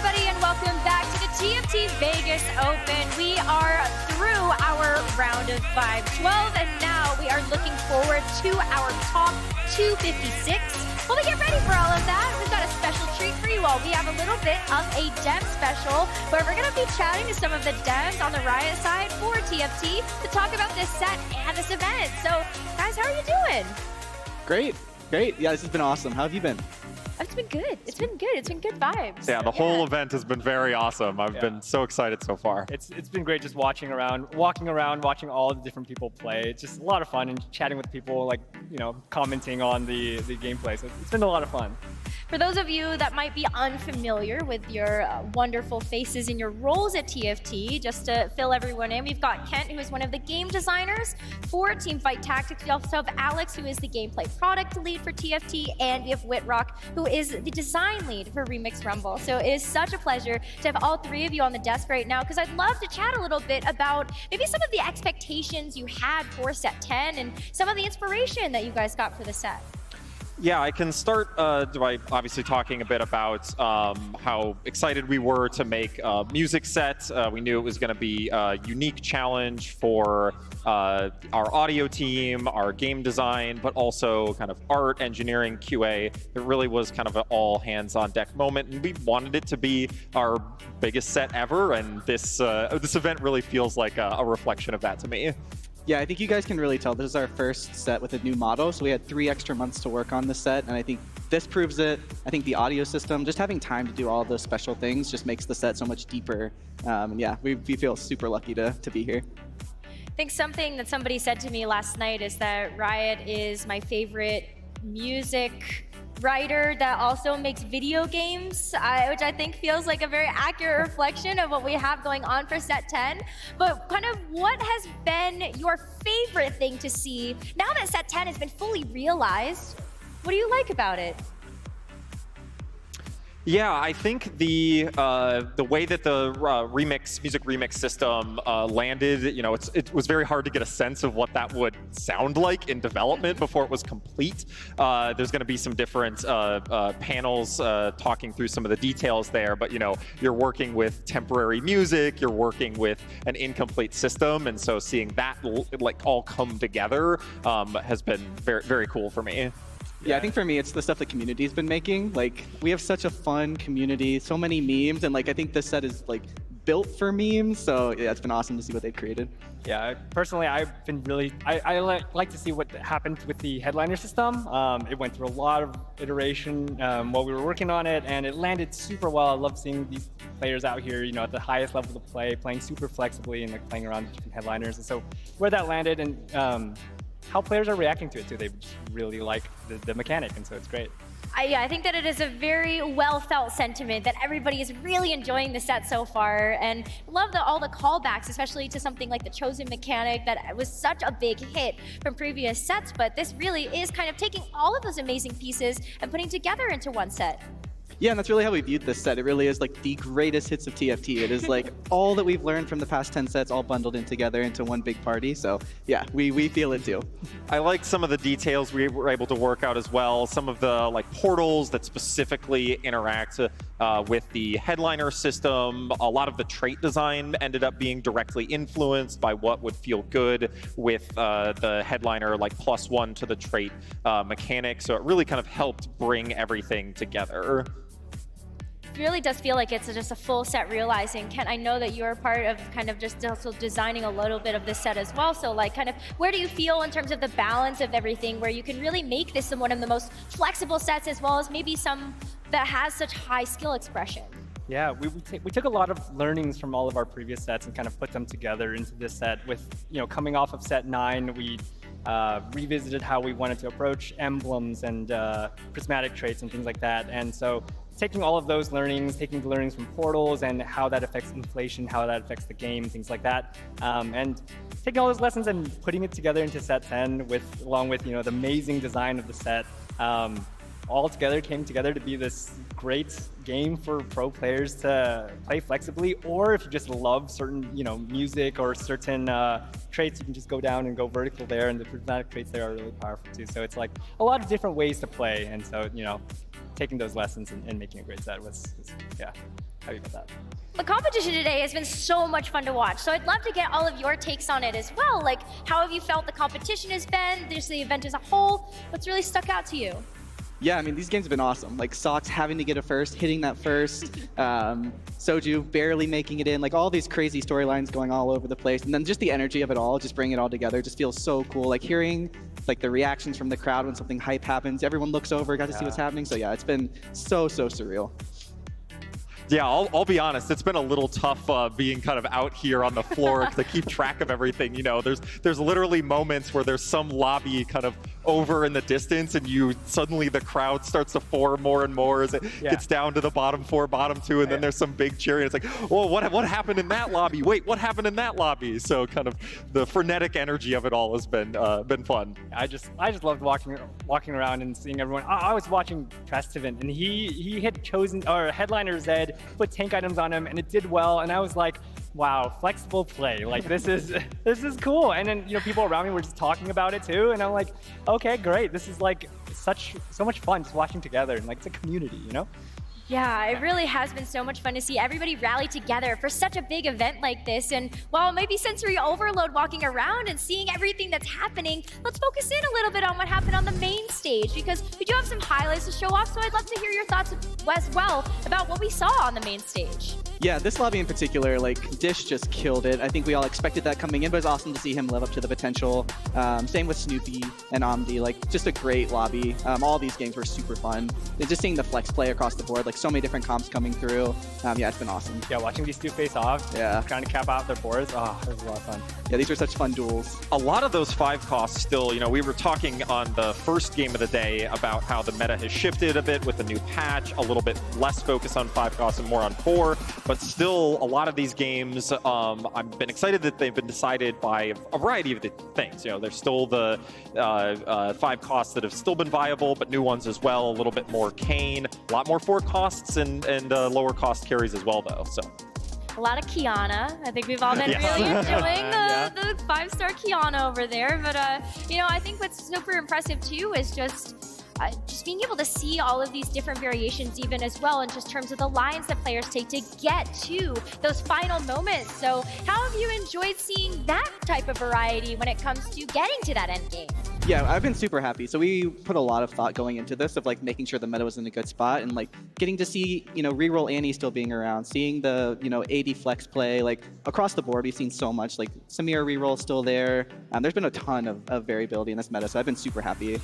everybody, and welcome back to the TFT Vegas Open. We are through our round of 5-12, and now we are looking forward to our top 256. While we get ready for all of that, we've got a special treat for you all. We have a little bit of a dev special where we're going to be chatting to some of the devs on the Riot side for TFT to talk about this set and this event. So, guys, how are you doing? Great. Yeah, this has been awesome. How have you been? It's been good. It's been good. It's been good vibes. Yeah, the whole event has been very awesome. I've been so excited so far. It's been great just walking around, watching all the different people play. It's just a lot of fun and chatting with people, like, commenting on the gameplay. So it's been a lot of fun. For those of you that might be unfamiliar with your wonderful faces and your roles at TFT, just to fill everyone in, we've got Kent, who is one of the game designers for Teamfight Tactics. We also have Alex, who is the gameplay product lead for TFT, and we have Whitrock, who is the design lead for Remix Rumble. So it is such a pleasure to have all three of you on the desk right now, because I'd love to chat a little bit about maybe some of the expectations you had for Set 10 and some of the inspiration that you guys got for the set. Yeah, I can start by obviously talking a bit about how excited we were to make a music set. We knew it was going to be a unique challenge for our audio team, our game design, but also kind of art, engineering, QA. It really was kind of an all hands on deck moment, and we wanted it to be our biggest set ever, and this event really feels like a reflection of that to me. Yeah, I think you guys can really tell this is our first set with a new model, so we had 3 extra months to work on the set, and I think this proves it. I think the audio system, just having time to do all those special things just makes the set so much deeper. And yeah, we feel super lucky to be here. I think something that somebody said to me last night is that Riot is my favorite music writer that also makes video games, which I think feels like a very accurate reflection of what we have going on for Set 10. But kind of what has been your favorite thing to see now that Set 10 has been fully realized? What do you like about it? Yeah, I think the way that the music remix system landed, it was very hard to get a sense of what that would sound like in development before it was complete. There's going to be some different panels talking through some of the details there, but you're working with temporary music, you're working with an incomplete system, and so seeing that all come together has been very, very cool for me. Yeah, I think for me, it's the stuff the community's been making. Like, we have such a fun community, so many memes, and I think this set is built for memes. So yeah, it's been awesome to see what they've created. Yeah, personally, I've been I like to see what happened with the headliner system. It went through a lot of iteration while we were working on it, and it landed super well. I love seeing these players out here, at the highest level of play, playing super flexibly and playing around with different headliners. And so where that landed and how players are reacting to it too. They just really like the mechanic, and so it's great. I think that it is a very well-felt sentiment that everybody is really enjoying the set so far, and love all the callbacks, especially to something like the Chosen mechanic that was such a big hit from previous sets, but this really is kind of taking all of those amazing pieces and putting together into one set. Yeah, and that's really how we viewed this set. It really is the greatest hits of TFT. It is all that we've learned from the past 10 sets all bundled in together into one big party. So yeah, we feel it too. I like some of the details we were able to work out as well. Some of the portals that specifically interact with the headliner system. A lot of the trait design ended up being directly influenced by what would feel good with the headliner +1 to the trait mechanic. So it really kind of helped bring everything together. It really does feel like it's just a full set realizing. Kent, I know that you're part of kind of just also designing a little bit of this set as well. So where do you feel in terms of the balance of everything, where you can really make this one of the most flexible sets, as well as maybe some that has such high skill expression? Yeah, we took a lot of learnings from all of our previous sets and kind of put them together into this set. With coming off of Set 9, we revisited how we wanted to approach emblems and prismatic traits and things like that. And so taking all of those learnings, taking the learnings from portals and how that affects inflation, how that affects the game, things like that, and taking all those lessons and putting it together into Set 10 along with the amazing design of the set. All together came together to be this great game for pro players to play flexibly, or if you just love certain music or certain traits, you can just go down and go vertical there, and the prismatic traits there are really powerful too. So it's a lot of different ways to play, and so taking those lessons and making a great set was yeah. happy about that. The competition today has been so much fun to watch, so I'd love to get all of your takes on it as well. Like, how have you felt the competition has been, just the event as a whole? What's really stuck out to you? Yeah, I mean, these games have been awesome. Like, Sox having to get a first, hitting that first, Soju barely making it in, like all these crazy storylines going all over the place. And then just the energy of it all, just bringing it all together, just feels so cool. Like hearing like the reactions from the crowd when something hype happens, everyone looks over, got to see what's happening. So yeah, it's been so surreal. Yeah, I'll be honest. It's been a little tough being kind of out here on the floor to keep track of everything. You know, there's literally moments where there's some lobby kind of over in the distance, and suddenly the crowd starts to form more and more as it gets down to the bottom 4, bottom 2, and then there's some big cheering. It's like, oh, what happened in that lobby? Wait, what happened in that lobby? So kind of the frenetic energy of it all has been fun. I just loved walking around and seeing everyone. I was watching Festival, and he hit Headliner Zed, put tank items on him, and it did well. And I was like, wow, flexible play. Like this is cool. And then people around me were just talking about it too, and I'm like, okay, great. This is like so much fun just watching together, and like it's a community, Yeah, it really has been so much fun to see everybody rally together for such a big event like this. And while it might be sensory overload walking around and seeing everything that's happening, let's focus in a little bit on what happened on the main stage, because we do have some highlights to show off. So I'd love to hear your thoughts as well about what we saw on the main stage. Yeah, this lobby in particular, like Dish just killed it. I think we all expected that coming in, but it's awesome to see him live up to the potential. Same with Snoopy and Omdi, like just a great lobby. All these games were super fun. And just seeing the flex play across the board, like so many different comps coming through. Yeah, it's been awesome. Yeah, watching these two face off, trying to cap out their boards. Oh, it was a lot of fun. Yeah, these were such fun duels. A lot of those 5 costs still, we were talking on the first game of the day about how the meta has shifted a bit with the new patch, a little bit less focus on 5 costs and more on 4, but still a lot of these games, I've been excited that they've been decided by a variety of things. There's still the 5 costs that have still been viable, but new ones as well, a little bit more Kane, a lot more 4 costs and lower cost carries as well though, so. A lot of Kiana. I think we've all been really enjoying the 5-star Kiana over there. But, I think what's super impressive too is just being able to see all of these different variations even as well in just terms of the lines that players take to get to those final moments. So how have you enjoyed seeing that type of variety when it comes to getting to that end game? Yeah, I've been super happy. So we put a lot of thought going into this of like making sure the meta was in a good spot and like getting to see, reroll Annie still being around, seeing the, AD flex play, like across the board, we've seen so much, like Samir reroll still there. There's been a ton of variability in this meta, so I've been super happy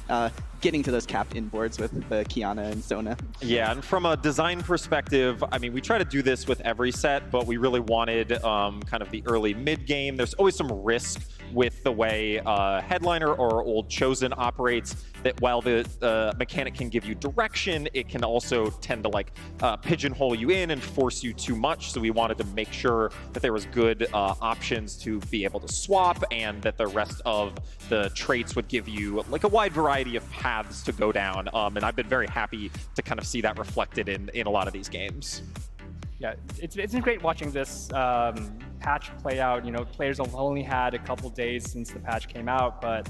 getting to those capped in boards with the Kiana and Sona. Yeah, and from a design perspective, I mean, we try to do this with every set, but we really wanted kind of the early mid game. There's always some risk with the way Headliner or Old Chosen operates, that while the mechanic can give you direction, it can also tend to like pigeonhole you in and force you too much. So we wanted to make sure that there was good options to be able to swap, and that the rest of the traits would give you like a wide variety of paths to go down. And I've been very happy to kind of see that reflected in a lot of these games. Yeah, it's been great watching this patch play out. Players have only had a couple days since the patch came out, but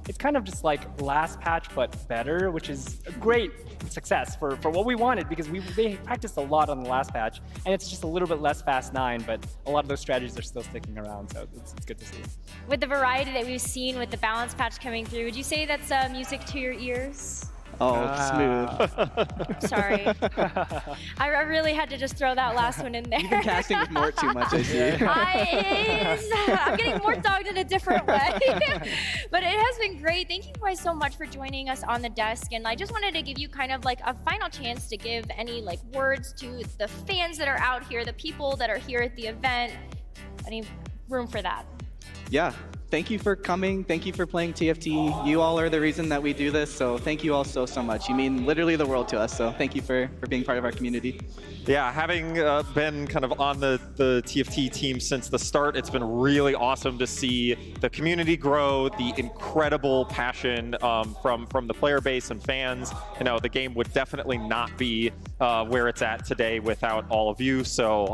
it's kind of just like last patch, but better, which is a great success for what we wanted, because they practiced a lot on the last patch, and it's just a little bit less Fast 9, but a lot of those strategies are still sticking around, so it's good to see. With the variety that we've seen with the balance patch coming through, would you say that's music to your ears? Oh, smooth. Sorry. I really had to just throw that last one in there. You've been casting with Mort too much, I see. I'm getting Mort dogged in a different way. But it has been great. Thank you guys so much for joining us on the desk. And I just wanted to give you kind of like a final chance to give any like words to the fans that are out here, the people that are here at the event. Any room for that? Yeah. Thank you for coming. Thank you for playing TFT. You all are the reason that we do this, so thank you all so much. You mean literally the world to us, so thank you for being part of our community. Yeah, having been kind of on the TFT team since the start, it's been really awesome to see the community grow, the incredible passion from the player base and fans. The game would definitely not be where it's at today without all of you, so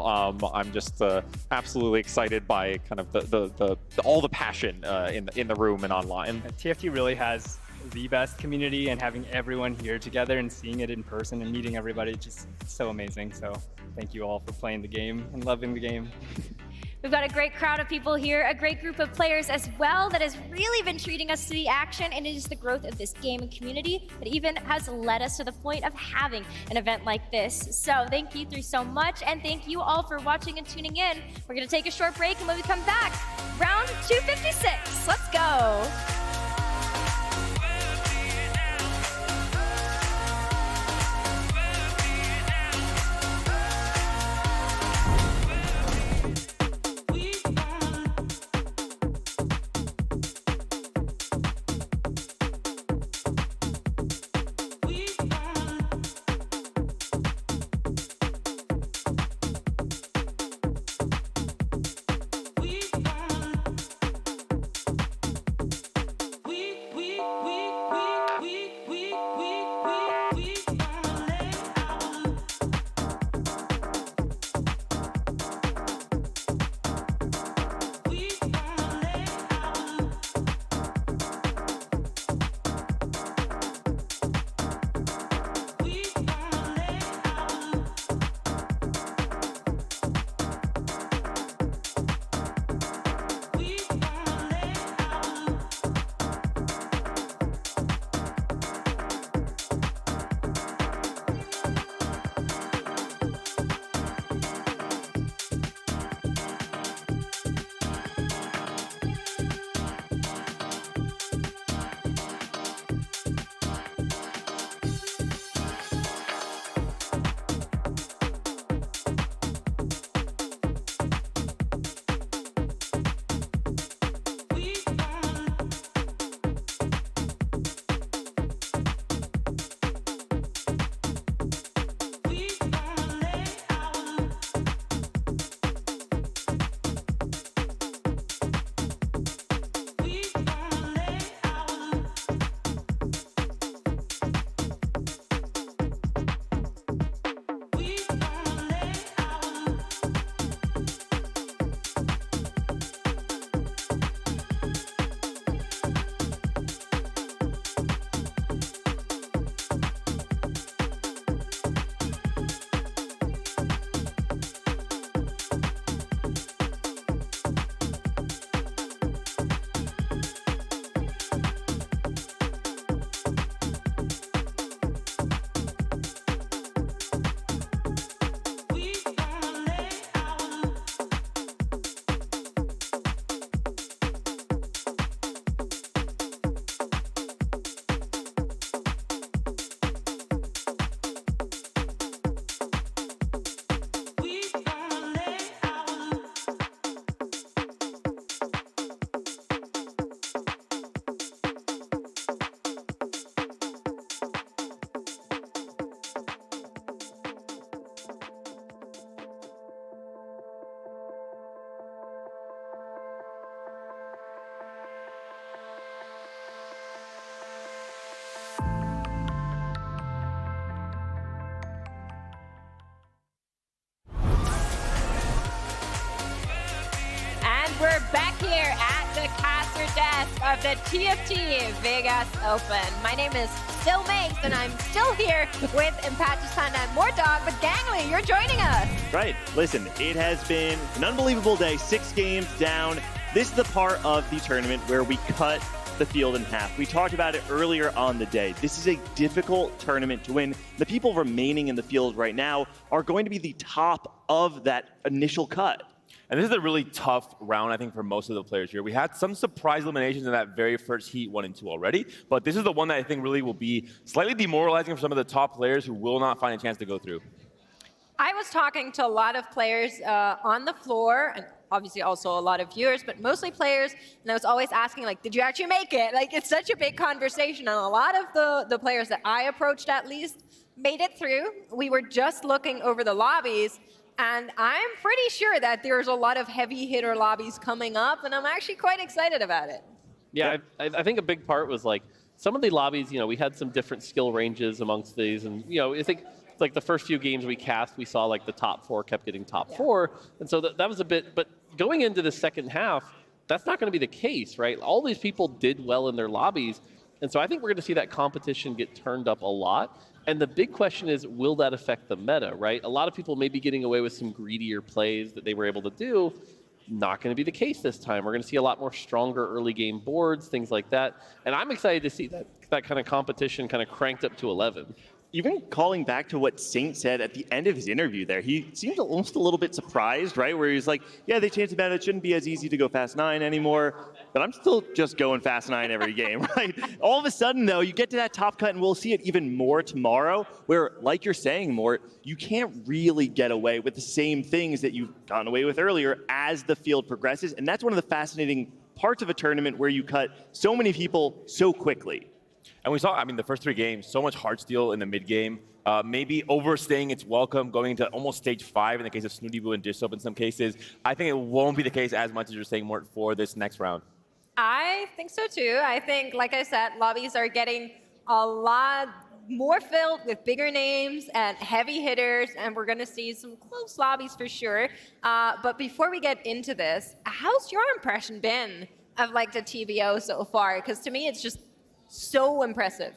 I'm just absolutely excited by kind of all the passion in the room and online. TFT really has the best community, and having everyone here together and seeing it in person and meeting everybody, just so amazing. So thank you all for playing the game and loving the game. We've got a great crowd of people here, a great group of players as well that has really been treating us to the action, and it is the growth of this game and community that even has led us to the point of having an event like this. So thank you three so much, and thank you all for watching and tuning in. We're gonna take a short break, and when we come back, round 256, let's go. We're back here at the caster desk of the TFT Vegas Open. My name is still Mace, and I'm still here with Impatches Panda and Mordog, but Gangly, you're joining us. Right. Listen, it has been an unbelievable day. 6 games down. This is the part of the tournament where we cut the field in half. We talked about it earlier on the day. This is a difficult tournament to win. The people remaining in the field right now are going to be the top of that initial cut. And this is a really tough round, I think, for most of the players here. We had some surprise eliminations in that very first heat 1 and 2 already, but this is the one that I think really will be slightly demoralizing for some of the top players who will not find a chance to go through. I was talking to a lot of players on the floor, and obviously also a lot of viewers, but mostly players, and I was always asking, like, did you actually make it? Like, it's such a big conversation, and a lot of the players that I approached at least made it through. We were just looking over the lobbies, and I'm pretty sure that there's a lot of heavy hitter lobbies coming up, and I'm actually quite excited about it. Yeah, I think a big part was like some of the lobbies, we had some different skill ranges amongst these, and I think like the first few games we cast, we saw like the top 4 kept getting top 4, and so that was a bit, but going into the second half, that's not going to be the case, right? All these people did well in their lobbies, And so I think we're going to see that competition get turned up a lot. And the big question is, will that affect the meta, right? A lot of people may be getting away with some greedier plays that they were able to do. Not going to be the case this time. We're going to see a lot more stronger early game boards, things like that. And I'm excited to see that kind of competition kind of cranked up to 11. Even calling back to what Saint said at the end of his interview there, he seemed almost a little bit surprised, right? Where he's like, yeah, they changed the meta. It shouldn't be as easy to go fast 9 anymore, but I'm still just going fast 9 every game, right? All of a sudden, though, you get to that top cut, and we'll see it even more tomorrow, where, like you're saying, Mort, you can't really get away with the same things that you've gotten away with earlier as the field progresses, and that's one of the fascinating parts of a tournament where you cut so many people so quickly. And we saw, I mean, the first 3 games, so much hard steal in the mid game. Maybe overstaying its welcome, going into almost stage 5 in the case of Snooty Boo and Dish Soap in some cases. I think it won't be the case as much as you're saying, Mort, for this next round. I think so too. I think, like I said, lobbies are getting a lot more filled with bigger names and heavy hitters, and we're going to see some close lobbies for sure. But before we get into this, how's your impression been of like the TVO so far? Because to me, it's just so impressive.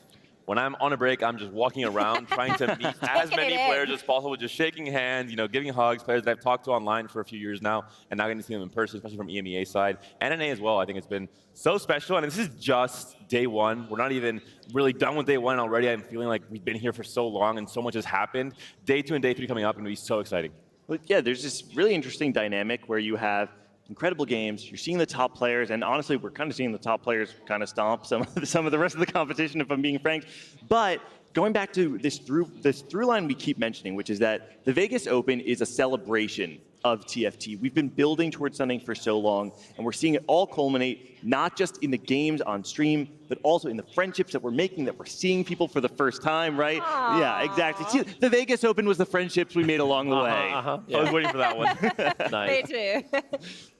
When I'm on a break, I'm just walking around trying to meet as many players as possible, just shaking hands, you know, giving hugs, players that I've talked to online for a few years now, and now getting to see them in person, especially from EMEA side. And NA as well, I think it's been so special. And this is just day 1. We're not even really done with day 1 already. I'm feeling like we've been here for so long and so much has happened. Day 2 and day 3 coming up, and it'll be so exciting. Well, yeah, there's this really interesting dynamic where you have incredible games. You're seeing the top players, and honestly, we're kind of seeing the top players kind of stomp some of the rest of the competition, if I'm being frank. But going back to this through line we keep mentioning, which is that the Vegas Open is a celebration of TFT. We've been building towards something for so long, and we're seeing it all culminate, not just in the games on stream, but also in the friendships that we're making, that we're seeing people for the first time, right? Aww. Yeah, exactly. See, the Vegas Open was the friendships we made along the way. Yeah. I was waiting for that one. Nice. Me too.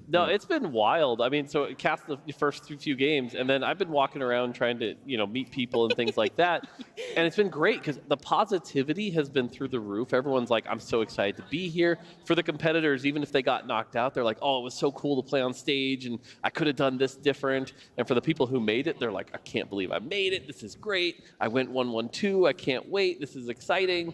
No, it's been wild. I mean, so it cast the first few games, and then I've been walking around trying to, you know, meet people and things like that. And it's been great because the positivity has been through the roof. Everyone's like, I'm so excited to be here. For the competitors, even if they got knocked out, they're like, oh, it was so cool to play on stage, and I could have done this different. And for the people who made it, they're like, I can't believe I made it. This is great. I went 1-1-2. I can't wait. This is exciting.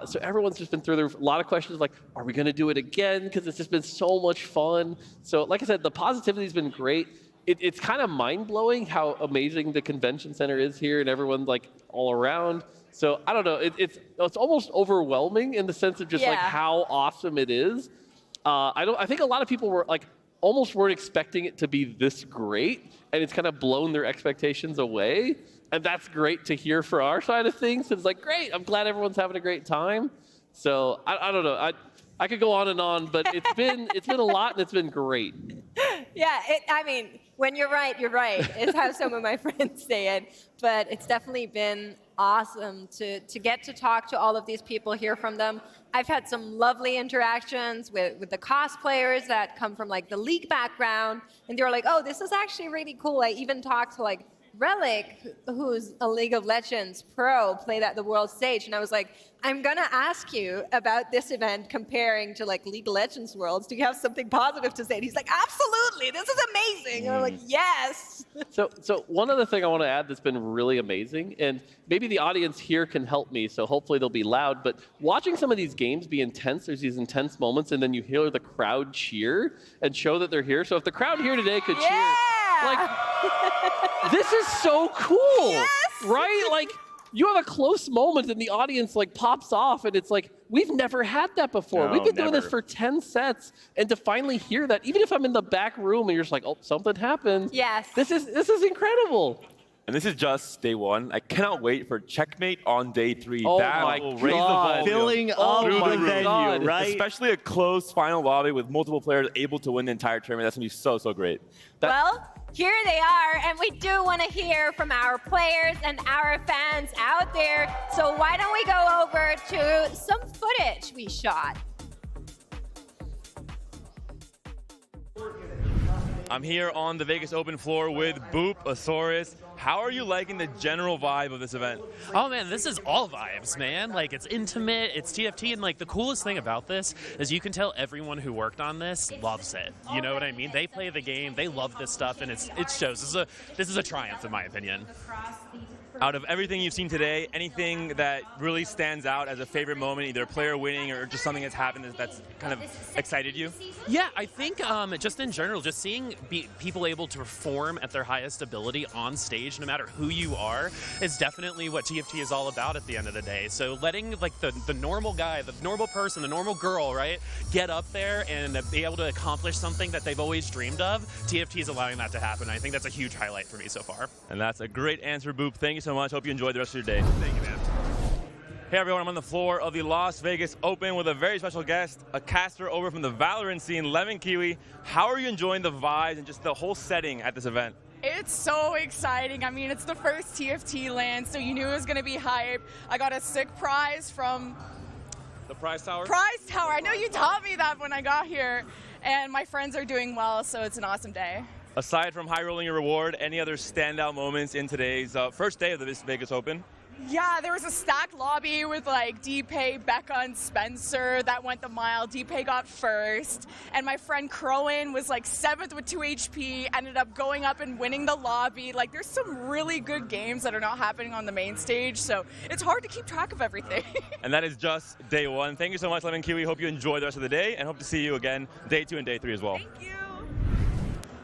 So everyone's just been through the roof. A lot of questions like, are we going to do it again? Because it's just been so much fun. So like I said, the positivity has been great. It's kind of mind-blowing how amazing the convention center is here and everyone like all around. So I don't know, it's almost overwhelming in the sense of just like how awesome it is. I think a lot of people were like almost weren't expecting it to be this great, and it's kind of blown their expectations away. And that's great to hear for our side of things. It's like, great, I'm glad everyone's having a great time. So I don't know. I could go on and on, but it's been a lot and it's been great. Yeah, I mean, when you're right, is how some of my friends say it. But it's definitely been awesome to get to talk to all of these people, hear from them. I've had some lovely interactions with the cosplayers that come from like the League background, and they were like, oh, this is actually really cool. I even talked to like Relic, who's a League of Legends pro, played at the world stage, and I was like, I'm gonna ask you about this event comparing to like League of Legends Worlds. Do you have something positive to say? And he's like, absolutely, this is amazing. And I'm like, yes. So one other thing I want to add that's been really amazing, and maybe the audience here can help me, so hopefully they'll be loud, but watching some of these games be intense, there's these intense moments, and then you hear the crowd cheer and show that they're here. So if the crowd here today could cheer, like, this is so cool, yes! right? Like, you have a close moment and the audience like pops off, and it's like, we've never had that before. No, We've been doing never. this for 10 sets, and to finally hear that, even if I'm in the back room and you're just like, oh, something happened. Yes. This is incredible. And this is just day 1. I cannot wait for Checkmate on day 3. Oh that my will raise the God. volume. Filling up Through my the roof. venue, God. right? Especially a close final lobby with multiple players able to win the entire tournament. That's going to be so great. Well, here they are, and we do want to hear from our players and our fans out there. So why don't we go over to some footage we shot? I'm here on the Vegas Open floor with Boop, Asaurus. How are you liking the general vibe of this event? Oh man, this is all vibes, man. Like, it's intimate, it's TFT, and like the coolest thing about this is you can tell everyone who worked on this loves it. You know what I mean? They play the game, they love this stuff, and it shows. This is a triumph, in my opinion. Out of everything you've seen today, anything that really stands out as a favorite moment, either a player winning or just something that's happened that's kind of excited you? Yeah, I think just in general, just seeing people able to perform at their highest ability on stage, no matter who you are, is definitely what TFT is all about at the end of the day. So letting like the normal guy, the normal person, the normal girl, right, get up there and be able to accomplish something that they've always dreamed of, TFT is allowing that to happen. I think that's a huge highlight for me so far. And that's a great answer, Boop. Thank you so much. Hope you enjoyed the rest of your day. Thank you, man. Hey everyone, I'm on the floor of the Las Vegas Open with a very special guest, a caster over from the Valorant scene, Lemon Kiwi. How are you enjoying the vibes and just the whole setting at this event? It's so exciting. I mean, it's the first TFT land, so you knew it was going to be hype. I got a sick prize from The Prize Tower? Prize Tower. I know you taught me that when I got here, and my friends are doing well, so it's an awesome day. Aside from high rolling your reward, any other standout moments in today's first day of the Vegas Open? Yeah, there was a stacked lobby with like D-Pay, Becca, and Spencer that went the mile. D-Pay got first, and my friend Crowan was like 7th with 2 HP, ended up going up and winning the lobby. Like, there's some really good games that are not happening on the main stage, so it's hard to keep track of everything. And that is just day one. Thank you so much, Lemon Kiwi. Hope you enjoy the rest of the day, and hope to see you again day 2 and day 3 as well. Thank you.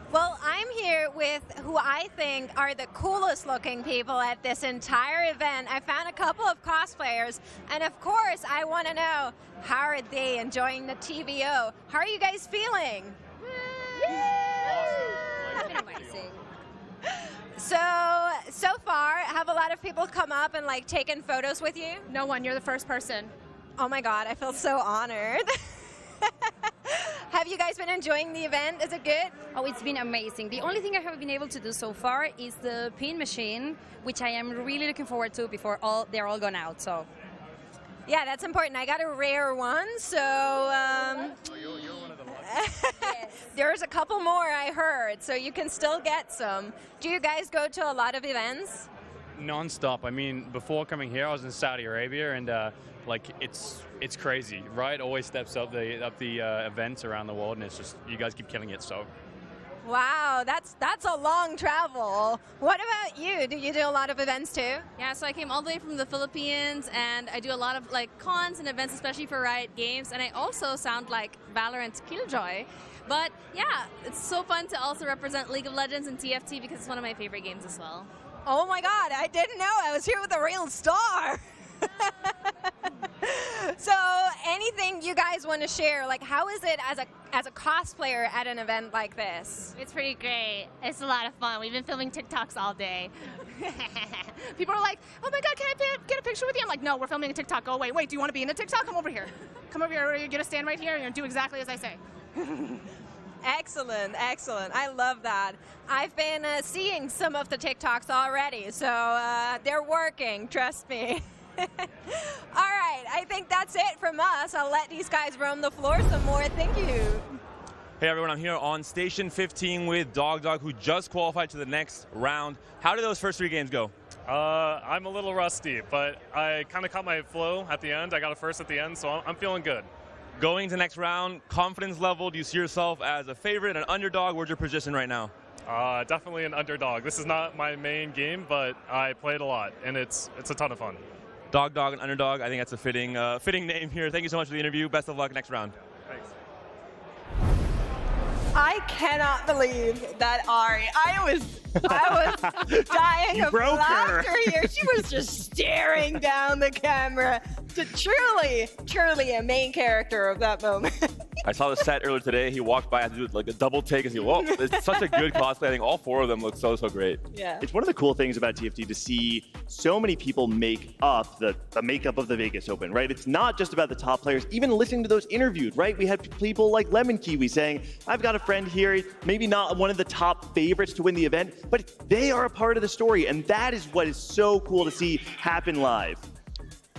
Well, I'm here with who I think are the coolest looking people at this entire event. I found a couple of cosplayers, and of course, I want to know, how are they enjoying the TVO? How are you guys feeling? Amazing. So far, have a lot of people come up and like taken photos with you? No one, you're the first person. Oh my God, I feel so honored. Have you guys been enjoying the event? Is it good? Oh, it's been amazing. The only thing I have been able to do so far is the pin machine, which I am really looking forward to before they're all gone out. So, yeah, that's important. I got a rare one, so You're one of the yes. There's a couple more I heard, so you can still get some. Do you guys go to a lot of events? Non-stop. I mean, before coming here, I was in Saudi Arabia, and like it's crazy, right? Always steps up the events around the world, and it's just you guys keep killing it. So. Wow, that's a long travel. What about you? Do you do a lot of events too? yeah, so I came all the way from the Philippines, and I do a lot of like cons and events, especially for Riot Games, and I also sound like Valorant's Killjoy. But yeah, it's so fun to also represent League of Legends and TFT because it's one of my favorite games as well. Oh my God, I didn't know I was here with a real star. So anything you guys want to share, like how is it as a cosplayer at an event like this? It's pretty great. It's a lot of fun. We've been filming TikToks all day. People are like, oh my God, can I get a picture with you? I'm like, no, we're filming a TikTok. Go away. Wait, do you want to be in the TikTok? Come over here. Come over here. You're going to stand right here and do exactly as I say. Excellent, excellent. I love that. I've been seeing some of the TikToks already, so they're working, trust me. All right, I think that's it from us. I'll let these guys roam the floor some more. Thank you. Hey everyone, I'm here on Station 15 with Dog, who just qualified to the next round. How did those first 3 games go? I'm a little rusty, but I kind of caught my flow at the end. I got a first at the end, so I'm feeling good. Going to next round, confidence level, do you see yourself as a favorite, an underdog? Where's your position right now? Definitely an underdog. This is not my main game, but I played a lot, and it's a ton of fun. Dog, and underdog, I think that's a fitting name here. Thank you so much for the interview. Best of luck next round. Thanks. I cannot believe that Ari. I was dying of laughter here. She was just staring down the camera. Truly a main character of that moment. I saw the set earlier today. He walked by, I had to do like a double take and see, whoa, it's such a good cosplay. I think all 4 of them look so great. Yeah. It's one of the cool things about TFT to see so many people make up the makeup of the Vegas Open, right? It's not just about the top players. Even listening to those interviewed, right? We had people like Lemon Kiwi saying, I've got a friend here, maybe not one of the top favorites to win the event, but they are a part of the story. And that is what is so cool to see happen live.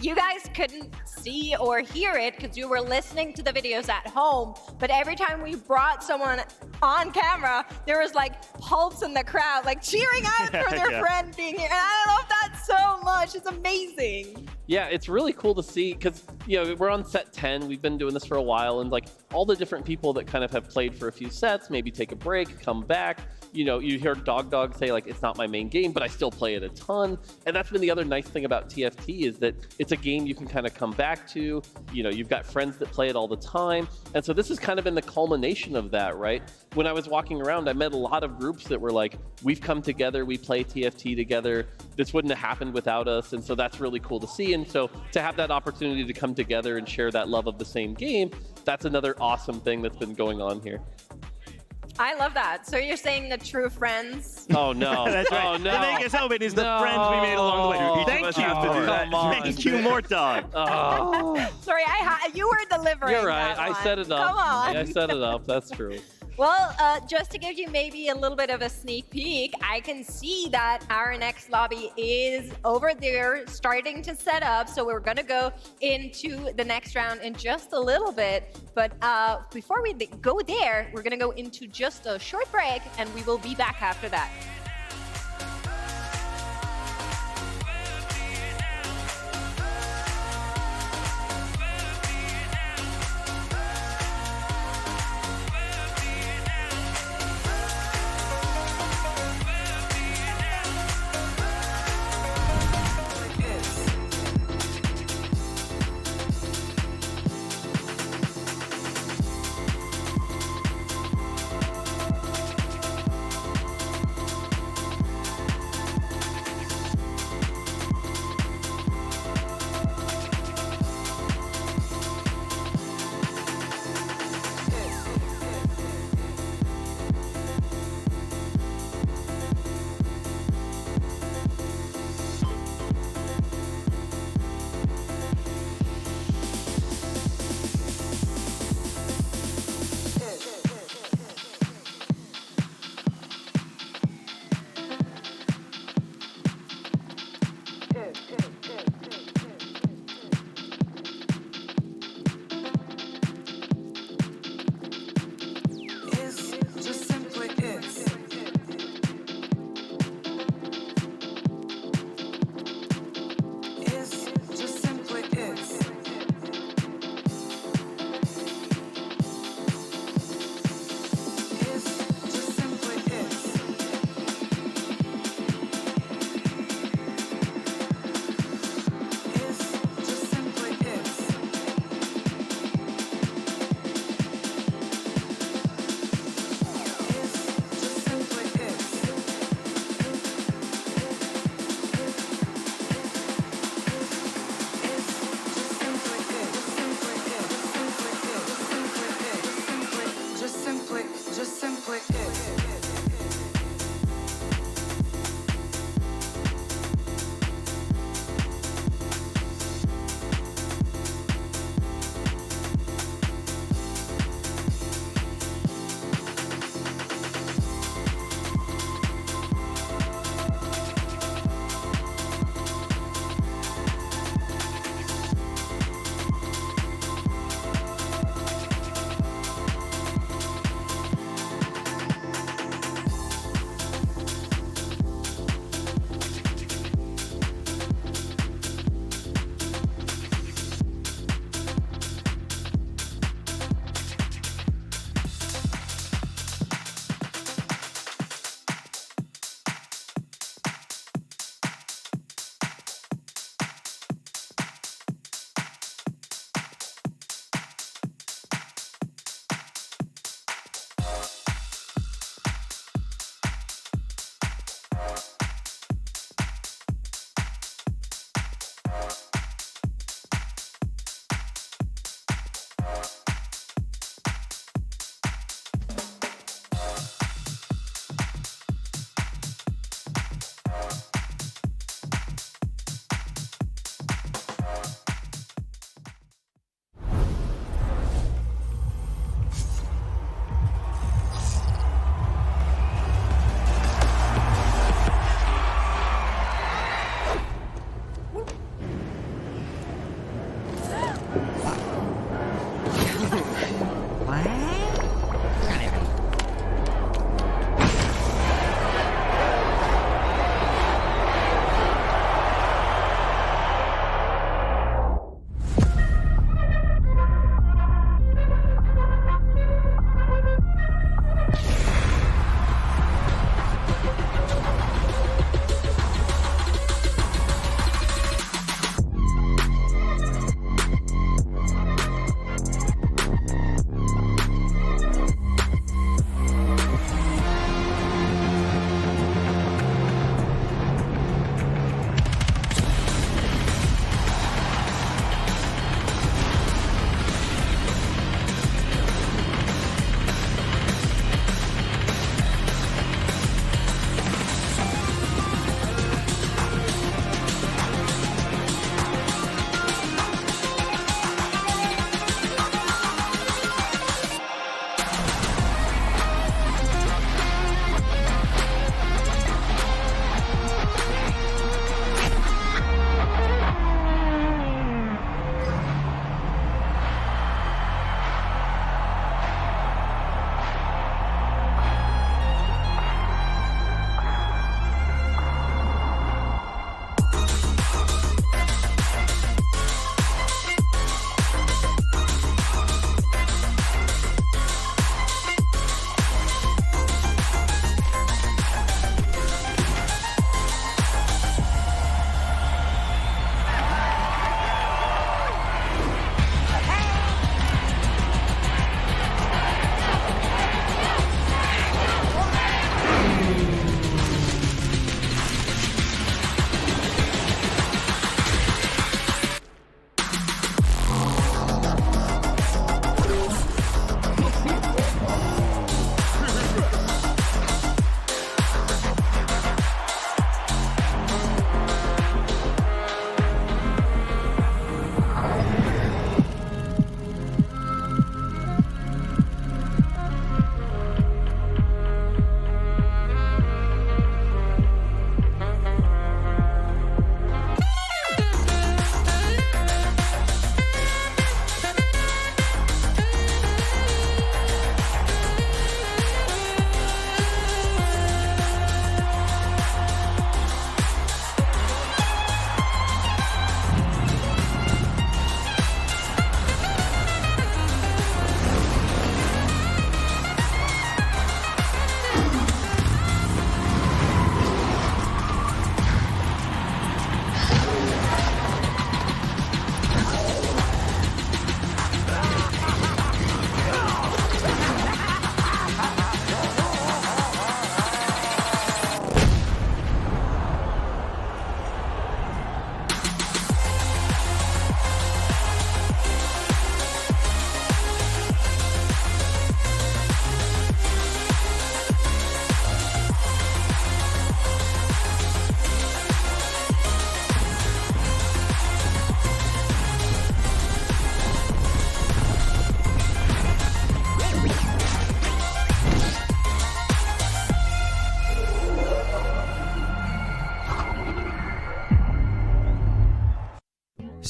You guys couldn't see or hear it because you were listening to the videos at home, but every time we brought someone on camera, there was like pulse in the crowd, like cheering out for their Yeah. friend being here. And I love that so much. It's amazing. Yeah, it's really cool to see because, we're on set 10. We've been doing this for a while, and like all the different people that kind of have played for a few sets, maybe take a break, come back. You hear Dog say like, it's not my main game, but I still play it a ton. And that's been the other nice thing about TFT is that it's a game you can kind of come back to. You've got friends that play it all the time. And so this has kind of been the culmination of that, right? When I was walking around, I met a lot of groups that were like, we've come together, we play TFT together. This wouldn't have happened without us. And so that's really cool to see. And so to have that opportunity to come together and share that love of the same game, that's another awesome thing that's been going on here. I love that. So you're saying the true friends? Oh, no. That's right. Oh, no. The Vegas Open is the friends we made along the way. Each of us have to do that. Come on. Thank you, Mortdog. Oh. Sorry, you were delivering. You're right. that I one. set it up. Come on. I set it up. That's true. Well, just to give you maybe a little bit of a sneak peek, I can see that our next lobby is over there starting to set up. So we're going to go into the next round in just a little bit. But before we go there, we're going to go into just a short break, and we will be back after that.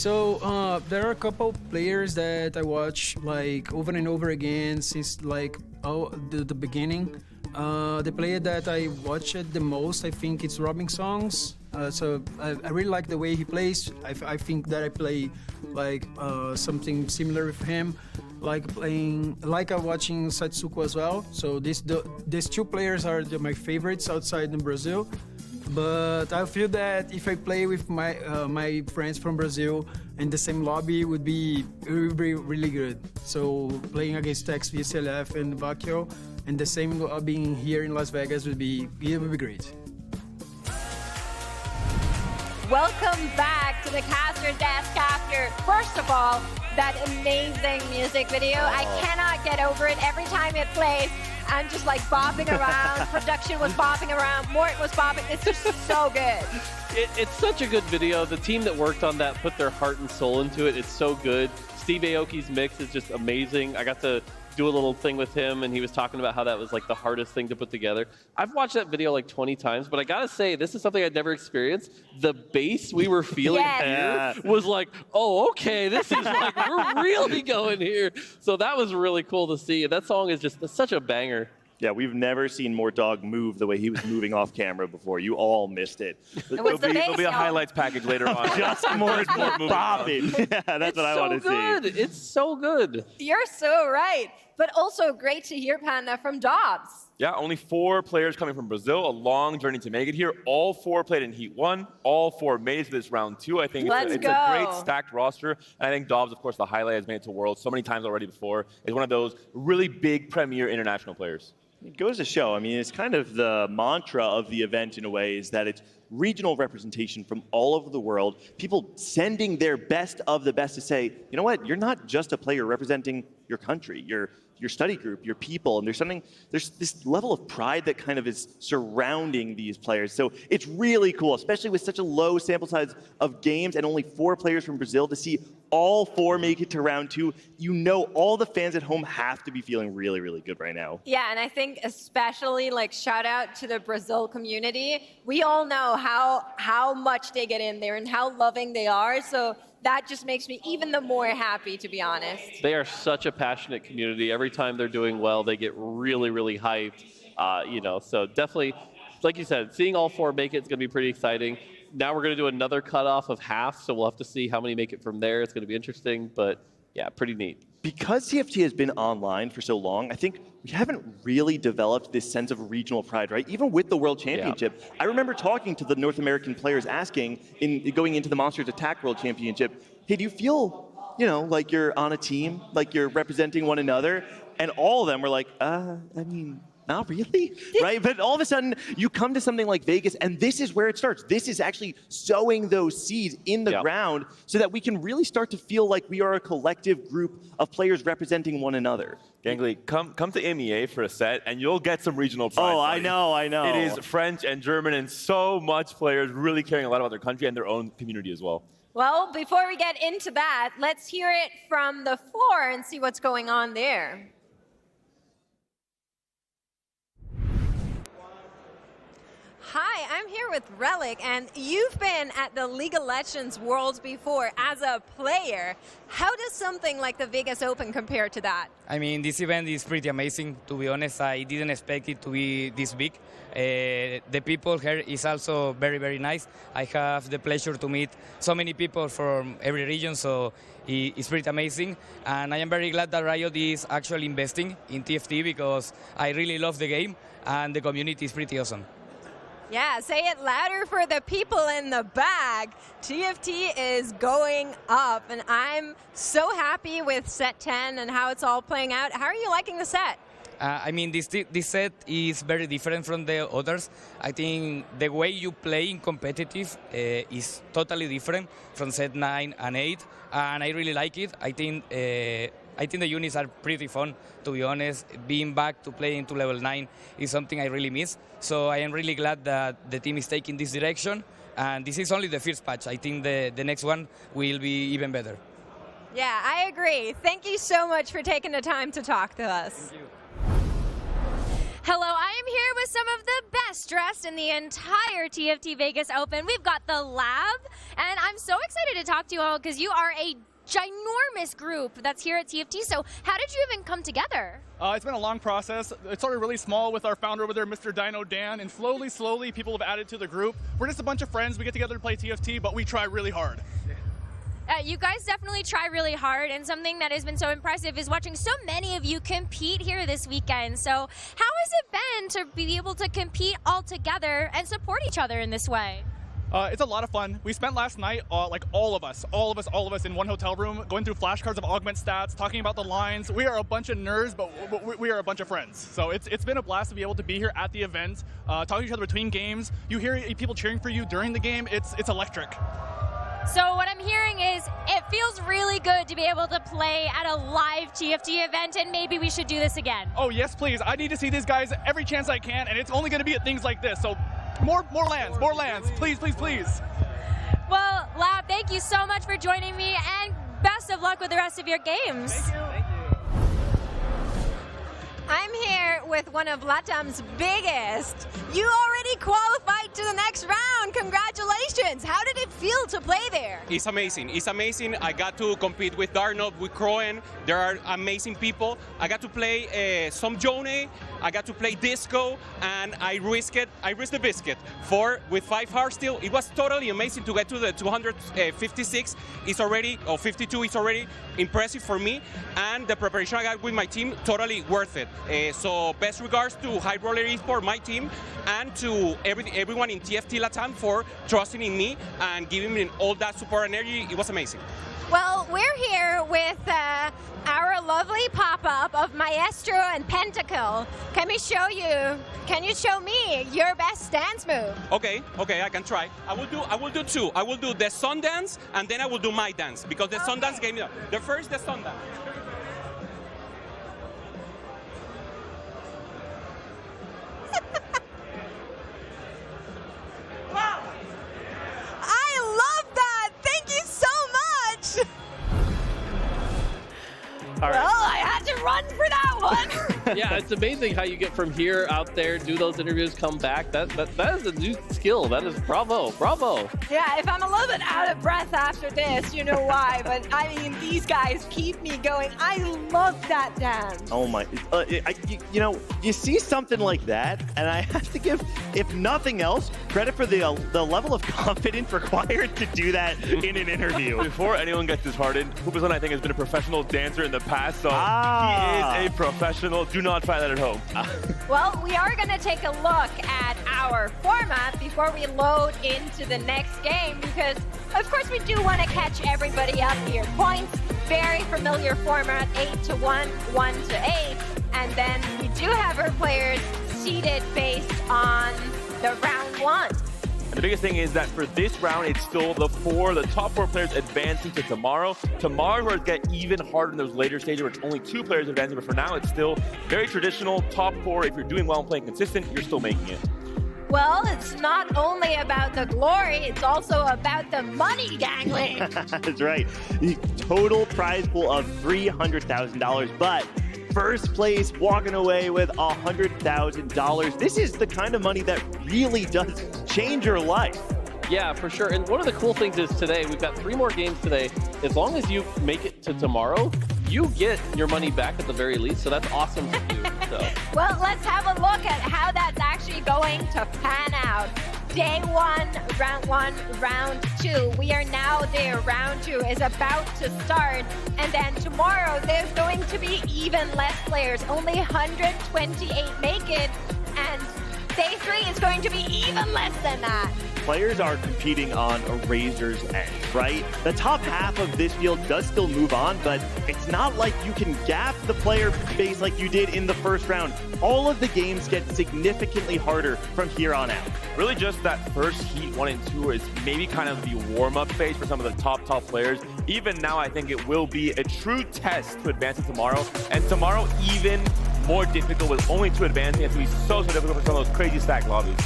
So there are a couple players that I watch like over and over again since like the beginning. The player that I watch it the most, I think it's Robin Songs. So I really like the way he plays. I think that I play like something similar with him, like watching Satsuko as well. So these two players are my favorites outside in Brazil. But I feel that if I play with my friends from Brazil in the same lobby would be really good. So playing against Tex, VCLF, and Vakio in the same lobby here in Las Vegas would be great. Welcome back to the Caster Desk after, first of all, that amazing music video. I cannot get over it. Every time it plays, I'm just like bopping around. Production was bopping around. Mort was bopping. It's just so good. It's such a good video. The team that worked on that put their heart and soul into it. It's so good. Steve Aoki's mix is just amazing. I got to do a little thing with him, and he was talking about how that was like the hardest thing to put together. I've watched that video like 20 times, but I gotta say, this is something I'd never experienced. The bass we were feeling here was like, oh, okay, this is like, we're really going here. So that was really cool to see. That song is just such a banger. Yeah, we've never seen Mort Dog move the way he was moving off camera before. You all missed it. There'll be a highlights package later on. Just Mort bopping. Yeah, that's what I want to see. It's so good. You're so right. But also great to hear, Panda, from Dobbs. Yeah, only 4 players coming from Brazil. A long journey to make it here. All 4 played in Heat 1. All 4 made it to this round 2. I think it's a great stacked roster. And I think Dobbs, of course, the highlight, has made it to Worlds so many times already before. Is one of those really big premier international players. It goes to show, I mean, it's kind of the mantra of the event in a way, is that it's regional representation from all over the world, people sending their best of the best to say, you know what, you're not just a player representing your country, your study group, your people, and there's this level of pride that kind of is surrounding these players. So it's really cool, especially with such a low sample size of games and only 4 players from Brazil, to see all 4 make it to round 2. You know all the fans at home have to be feeling really, really good right now. Yeah, and I think especially like shout out to the Brazil community. We all know how much they get in there and how loving they are. So that just makes me even the more happy, to be honest. They are such a passionate community. Every time they're doing well, they get really, really hyped. So definitely, like you said, seeing all 4 make it is going to be pretty exciting. Now we're going to do another cutoff of half, so we'll have to see how many make it from there. It's going to be interesting, but yeah, pretty neat. Because TFT has been online for so long, I think we haven't really developed this sense of regional pride, right? Even with the World Championship. I remember talking to the North American players asking, going into the Monsters Attack World Championship, hey, do you feel, like you're on a team, like you're representing one another? And all of them were like, not really, right? But all of a sudden, you come to something like Vegas, and this is where it starts. This is actually sowing those seeds in the ground so that we can really start to feel like we are a collective group of players representing one another. Gangly, come to MEA for a set, and you'll get some regional pride. Oh, I know. It is French and German, and so much players really caring a lot about their country and their own community as well. Well, before we get into that, let's hear it from the floor and see what's going on there. Hi, I'm here with Relic, and you've been at the League of Legends Worlds before as a player. How does something like the Vegas Open compare to that? I mean, this event is pretty amazing, to be honest. I didn't expect it to be this big. The people here is also very, very nice. I have the pleasure to meet so many people from every region, so it's pretty amazing. And I am very glad that Riot is actually investing in TFT because I really love the game, and the community is pretty awesome. Yeah, say it louder for the people in the back. TFT is going up, and I'm so happy with set 10 and how it's all playing out. How are you liking the set? I mean, this set is very different from the others. I think the way you play in competitive is totally different from set 9 and 8, and I really like it. I think the units are pretty fun, to be honest. Being back to playing to level 9 is something I really miss. So I am really glad that the team is taking this direction. And this is only the first patch. I think the next one will be even better. Yeah, I agree. Thank you so much for taking the time to talk to us. Thank you. Hello, I am here with some of the best dressed in the entire TFT Vegas Open. We've got the Lab, and I'm so excited to talk to you all because you are a ginormous group that's here at TFT. So how did you even come together? It's been a long process. It started really small with our founder over there, Mr. Dino Dan, and slowly people have added to the group. We're just a bunch of friends. We get together to play TFT, but we try really hard. You guys definitely try really hard, and something that has been so impressive is watching so many of you compete here this weekend. So how has it been to be able to compete all together and support each other in this way? It's a lot of fun. We spent last night, like all of us in one hotel room, going through flashcards of augment stats, talking about the lines. We are a bunch of nerds, but we are a bunch of friends. So it's been a blast to be able to be here at the event, talking to each other between games. You hear people cheering for you during the game. It's electric. So what I'm hearing is it feels really good to be able to play at a live TFT event, and maybe we should do this again. Oh, yes, please. I need to see these guys every chance I can, and it's only going to be at things like this. So more lands. Please. Well, Lab, thank you so much for joining me, and best of luck with the rest of your games. Thank you. I'm here with one of LATAM's biggest. You already qualified to the next round. Congratulations. How did it feel to play there? It's amazing. It's amazing. I got to compete with Darnold, with Croen. There are amazing people. I got to play some Jone. I got to play Disco, and I risked the biscuit. With 5 hearts still. It was totally amazing to get to the 256. It's already, or 52 is already impressive for me. And the preparation I got with my team, totally worth it. So best regards to High Roller Esports, my team, and to everyone in TFT Latam for trusting in me and giving me all that support and energy. It was amazing. Well, we're here with our lovely pop-up of Maestro and Pentacle. Can you show me your best dance move? Okay, I can try. I will do 2. I will do the sun dance, and then I will do my dance, because the sun dance gave me the first, the sun dance. All right. Well, I had to run for that one. Yeah, it's amazing how you get from here out there, do those interviews, come back. That is a new skill. That is bravo. Yeah, if I'm a little bit out of breath after this, you know why. But I mean, these guys keep me going. I love that dance. Oh my, you see something like that, and I have to give, if nothing else, credit for the level of confidence required to do that in an interview. Before anyone gets disheartened, Hoopazon, I think, has been a professional dancer in the past, so he is a professional. Do not try that at home. Well, we are going to take a look at our format before we load into the next game, because of course we do want to catch everybody up here. Points, very familiar format, 8-1, 1-8, and then we do have our players seeded based on the round 1. And the biggest thing is that for this round, it's still the top 4 players advancing to tomorrow. Tomorrow, where it get even harder in those later stages where it's only 2 players advancing, but for now, it's still very traditional. Top 4, if you're doing well and playing consistent, you're still making it. Well, it's not only about the glory, it's also about the money, gangling. That's right. The total prize pool of $300,000, but first place walking away with $100,000. This is the kind of money that really does change your life. Yeah, for sure. And one of the cool things is today, we've got 3 more games today. As long as you make it to tomorrow, you get your money back at the very least. So that's awesome for you. So. Well, let's have a look at how that's actually going to pan out. Day 1, round 1, round 2. We are now there. Round 2 is about to start. And then tomorrow, there's going to be even less players. Only 128 make it. And day 3 is going to be even less than that. Players are competing on a razor's edge, right? The top half of this field does still move on, but it's not like you can gap the player base like you did in the first round. All of the games get significantly harder from here on out. Really just that first heat 1 and 2 is maybe kind of the warm-up phase for some of the top players. Even now, I think it will be a true test to advance to tomorrow. And tomorrow, even more difficult with only 2 advancing. It's going to be so difficult for some of those crazy stack lobbies.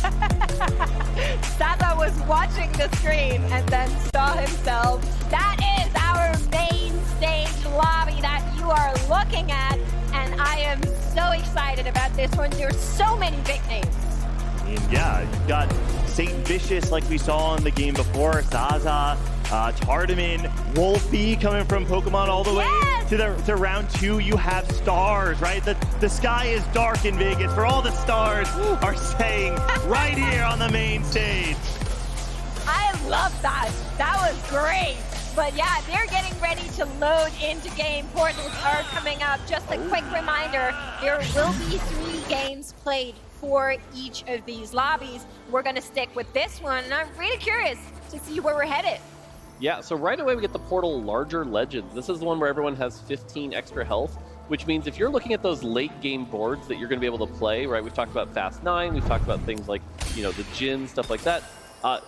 Saba was watching the screen and then saw himself. That is our main stage lobby that you are looking at, and I am so excited about this one. There's so many big names. And yeah, you've got St. Vicious like we saw in the game before, Zaza, Tardaman, Wolfie coming from Pokemon all the way to round 2. You have stars, right? The sky is dark in Vegas, for all the stars are saying right here on the main stage. I love that. That was great. But yeah, they're getting ready to load into game. Portals are coming up. Just a quick reminder, there will be 3 games played for each of these lobbies. We're going to stick with this one, and I'm really curious to see where we're headed. Yeah, so right away we get the Portal Larger Legends. This is the one where everyone has 15 extra health, which means if you're looking at those late game boards that you're going to be able to play, right? We've talked about Fast 9, we've talked about things like, you know, the Jin, stuff like that.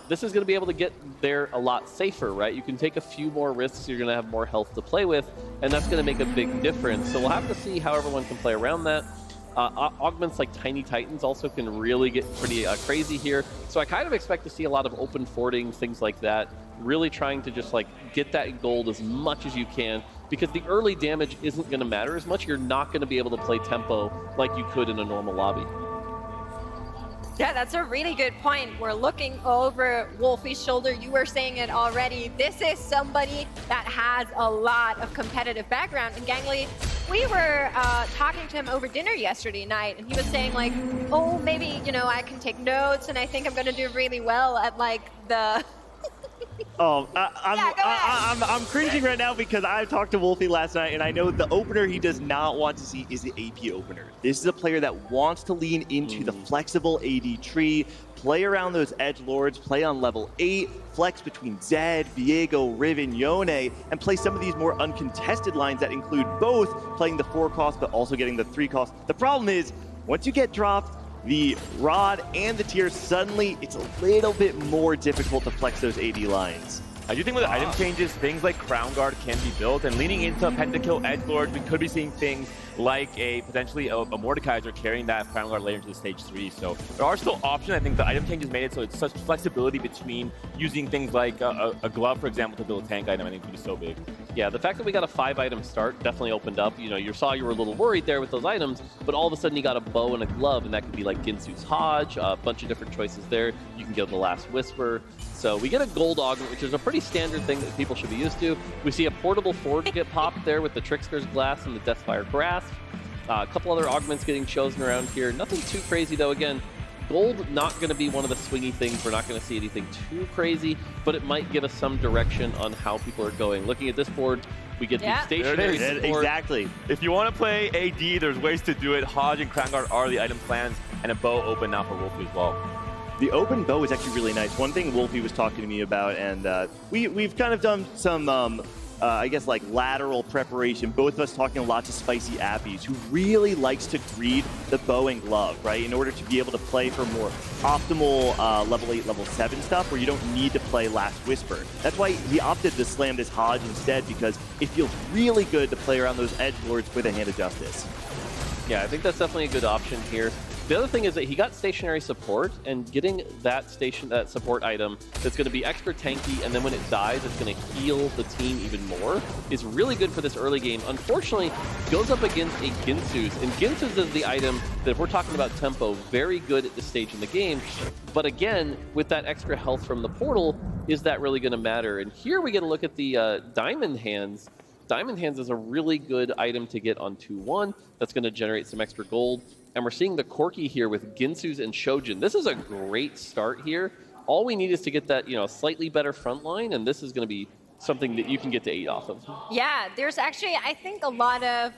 This is going to be able to get there a lot safer, right? You can take a few more risks, you're going to have more health to play with, and that's going to make a big difference. So we'll have to see how everyone can play around that. Augments like Tiny Titans also can really get pretty crazy here. So I kind of expect to see a lot of open fording, things like that, really trying to just like get that gold as much as you can, because the early damage isn't going to matter as much. You're not going to be able to play tempo like you could in a normal lobby. Yeah, that's a really good point. We're looking over Wolfie's shoulder. You were saying it already. This is somebody that has a lot of competitive background. And Gangly, we were talking to him over dinner yesterday night, and he was saying like, oh, maybe, you know, I can take notes, and I think I'm going to do really well at like the... Oh, I'm cringing right now because I talked to Wolfie last night, and I know the opener he does not want to see is the AP opener. This is a player that wants to lean into the flexible AD tree, play around those edge lords, play on level 8, flex between Zed, Viego, Riven, Yone, and play some of these more uncontested lines that include both playing the 4 cost but also getting the 3 cost. The problem is, once you get dropped, the Rod and the Tier, suddenly it's a little bit more difficult to flex those AD lines. I do think with the item changes, things like Crown Guard can be built, and leaning into Pentakill Edgelords, we could be seeing things like potentially a Mordekaiser carrying that Crown Guard later into the stage 3. So there are still options. I think the item changes made it so it's such flexibility between using things like a glove, for example, to build a tank item. I think would be so big. Yeah, the fact that we got a 5-item start definitely opened up. You know, you saw you were a little worried there with those items, but all of a sudden you got a bow and a glove, and that could be like Ginsu's Hodge, a bunch of different choices there. You can get the Last Whisper. So we get a gold augment, which is a pretty standard thing that people should be used to. We see a portable forge get popped there with the Trickster's Glass and the Deathfire Grasp. A couple other augments getting chosen around here. Nothing too crazy though. Again, gold not going to be one of the swingy things. We're not going to see anything too crazy, but it might give us some direction on how people are going. Looking at this board, we get the stationary support. Exactly. If you want to play AD, there's ways to do it. Hodge and Crown Guard are the item plans, and a bow open now for Wolfie as well. The open bow is actually really nice. One thing Wolfie was talking to me about, and we've kind of done some, I guess, like lateral preparation. Both of us talking a lot to Spicy Appies, who really likes to greed the bow and glove, right? In order to be able to play for more optimal level 8, level 7 stuff where you don't need to play Last Whisper. That's why he opted to slam this Hodge instead, because it feels really good to play around those edgelords with a Hand of Justice. Yeah, I think that's definitely a good option here. The other thing is that he got stationary support, and getting that support item that's going to be extra tanky, and then when it dies, it's going to heal the team even more, is really good for this early game. Unfortunately, goes up against a Ginsu's, and Ginsu's is the item that, if we're talking about tempo, very good at this stage in the game. But again, with that extra health from the portal, is that really going to matter? And here we get a look at the Diamond Hands. Diamond Hands is a really good item to get on 2-1. That's going to generate some extra gold. And we're seeing the Corki here with Ginsu's and Shojin. This is a great start here. All we need is to get that, you know, slightly better front line, and this is going to be something that you can get to 8 off of. Yeah, there's actually, I think, a lot of,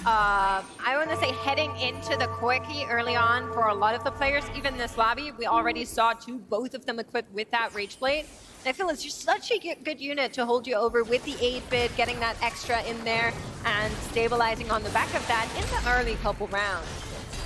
I want to say, heading into the Corki early on for a lot of the players. Even this lobby, we already saw both of them equipped with that Rage Blade. And I feel it's just such a good unit to hold you over with the 8-bit, getting that extra in there and stabilizing on the back of that in the early couple rounds.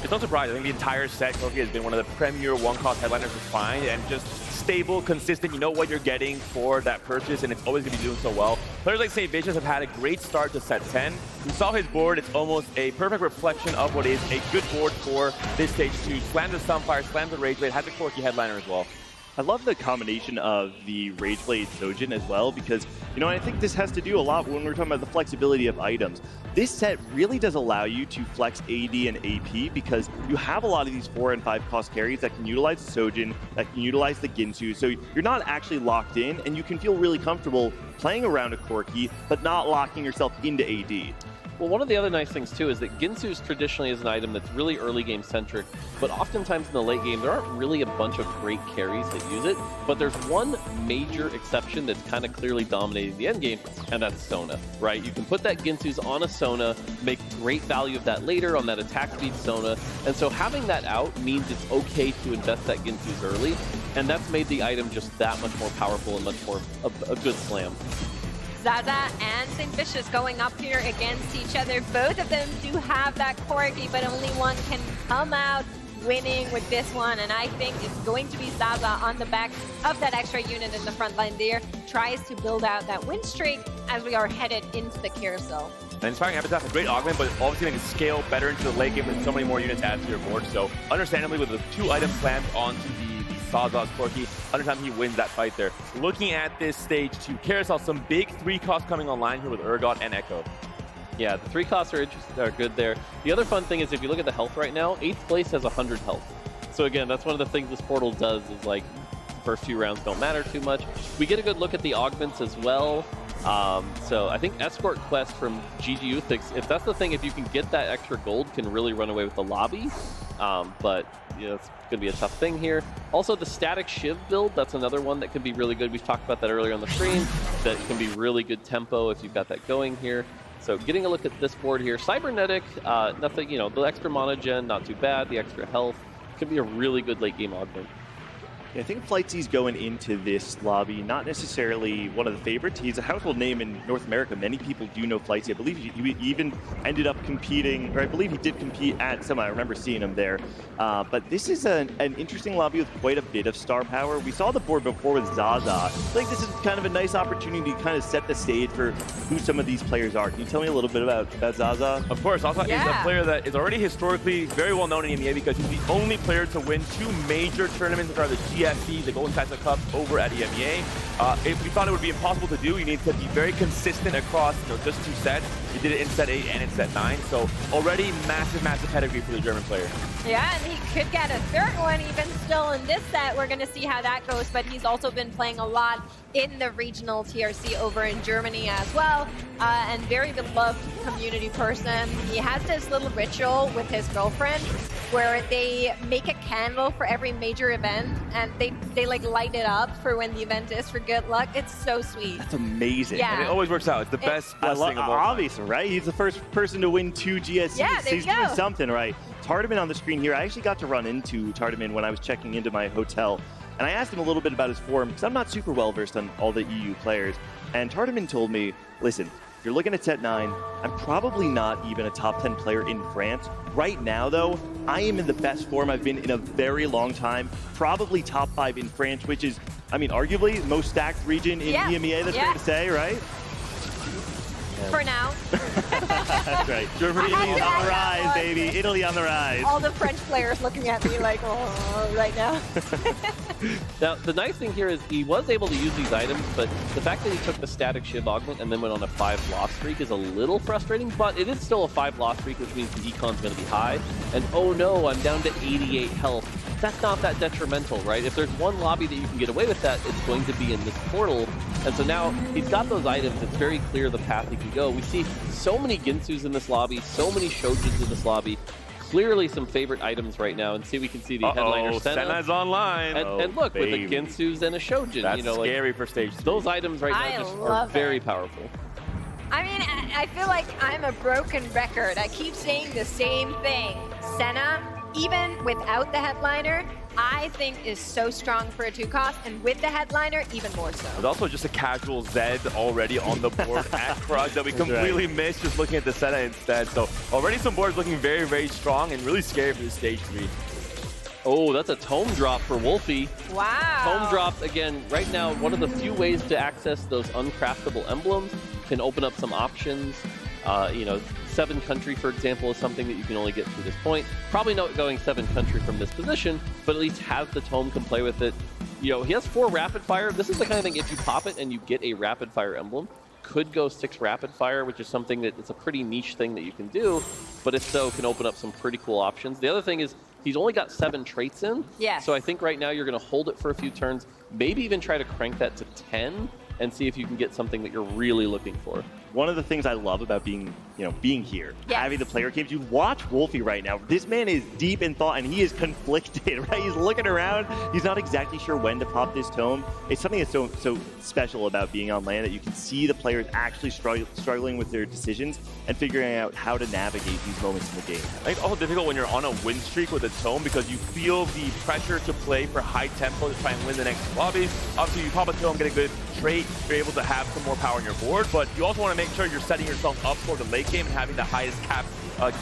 It's no surprise. I think the entire set, Corki has been one of the premier one-cost headliners to find, and just stable, consistent. You know what you're getting for that purchase, and it's always going to be doing so well. Players like St. Vicious have had a great start to set 10. We saw his board. It's almost a perfect reflection of what is a good board for this stage 2. Slam the Sunfire, slam the Rage Blade, has a Corki headliner as well. I love the combination of the Rage Blade Shojin as well, because, you know, I think this has to do a lot when we're talking about the flexibility of items. this set really does allow you to flex AD and AP because you have a lot of these 4 and 5 cost carries that can utilize the Sojin, that can utilize the Ginsu, so you're not actually locked in, and you can feel really comfortable playing around a Corki, but not locking yourself into AD. Well, one of the other nice things too is that Ginsu's traditionally is an item that's really early game centric, but oftentimes in the late game there aren't really a bunch of great carries that use it, but there's one major exception that's kind of clearly dominating the end game, and that's Sona, right? You can put that Ginsu's on a Sona, make great value of that later on that attack speed Sona, and so having that out means it's okay to invest that Ginsu's early, and that's made the item just that much more powerful and much more a good slam. Zaza and St. Vicious going up here against each other. Both of them do have that Corgi, but only one can come out winning with this one. And I think it's going to be Zaza on the back of that extra unit in the front line there. Tries to build out that win streak as we are headed into the carousel. And Inspiring Habitat's a great augment, but obviously going to scale better into the late game with so many more units added to your board. So understandably, with the 2 items slammed onto the Zaza's Corki, undertime he wins that fight there. Looking at this stage 2 carousel, some big 3 costs coming online here with Urgot and Echo. Yeah, the 3 costs are good there. The other fun thing is if you look at the health right now, 8th place has 100 health. So again, that's one of the things this portal does is like first few rounds don't matter too much. We get a good look at the augments as well. So I think Escort Quest from GG Uthics, if that's the thing, if you can get that extra gold, can really run away with the lobby. But you know, it's going to be a tough thing here. Also, the static Shiv build, that's another one that can be really good. We've talked about that earlier on the stream. That can be really good tempo if you've got that going here. So getting a look at this board here. Cybernetic, nothing, you know, the extra mana gen, not too bad. The extra health could be a really good late game augment. Yeah, I think Flightsy's going into this lobby not necessarily one of the favorites. He's a household name in North America. Many people do know Flightsy. I believe he even ended up competing, or I believe he did compete at Semi. I remember seeing him there. But this is an interesting lobby with quite a bit of star power. We saw the board before with Zaza. I think this is kind of a nice opportunity to kind of set the stage for who some of these players are. Can you tell me a little bit about Zaza? Of course, Zaza is a player that is already historically very well known in EMEA because he's the only player to win 2 major tournaments, which are the GFC, the Golden Tassa Cup, over at EMEA. If we thought it would be impossible to do, you need to be very consistent across just 2 sets. He did it in set 8 and in set 9, so already massive, massive pedigree for the German player. Yeah, and he could get a 3rd one even still in this set. We're going to see how that goes, but he's also been playing a lot in the regional TRC over in Germany as well, and very beloved community person. He has this little ritual with his girlfriend where they make a candle for every major event, and they like light it up for when the event is for good luck. It's so sweet. That's amazing. Yeah. And it always works out. It's the best blessing of all time. Obviously, right? He's the first person to win 2 GSCs. Yeah, there He's you go. doing something right. Tardaman on the screen here. I actually got to run into Tardaman when I was checking into my hotel. And I asked him a little bit about his form because I'm not super well versed on all the EU players. And Tardaman told me, listen, if you're looking at set 9, I'm probably not even a top 10 player in France. Right now, though, I am in the best form I've been in a very long time. Probably top 5 in France, which is, I mean, arguably the most stacked region in EMEA, that's fair to say, right? For now. That's right. Germany on the rise, baby. Italy on the rise. All the French players looking at me like, oh, right now. Now, the nice thing here is he was able to use these items, but the fact that he took the static Shiv augment and then went on a 5-loss streak is a little frustrating, but it is still a 5-loss streak, which means the econ's going to be high. And oh no, I'm down to 88 health. That's not that detrimental, right? If there's one lobby that you can get away with that, it's going to be in this portal. And so now he's got those items. It's very clear the path he can go. We see so many Ginsus in this lobby, so many Shojins in this lobby. Clearly some favorite items right now, and we can see the headliner Senna. Senna's online. And look, with the Ginsus and a Shojin. That's you know, scary for stage 3. Those items right now just are very powerful. I mean, I feel like I'm a broken record. I keep saying the same thing. Senna, even without the headliner, I think is so strong for a 2-cost, and with the headliner, even more so. There's also just a casual Zed already on the board at Krug that we completely missed just looking at the Senna instead. So already some boards looking very, very strong and really scary for this stage 3. Oh, that's a tome drop for Wolfie. Wow. Tome drop, again, right now, one of the few ways to access those uncraftable emblems, can open up some options. You know, 7 country, for example, is something that you can only get through this point. Probably not going 7 country from this position, but at least has the tome, can play with it. You know, he has 4 rapid fire. This is the kind of thing, if you pop it and you get a rapid fire emblem, could go 6 rapid fire, which is something that it's a pretty niche thing that you can do, but if so, can open up some pretty cool options. The other thing is he's only got 7 traits in. Yes. So I think right now you're going to hold it for a few turns, maybe even try to crank that to 10 and see if you can get something that you're really looking for. One of the things I love about being here, having the player games, you watch Wolfie right now. This man is deep in thought and he is conflicted, right? He's looking around. He's not exactly sure when to pop this tome. It's something that's so special about being on LAN that you can see the players actually struggling with their decisions and figuring out how to navigate these moments in the game. I think it's also difficult when you're on a win streak with a tome because you feel the pressure to play for high tempo to try and win the next lobby. Obviously, you pop a tome, get a good trait, you're able to have some more power on your board, but you also want to make sure you're setting yourself up for the late game and having the highest cap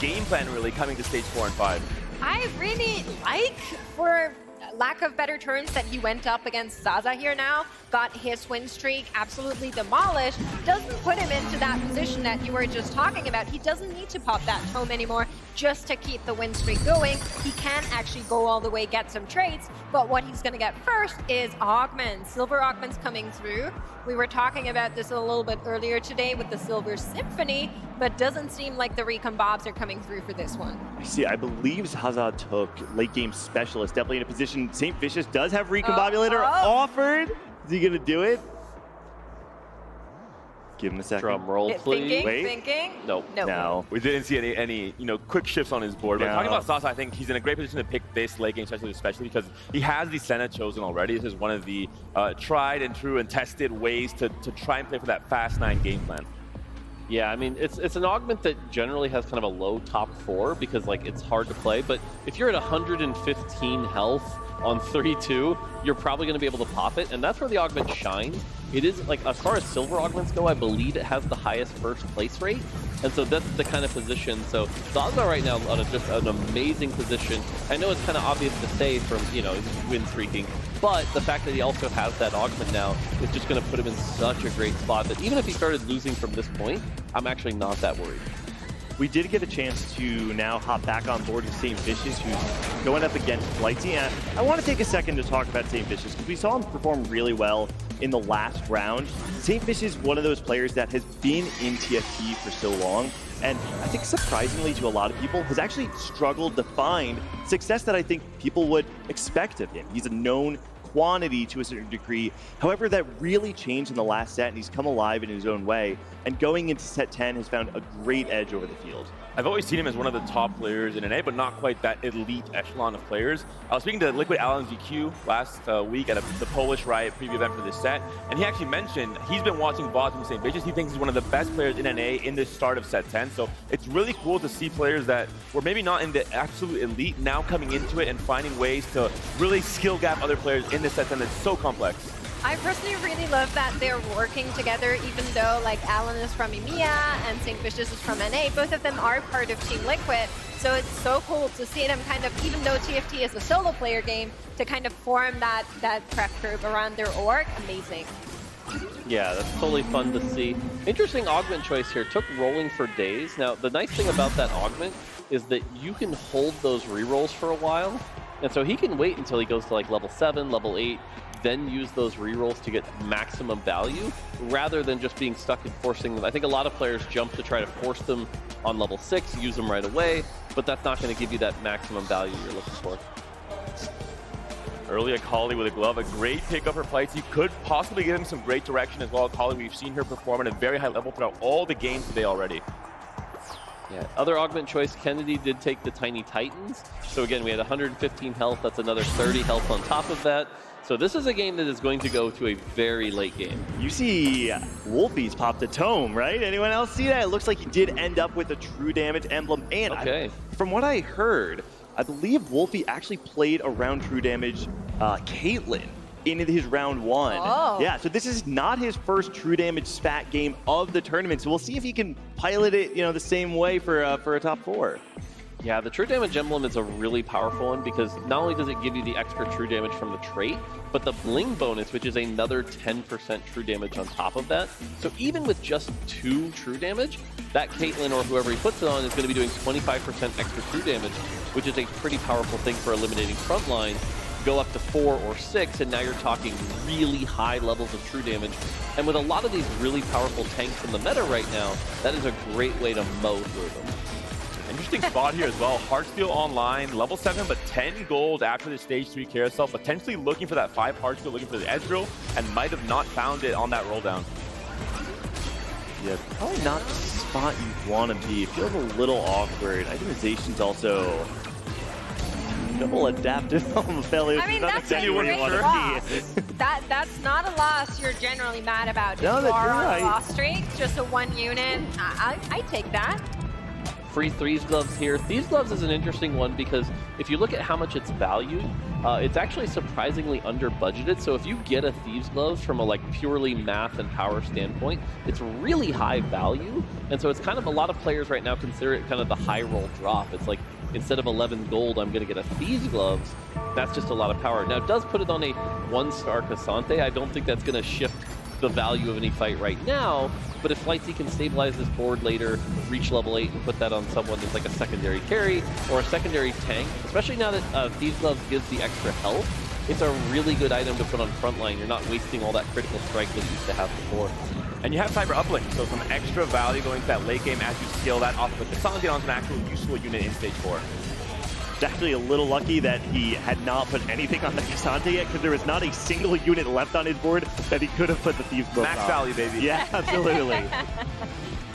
game plan really coming to stage 4 and 5. I really like, for lack of better terms, that he went up against Zaza here now, got his win streak absolutely demolished, doesn't put him into that position that you were just talking about. He doesn't need to pop that tome anymore just to keep the win streak going. He can actually go all the way, get some traits, but what he's going to get first is augments. Silver augments coming through. We were talking about this a little bit earlier today with the Silver Symphony, but doesn't seem like the Recon Bobs are coming through for this one. I believe Zaza took late game specialist, definitely in a position. St. Vicious does have Recombobulator offered. Is he gonna do it? Give him a second. Drum roll, please. Thinking? Nope. No. We didn't see any quick shifts on his board. But talking about Zaza, I think he's in a great position to pick this late game, especially because he has the Senna chosen already. This is one of the tried and true and tested ways to try and play for that fast 9 game plan. Yeah, I mean, it's an augment that generally has kind of a low top 4 because, like, it's hard to play. But if you're at 115 health on 3-2, you're probably going to be able to pop it. And that's where the augment shines. It is, like, as far as silver augments go, I believe it has the highest first place rate. And so that's the kind of position. So Zaza right now on just an amazing position. I know it's kind of obvious to say from, win streaking, but the fact that he also has that augment now is just going to put him in such a great spot that even if he started losing from this point, I'm actually not that worried. We did get a chance to now hop back on board with St. Vicious, who's going up against Flightsy. And I want to take a second to talk about St. Vicious because we saw him perform really well in the last round. St. Vicious is one of those players that has been in TFT for so long, and I think surprisingly to a lot of people, has actually struggled to find success that I think people would expect of him. He's a known quantity to a certain degree. However, that really changed in the last set, and he's come alive in his own way. And going into set 10 has found a great edge over the field. I've always seen him as one of the top players in NA, but not quite that elite echelon of players. I was speaking to Liquid Alan GQ last week at the Polish Riot preview event for this set, and he actually mentioned he's been watching VODs from St. Vicious. He thinks he's one of the best players in NA in this start of set 10. So it's really cool to see players that were maybe not in the absolute elite now coming into it and finding ways to really skill gap other players in this set 10 that's so complex. I personally really love that they're working together, even though like Alan is from EMEA and St. Vicious is from NA. Both of them are part of Team Liquid, so it's so cool to see them kind of, even though TFT is a solo player game, to kind of form that prep curve around their org. Amazing. Yeah, that's totally fun to see. Interesting augment choice here. Took rolling for days. Now, the nice thing about that augment is that you can hold those rerolls for a while. And so he can wait until he goes to like level 7, level 8, then use those rerolls to get maximum value, rather than just being stuck and forcing them. I think a lot of players jump to try to force them on level 6, use them right away, but that's not going to give you that maximum value you're looking for. Early Akali with a glove, a great pickup for Flightsy. Could possibly give him some great direction as well. Akali, we've seen her perform at a very high level throughout all the games today already. Yeah, other augment choice, Kennedy did take the Tiny Titans. So again, we had 115 health, that's another 30 health on top of that. So this is a game that is going to go to a very late game. You see Wolfie's popped a tome, right? Anyone else see that? It looks like he did end up with a true damage emblem. And from what I heard, I believe Wolfie actually played around true damage Caitlyn in his round 1. Oh. Yeah, so this is not his first true damage spat game of the tournament. So we'll see if he can pilot it, the same way for a top 4. Yeah, the true damage emblem is a really powerful one because not only does it give you the extra true damage from the trait, but the bling bonus, which is another 10% true damage on top of that. So even with just 2 true damage, that Caitlyn or whoever he puts it on is going to be doing 25% extra true damage, which is a pretty powerful thing for eliminating front lines. go up to 4 or 6, and now you're talking really high levels of true damage. And with a lot of these really powerful tanks in the meta right now, that is a great way to mow through them. Interesting spot here as well. Heartsteel online, level 7, but 10 gold after the stage 3 carousel. Potentially looking for that 5 Heartsteel, looking for the edge drill, and might have not found it on that roll down. Yeah, probably not the spot you want to be. It feels a little awkward. Itemization's also double adaptive failures. I mean, that's a great loss. That's not a loss you're generally mad about. No, If you that's are on right. a loss streak, just a 1 unit. I take that. Free Thieves Gloves here. Thieves Gloves is an interesting one because if you look at how much it's valued, it's actually surprisingly under budgeted. So if you get a Thieves Gloves from a like purely math and power standpoint, it's really high value. And so it's kind of, a lot of players right now consider it kind of the high roll drop. It's like, instead of 11 gold, I'm going to get a Thieves Gloves. That's just a lot of power. Now it does put it on a 1-star Cassante. I don't think that's going to shift the value of any fight right now, but if Lightsy can stabilize this board later, reach level 8 and put that on someone that's like a secondary carry or a secondary tank, especially now that Thieves Gloves gives the extra health, it's a really good item to put on frontline. You're not wasting all that critical strike that you used to have before. And you have Cyber Uplink, so some extra value going to that late game as you scale that off of the Cassante onto an actual useful unit in stage 4. It's actually a little lucky that he had not put anything on the Cassante yet, because there was not a single unit left on his board that he could have put the Thieves Gloves on. Max value, baby. Yeah, absolutely.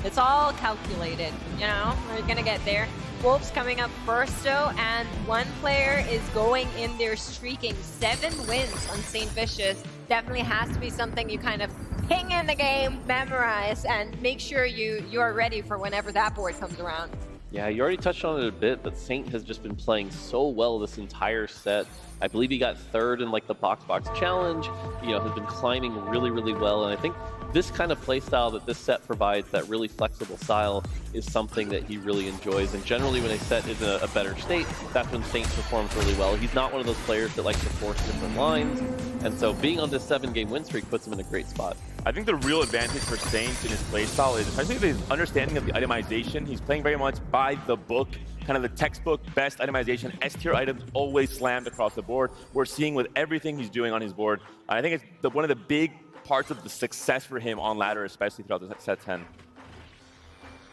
It's all calculated, you know? We're gonna get there. Wolves coming up first though, and one player is going in there streaking 7 wins on St. Vicious. Definitely has to be something you kind of ping in the game, memorize, and make sure you are ready for whenever that board comes around. Yeah, you already touched on it a bit, but Saint has just been playing so well this entire set. I believe he got 3rd in like the Box Challenge, has been climbing really, really well. And I think this kind of playstyle that this set provides, that really flexible style, is something that he really enjoys. And generally when a set is in a better state, that's when Saint performs really well. He's not one of those players that likes to force different lines. And so being on this 7-game win streak puts him in a great spot. I think the real advantage for Saint in his playstyle is especially his understanding of the itemization. He's playing very much by the book, kind of the textbook best itemization. S-tier items always slammed across the board. We're seeing with everything he's doing on his board. I think it's one of the big parts of the success for him on ladder, especially throughout the set 10.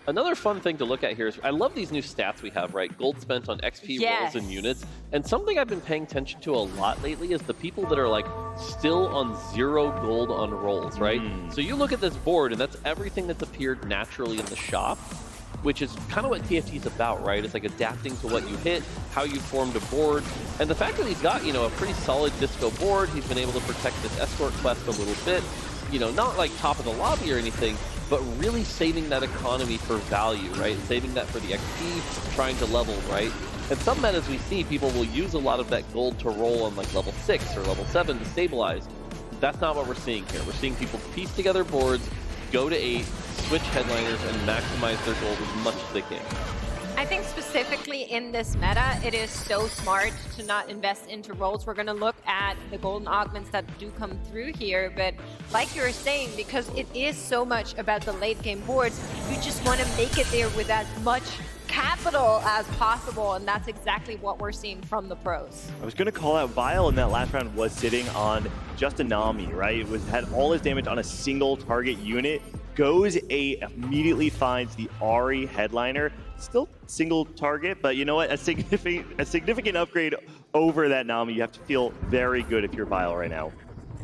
Another fun thing to look at here is, I love these new stats we have, right? Gold spent on XP rolls and units. And something I've been paying attention to a lot lately is the people that are like still on 0 gold on rolls, right? So you look at this board and that's everything that's appeared naturally in the shop, which is kind of what TFT is about, right? It's like adapting to what you hit, how you formed a board. And the fact that he's got, a pretty solid disco board, he's been able to protect this escort quest a little bit, not like top of the lobby or anything, but really saving that economy for value, right? Saving that for the XP, trying to level, right? And some metas we see, people will use a lot of that gold to roll on like level 6 or level 7 to stabilize. That's not what we're seeing here. We're seeing people piece together boards, go to 8, switch headliners, and maximize their gold as much as they can. I think specifically in this meta, it is so smart to not invest into rolls. We're going to look at the golden augments that do come through here, but like you were saying, because it is so much about the late game boards, you just want to make it there with as much capital as possible, and that's exactly what we're seeing from the pros. I was going to call out Vile in that last round was sitting on just a Nami, right? Had all his damage on a single target unit. Goes A, immediately finds the Ahri headliner. Still single target, but you know what? A significant upgrade over that Nami. You have to feel very good if you're Vile right now.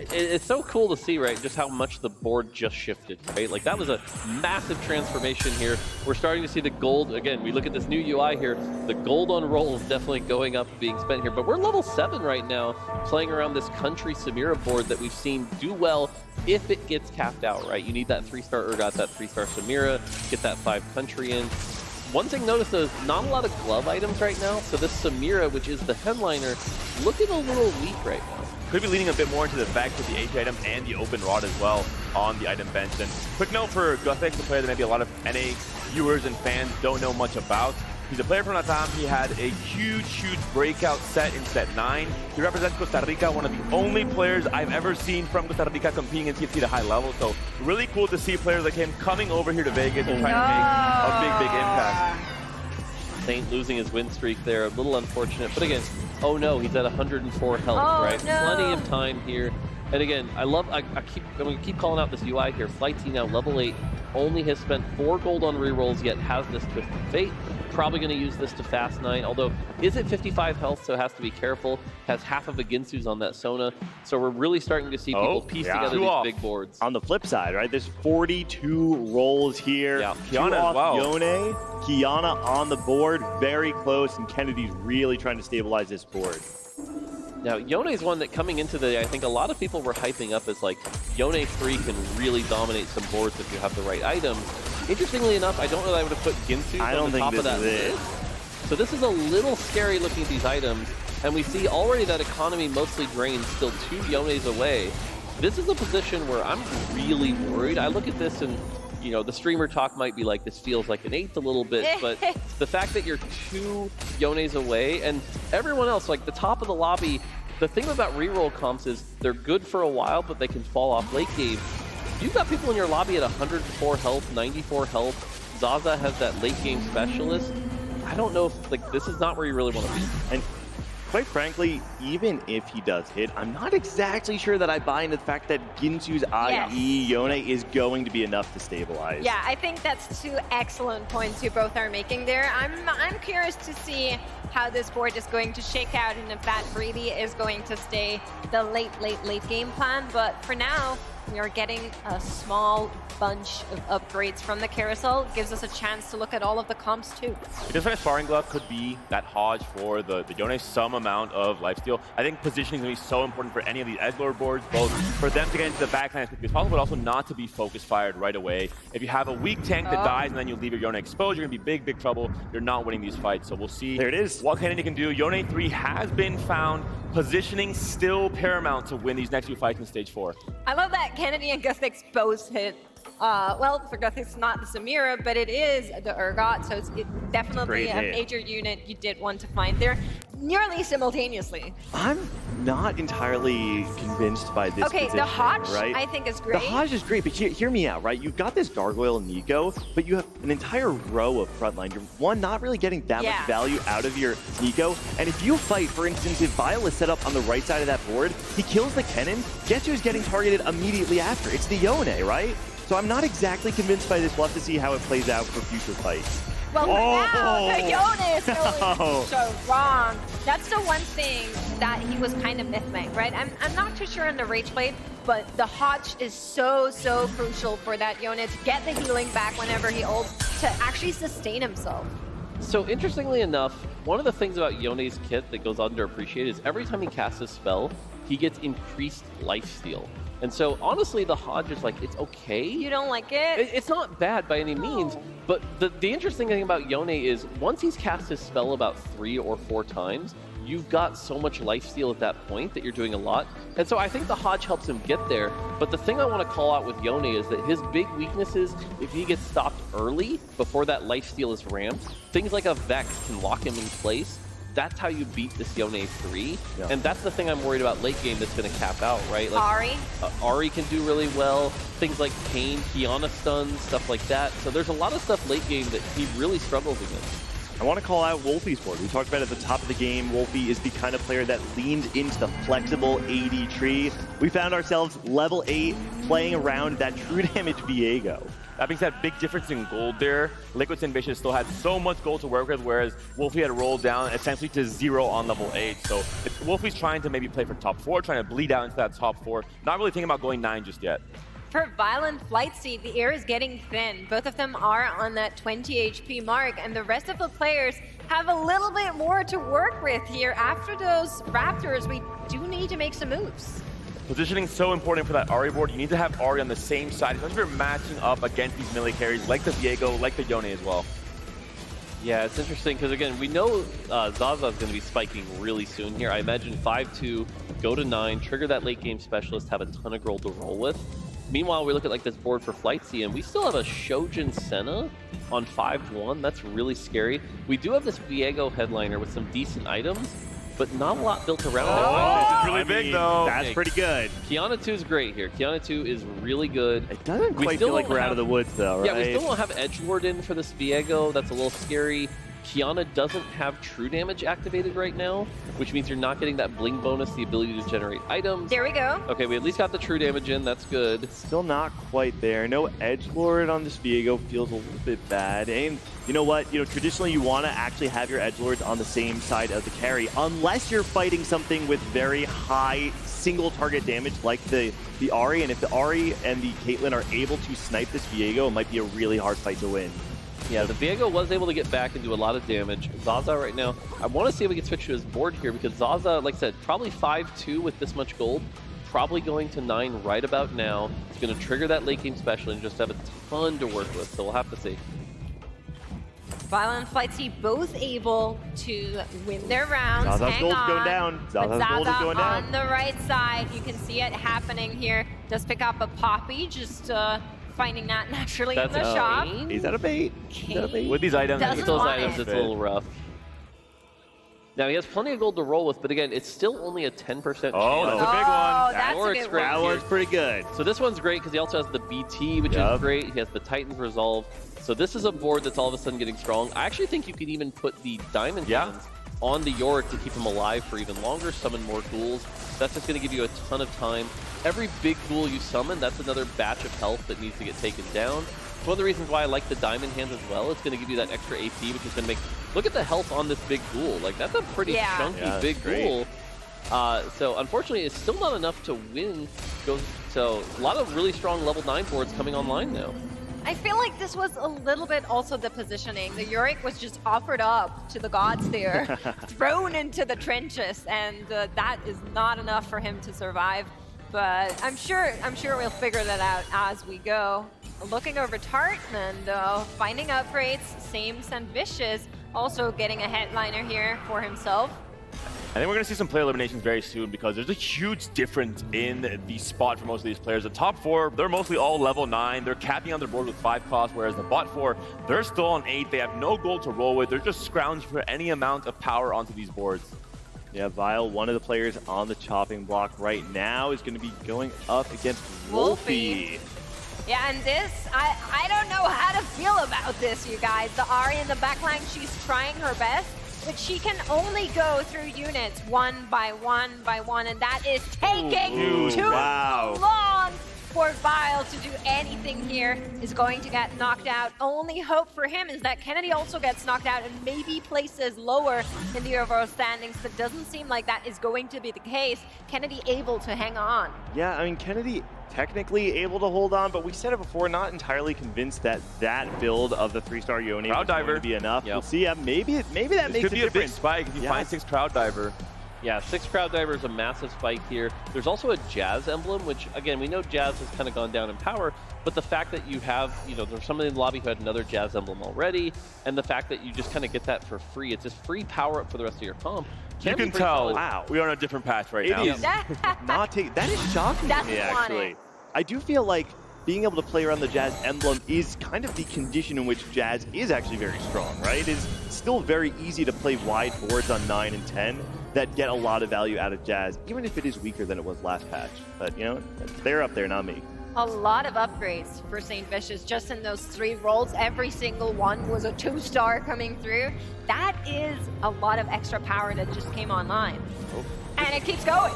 It's so cool to see, right, just how much the board just shifted, right? Like, that was a massive transformation here. We're starting to see the gold. Again, we look at this new UI here. The gold on roll is definitely going up, being spent here. But we're level 7 right now, playing around this country Samira board that we've seen do well if it gets capped out, right? You need that 3-star Urgot, that 3-star Samira, get that 5 country in. One thing notice though is not a lot of glove items right now. So this Samira, which is the headliner, looking a little weak right now. Could be leaning a bit more into the back with the H item and the open rod as well on the item bench. And quick note for Guthix, the player that maybe a lot of NA viewers and fans don't know much about. He's a player from Latam. He had a huge breakout set in set 9. He represents Costa Rica, one of the only players I've ever seen from Costa Rica competing in TFT at a high level. So really cool to see players like him coming over here to Vegas and trying to make a big impact. Saint losing his win streak there, a little unfortunate. But again, oh no, he's at 104 health, right? No. Plenty of time here. And again, I'm going to keep calling out this UI here. Flight T now level 8, only has spent 4 gold on rerolls, yet has this Twisted Fate. Probably going to use this to fast 9, although is at 55 health, so has to be careful. Has half of a Ginsu's on that Sona, so we're really starting to see people piece together these big boards. On the flip side, right, there's 42 rolls here. Yeah, Kiana as well. Yone, Kiana on the board, very close, and Kennedy's really trying to stabilize this board. Now, Yone's one that coming into the, I think a lot of people were hyping up as like, Yone 3 can really dominate some boards if you have the right items. Interestingly enough, I don't know that I would have put Ginsu on the top of that list. So this is a little scary looking at these items, and we see already that economy mostly drained, still 2 Yones away. This is a position where I'm really worried. I look at this and, you know, the streamer talk might be like, this feels like an 8th a little bit, but the fact that you're 2 Yones away, and everyone else, like the top of the lobby, the thing about reroll comps is they're good for a while, but they can fall off late game. You've got people in your lobby at 104 health, 94 health. Zaza has that late game specialist. I don't know if, like, this is not where you really want to be. And quite frankly, even if he does hit, I'm not exactly sure that I buy into the fact that Ginsu's IE Yone is going to be enough to stabilize. Yeah, I think that's 2 excellent points you both are making there. I'm curious to see how this board is going to shake out and if that really is going to stay the late game plan. But for now, we are getting a small bunch of upgrades from the carousel. Gives us a chance to look at all of the comps too. Just like a sparring glove could be that Hodge for the Yone, some amount of lifesteal. I think positioning is going to be so important for any of these edgelord boards, both for them to get into the backline as quickly as possible, but also not to be focus fired right away. If you have a weak tank that dies and then you leave your Yone exposed, you're going to be big trouble. You're not winning these fights. So we'll see there it is. What Kennedy can do. Yone 3 has been found. Positioning still paramount to win these next 2 fights in stage 4. I love that Kennedy and Guthix both hit. Well, for Guthix, it's not the Samira, but it is the Urgot, so it's definitely a major unit you did want to find there nearly simultaneously. I'm not entirely convinced by this position, the Hodge, right? I think, is great. The Hodge is great, but hear me out, right? You've got this Gargoyle Nico, but you have an entire row of frontline. You're, one, not really getting that much value out of your Nico, and if you fight, for instance, if Vile is set up on the right side of that board, he kills the Kennen, guess who's getting targeted immediately after? It's the Yone, right? So I'm not exactly convinced by this. We'll have to see how it plays out for future fights. Well, now, the Yone is going so wrong. That's the one thing that he was kind of myth-made, right? I'm not too sure on the Rage Blade, but the Hodge is so crucial for that Yone to get the healing back whenever he ults, to actually sustain himself. So interestingly enough, one of the things about Yone's kit that goes underappreciated is every time he casts a spell, he gets increased lifesteal. And so, honestly, the Hodge is like, it's okay. You don't like it? It's not bad by any means, but the interesting thing about Yone is once he's cast his spell about 3 or 4 times, you've got so much lifesteal at that point that you're doing a lot. And so I think the Hodge helps him get there, but the thing I want to call out with Yone is that his big weakness is if he gets stopped early, before that lifesteal is ramped, things like a Vex can lock him in place. That's how you beat this Yone 3, and that's the thing I'm worried about late game that's going to cap out, right? Like, Ari? Ari can do really well. Things like Pain, Kiana stuns, stuff like that. So there's a lot of stuff late game that he really struggles against. I want to call out Wolfie's board. We talked about it at the top of the game. Wolfie is the kind of player that leans into the flexible AD tree. We found ourselves level 8 playing around that true damage Viego. That being said, big difference in gold there. Liquid Ambitious still had so much gold to work with, whereas Wolfie had rolled down essentially to 0 on level 8. So Wolfie's trying to maybe play for top 4, trying to bleed out into that top 4. Not really thinking about going 9 just yet. For Violent Flight Seed, the air is getting thin. Both of them are on that 20 HP mark, and the rest of the players have a little bit more to work with here. After those Raptors, we do need to make some moves. Positioning so important for that Ari board. You need to have Ari on the same side, especially if you're matching up against these melee carries like the Viego, like the Yone as well. Yeah, it's interesting because, again, we know Zaza is going to be spiking really soon here. I imagine 5-2, go to 9, trigger that late game specialist, have a ton of gold to roll with. Meanwhile, we look at like this board for Flight C, and we still have a Shojin Senna on 5-1. That's really scary. We do have this Viego headliner with some decent items, but not a lot built around it. This is really big, though. That's pretty good. Kiana 2 is great here. Kiana 2 is really good. It doesn't quite feel like we're out of the woods, though, right? Yeah, we still don't have Edgelord in for this Viego. That's a little scary. Kiana doesn't have true damage activated right now, which means you're not getting that bling bonus, the ability to generate items. There we go. Okay, we at least got the true damage in. That's good. Still not quite there. No edgelord on this Viego feels a little bit bad. And you know what? You know, traditionally you want to actually have your edgelords on the same side of the carry, unless you're fighting something with very high single target damage like the Ahri. And if the Ahri and the Caitlyn are able to snipe this Viego, it might be a really hard fight to win. Yeah, the Viego was able to get back and do a lot of damage. Zaza right now, I want to see if we can switch to his board here, because Zaza, like I said, probably 5-2 with this much gold. Probably going to 9 right about now. It's going to trigger that late game special and just have a ton to work with, so we'll have to see. Violent Flightsy both able to win their rounds. Zaza's hang gold's on. going down. But Zaza's gold is going down. on the right side, you can see it happening here. Does pick up a Poppy, just finding that naturally in the shop. Is that a bait? Is that a bait? With these items, With those items, it's a little rough. Now, he has plenty of gold to roll with, but again, it's still only a 10% chance. Oh, that's a big one. That's a good one. That one's pretty good. So this one's great because he also has the BT, which is great. He has the Titan's Resolve. So this is a board that's all of a sudden getting strong. I actually think you could even put the Diamond Hands on the Yorick to keep him alive for even longer, summon more ghouls. That's just going to give you a ton of time. Every big ghoul you summon, that's another batch of health that needs to get taken down. One of the reasons why I like the Diamond Hands as well, it's going to give you that extra AP, which is going to make... Look at the health on this big ghoul. Like, that's a pretty chunky big ghoul. So, unfortunately, it's still not enough to win. So, a lot of really strong level 9 boards coming online now. I feel like this was a little bit also the positioning. The Yorick was just offered up to the gods there, thrown into the trenches, and that is not enough for him to survive. But I'm sure we'll figure that out as we go. Looking over Tart and finding upgrades. Same Sand Vicious also getting a headliner here for himself. I think we're going to see some player eliminations very soon, because there's a huge difference in the spot for most of these players. The top 4, they're mostly all level 9. They're capping on their board with 5 costs, whereas the bot 4, they're still on 8. They have no gold to roll with. They're just scrounging for any amount of power onto these boards. Yeah, Vile, one of the players on the chopping block right now, is going to be going up against Wolfie. Yeah, and this, I don't know how to feel about this, you guys. The Ahri in the backline, she's trying her best, but she can only go through units one by one by one, and that is taking too long for Vile to do anything here. Is going to get knocked out. Only hope for him is that Kennedy also gets knocked out and maybe places lower in the overall standings, but doesn't seem like that is going to be the case. Kennedy able to hang on. Yeah, I mean, Kennedy technically able to hold on, but we said it before, not entirely convinced that that build of the 3-star Yone was going to be enough. We'll see. Yeah, maybe that makes a difference. Could be a big spike if you find 6 Crowd Diver. Yeah, 6 Crowd Diver is a massive spike here. There's also a Jazz emblem, which, again, we know Jazz has kind of gone down in power, but the fact that you have, you know, there's somebody in the lobby who had another Jazz emblem already, and the fact that you just kind of get that for free, it's just free power up for the rest of your comp. You can tell, we are on a different patch right now. It is not that is shocking to me, actually. I do feel like being able to play around the Jazz emblem is kind of the condition in which Jazz is actually very strong, right? It's still very easy to play wide boards on 9 and 10 that get a lot of value out of Jazz, even if it is weaker than it was last patch. But, you know, they're up there, not me. A lot of upgrades for St. Vicious just in those 3 rolls. Every single one was a 2-star coming through. That is a lot of extra power that just came online. And it keeps going.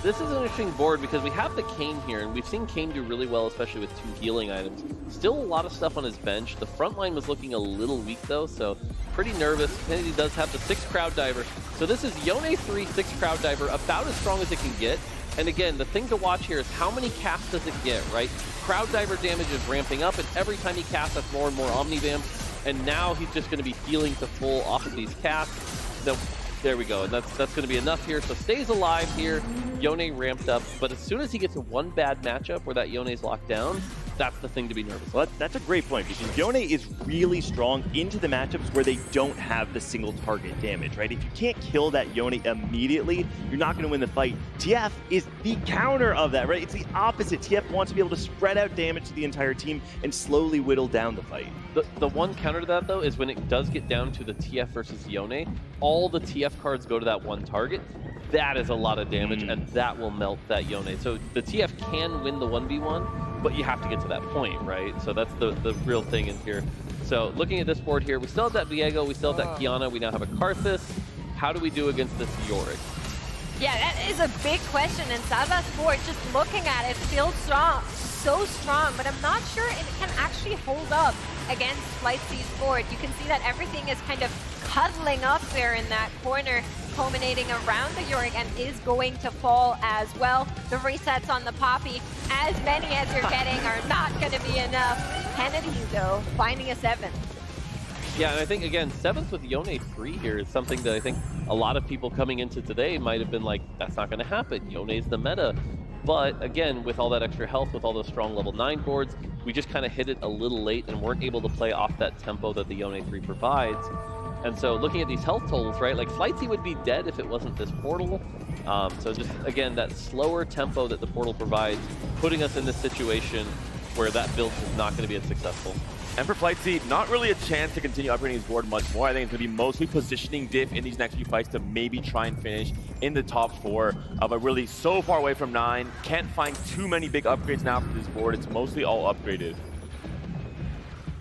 This is an interesting board because we have the Kayn here, and we've seen Kayn do really well, especially with 2 healing items. Still a lot of stuff on his bench. The front line was looking a little weak, though, so pretty nervous. Kennedy does have the 6 Crowd Diver. So this is Yone 3, 6 Crowd Diver, about as strong as it can get. And again, the thing to watch here is how many casts does it get, right? Crowd Diver damage is ramping up, and every time he casts, that's more and more Omnivamp. And now he's just going to be healing to full off of these casts. So there we go, and that's going to be enough here. So stays alive here. Yone ramped up, but as soon as he gets to one bad matchup where that Yone's locked down, that's the thing to be nervous about. Well, that's a great point, because Yone is really strong into the matchups where they don't have the single target damage, right? If you can't kill that Yone immediately, you're not going to win the fight. TF is the counter of that, right? It's the opposite. TF wants to be able to spread out damage to the entire team and slowly whittle down the fight. The one counter to that, though, is when it does get down to the TF versus Yone, all the TF cards go to that one target. That is a lot of damage, and that will melt that Yone. So the TF can win the 1v1, but you have to get to that point, right? So that's the real thing in here. So looking at this board here, we still have that Viego, we still have that Kiana, we now have a Karthus. How do we do against this Yorick? Yeah, that is a big question, and Zaza's board, just looking at it, feels strong, so strong, but I'm not sure it can actually hold up against Flightsy's board. You can see that everything is kind of cuddling up there in that corner, culminating around the Yorick, and is going to fall as well. The resets on the Poppy, as many as you're getting, are not going to be enough. Kennedy, though, finding a 7th. Yeah, and I think, again, 7th with Yone 3 here is something that I think a lot of people coming into today might have been like, that's not going to happen. Yone's the meta. But again, with all that extra health, with all those strong level 9 boards, we just kind of hit it a little late and weren't able to play off that tempo that the Yone 3 provides. And so looking at these health totals, right, like Flightsy would be dead if it wasn't this portal. So just, again, that slower tempo that the portal provides, putting us in this situation where that build is not going to be as successful. And for Flightsy, not really a chance to continue upgrading his board much more. I think it's going to be mostly positioning Diff in these next few fights to maybe try and finish in the top 4, but really so far away from 9. Can't find too many big upgrades now for this board. It's mostly all upgraded.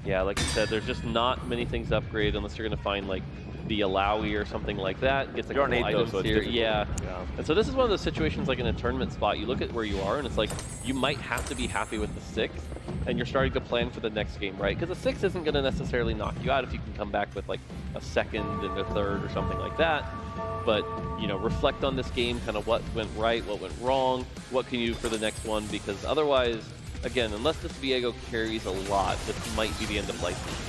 Yeah, like you said, there's just not many things to upgrade unless you're going to find like the Alawi or something like that. Gets a couple items here. Yeah. And so this is one of those situations like in a tournament spot, you look at where you are and it's like you might have to be happy with the 6th and you're starting to plan for the next game, right? Because the 6th isn't going to necessarily knock you out if you can come back with like a 2nd and a 3rd or something like that. But, you know, reflect on this game, kind of what went right, what went wrong, what can you do for the next one, because otherwise, again, unless this Viego carries a lot, this might be the end of life.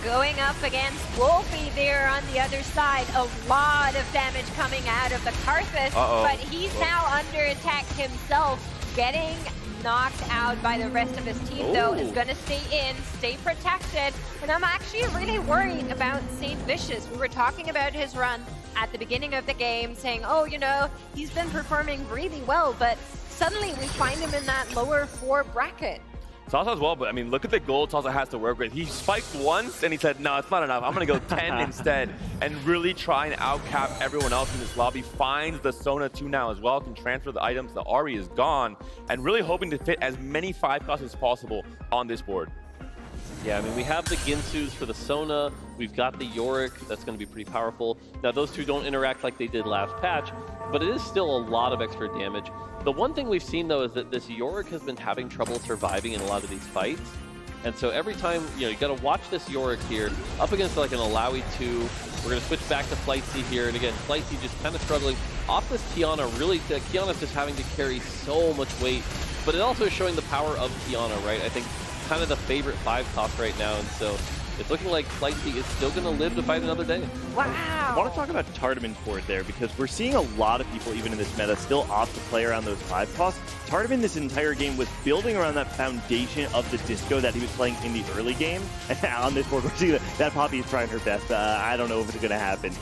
Going up against Wolfie there on the other side. A lot of damage coming out of the Karthus, but he's now under attack himself, getting knocked out by the rest of his team, though. Is going to stay in, stay protected, and I'm actually really worried about St. Vicious. We were talking about his run at the beginning of the game, saying, oh, you know, he's been performing really well, but suddenly we find him in that lower 4 bracket. Salsa as well, but I mean, look at the gold Salsa has to work with. He spiked once and he said, no, it's not enough. I'm going to go 10 instead and really try and outcap everyone else in this lobby. Finds the Sona 2 now as well, can transfer the items. The Ari is gone and really hoping to fit as many 5 costs as possible on this board. Yeah, I mean, we have the Ginsus for the Sona. We've got the Yorick. That's going to be pretty powerful. Now, those two don't interact like they did last patch, but it is still a lot of extra damage. The one thing we've seen, though, is that this Yorick has been having trouble surviving in a lot of these fights. And so every time, you know, you got to watch this Yorick here up against like an Alawi 2. We're going to switch back to Flightsy here. And again, Flightsy just kind of struggling off this Kiana. Really, Kiana's just having to carry so much weight. But it also is showing the power of Kiana, right? I think kind of the favorite 5 cost right now. And so it's looking like Flightsy is still going to live to fight another day. Wow. I want to talk about Tardaman's board there because we're seeing a lot of people, even in this meta, still opt to play around those 5 costs. Tardaman this entire game was building around that foundation of the disco that he was playing in the early game. And on this board, we're seeing that Poppy is trying her best. I don't know if it's going to happen.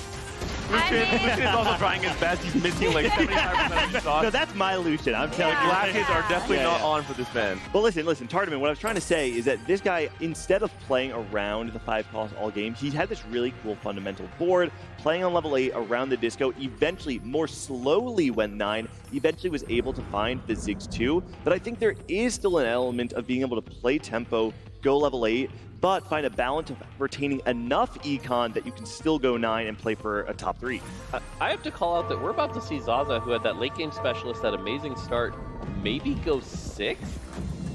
Lucian is also trying his best. He's missing like 75% of his shots. No, that's my Lucian. I'm telling you. Glasses are definitely not on for this man. Well, listen, Tardaman, what I was trying to say is that this guy, instead of playing around the 5 costs all game, he had this really cool fundamental board, playing on level 8 around the disco, eventually, more slowly went 9, eventually was able to find the Ziggs 2, but I think there is still an element of being able to play tempo, go level 8, but find a balance of retaining enough econ that you can still go 9 and play for a top 3. I have to call out that we're about to see Zaza, who had that late game specialist, that amazing start, maybe go 6?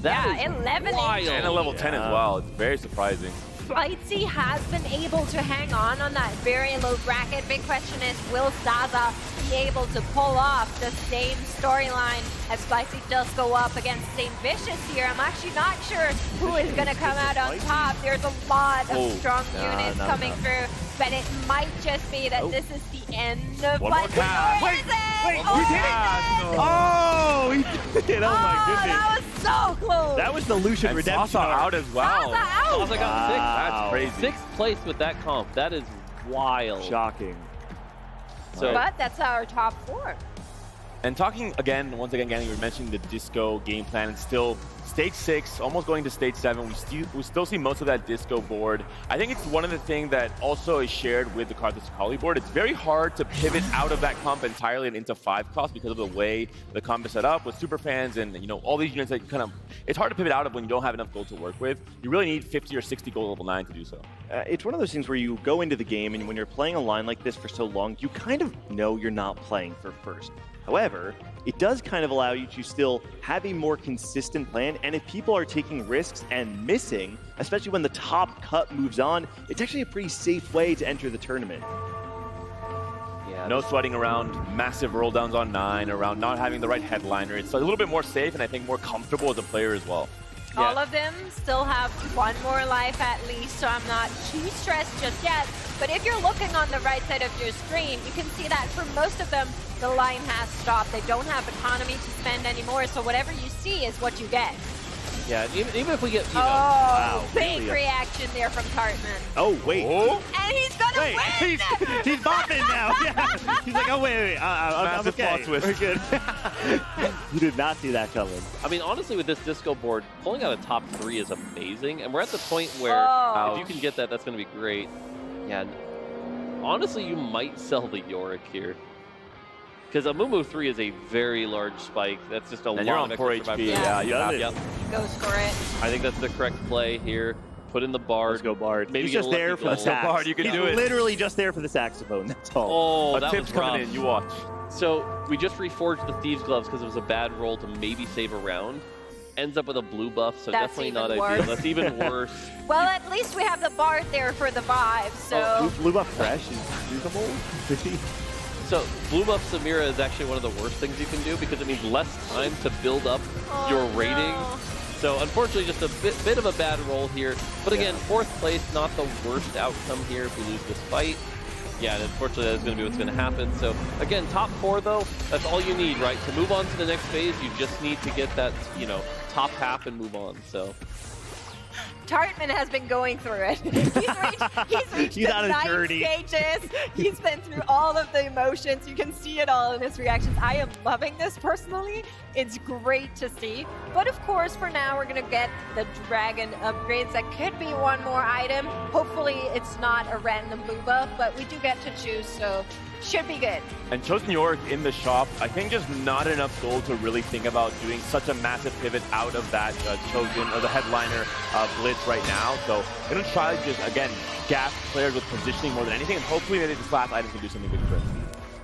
That is 11 wild. And a level 10 as well. It's very surprising. Flightsy has been able to hang on that very low bracket. Big question is, will Zaza be able to pull off the same storyline as Flightsy does go up against St. Vicious here? I'm actually not sure who is going to come out on top. There's a lot of strong units coming through, but it might just be that this is the end of Flightsy. Wait, we did it! Oh, he did it! Oh my goodness. That was so close. That was the Lucian and redemption. Zaza out as well. Zaza out. Zaza got 6. That's crazy. 6th place with that comp. That is wild. Shocking. So, But that's our top 4. And talking again, once again, Ganny, you were mentioning the disco game plan and still Stage 6, almost going to Stage 7. We still see most of that disco board. I think it's one of the things that also is shared with the Carthage Kali board. It's very hard to pivot out of that comp entirely and into 5 cost because of the way the comp is set up with super fans and all these units that it's hard to pivot out of when you don't have enough gold to work with. You really need 50 or 60 gold level 9 to do so. It's one of those things where you go into the game and when you're playing a line like this for so long, you kind of know you're not playing for first. However, it does kind of allow you to still have a more consistent plan, and if people are taking risks and missing, especially when the top cut moves on, it's actually a pretty safe way to enter the tournament. Yeah, no sweating around massive roll downs on 9, around not having the right headliner. It's a little bit more safe and I think more comfortable as a player as well. All of them still have 1 more life at least, so I'm not too stressed just yet. But if you're looking on the right side of your screen, you can see that for most of them, the line has stopped. They don't have economy to spend anymore, so whatever you see is what you get. Yeah, even if we get, wow, big reaction there from Tartman. Oh, wait. Oh. And he's gonna win! He's bopping now. Yeah. He's like, oh, wait. I'm okay. We're good. You did not see that coming. I mean, honestly, with this disco board, pulling out a top 3 is amazing. And we're at the point where if you can get that, that's going to be great. Yeah, honestly, you might sell the Yorick here. Because a Mumu 3 is a very large spike. That's just a lot you're on of 4 extra HP. survival. Yeah, He goes for it. I think that's the correct play here. Put in the Bard. Let's go Bard. Maybe He's just there for the sax. Bard, you can do it. He's literally just there for the saxophone, that's all. Oh, that tip's was rough. coming in, you watch. So we just reforged the Thieves' Gloves because it was a bad roll to maybe save a round. Ends up with a blue buff, so That's definitely even not worse. ideal. That's even worse. Well, at least we have the Bard there for the vibe, so... Blue buff fresh is usable? So blue buff Samira is actually one of the worst things you can do because it means less time to build up your rating. So unfortunately, just a bit of a bad roll here. But again, 4th place, not the worst outcome here if we lose this fight. Yeah, and unfortunately, that's going to be what's going to happen. So again, top 4 though, that's all you need, right? To move on to the next phase, you just need to get that, top half and move on. So. Tartman has been going through it. He's reached the 9 stages. He's been through all of the emotions. You can see it all in his reactions. I am loving this personally. It's great to see. But of course, for now, we're going to get the Dragon upgrades. That could be 1 more item. Hopefully, it's not a random blue buff, but we do get to choose, so should be good. And Chosen Yorick in the shop, I think just not enough gold to really think about doing such a massive pivot out of that Chosen or the headliner blitz right now. So I'm going to try to just, again, gas players with positioning more than anything, and hopefully maybe this last item can do something good for it.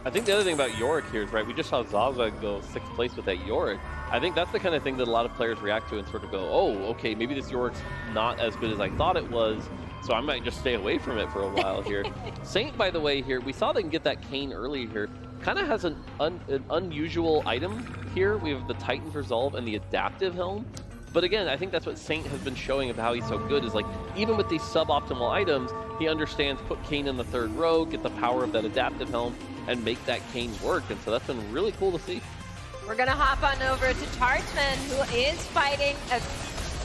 I think the other thing about Yorick here is, right, we just saw Zaza go 6th place with that Yorick. I think that's the kind of thing that a lot of players react to and sort of go, oh, okay, maybe this Yorick's not as good as I thought it was, so I might just stay away from it for a while here. Saint, by the way, here, we saw they can get that Cane early here. Kind of has an unusual item here. We have the Titan's Resolve and the Adaptive Helm. But again, I think that's what Saint has been showing of how he's so good is like, even with these suboptimal items, he understands put Cane in the 3rd row, get the power of that Adaptive Helm, and make that Cane work. And so that's been really cool to see. We're going to hop on over to Tartman, who is fighting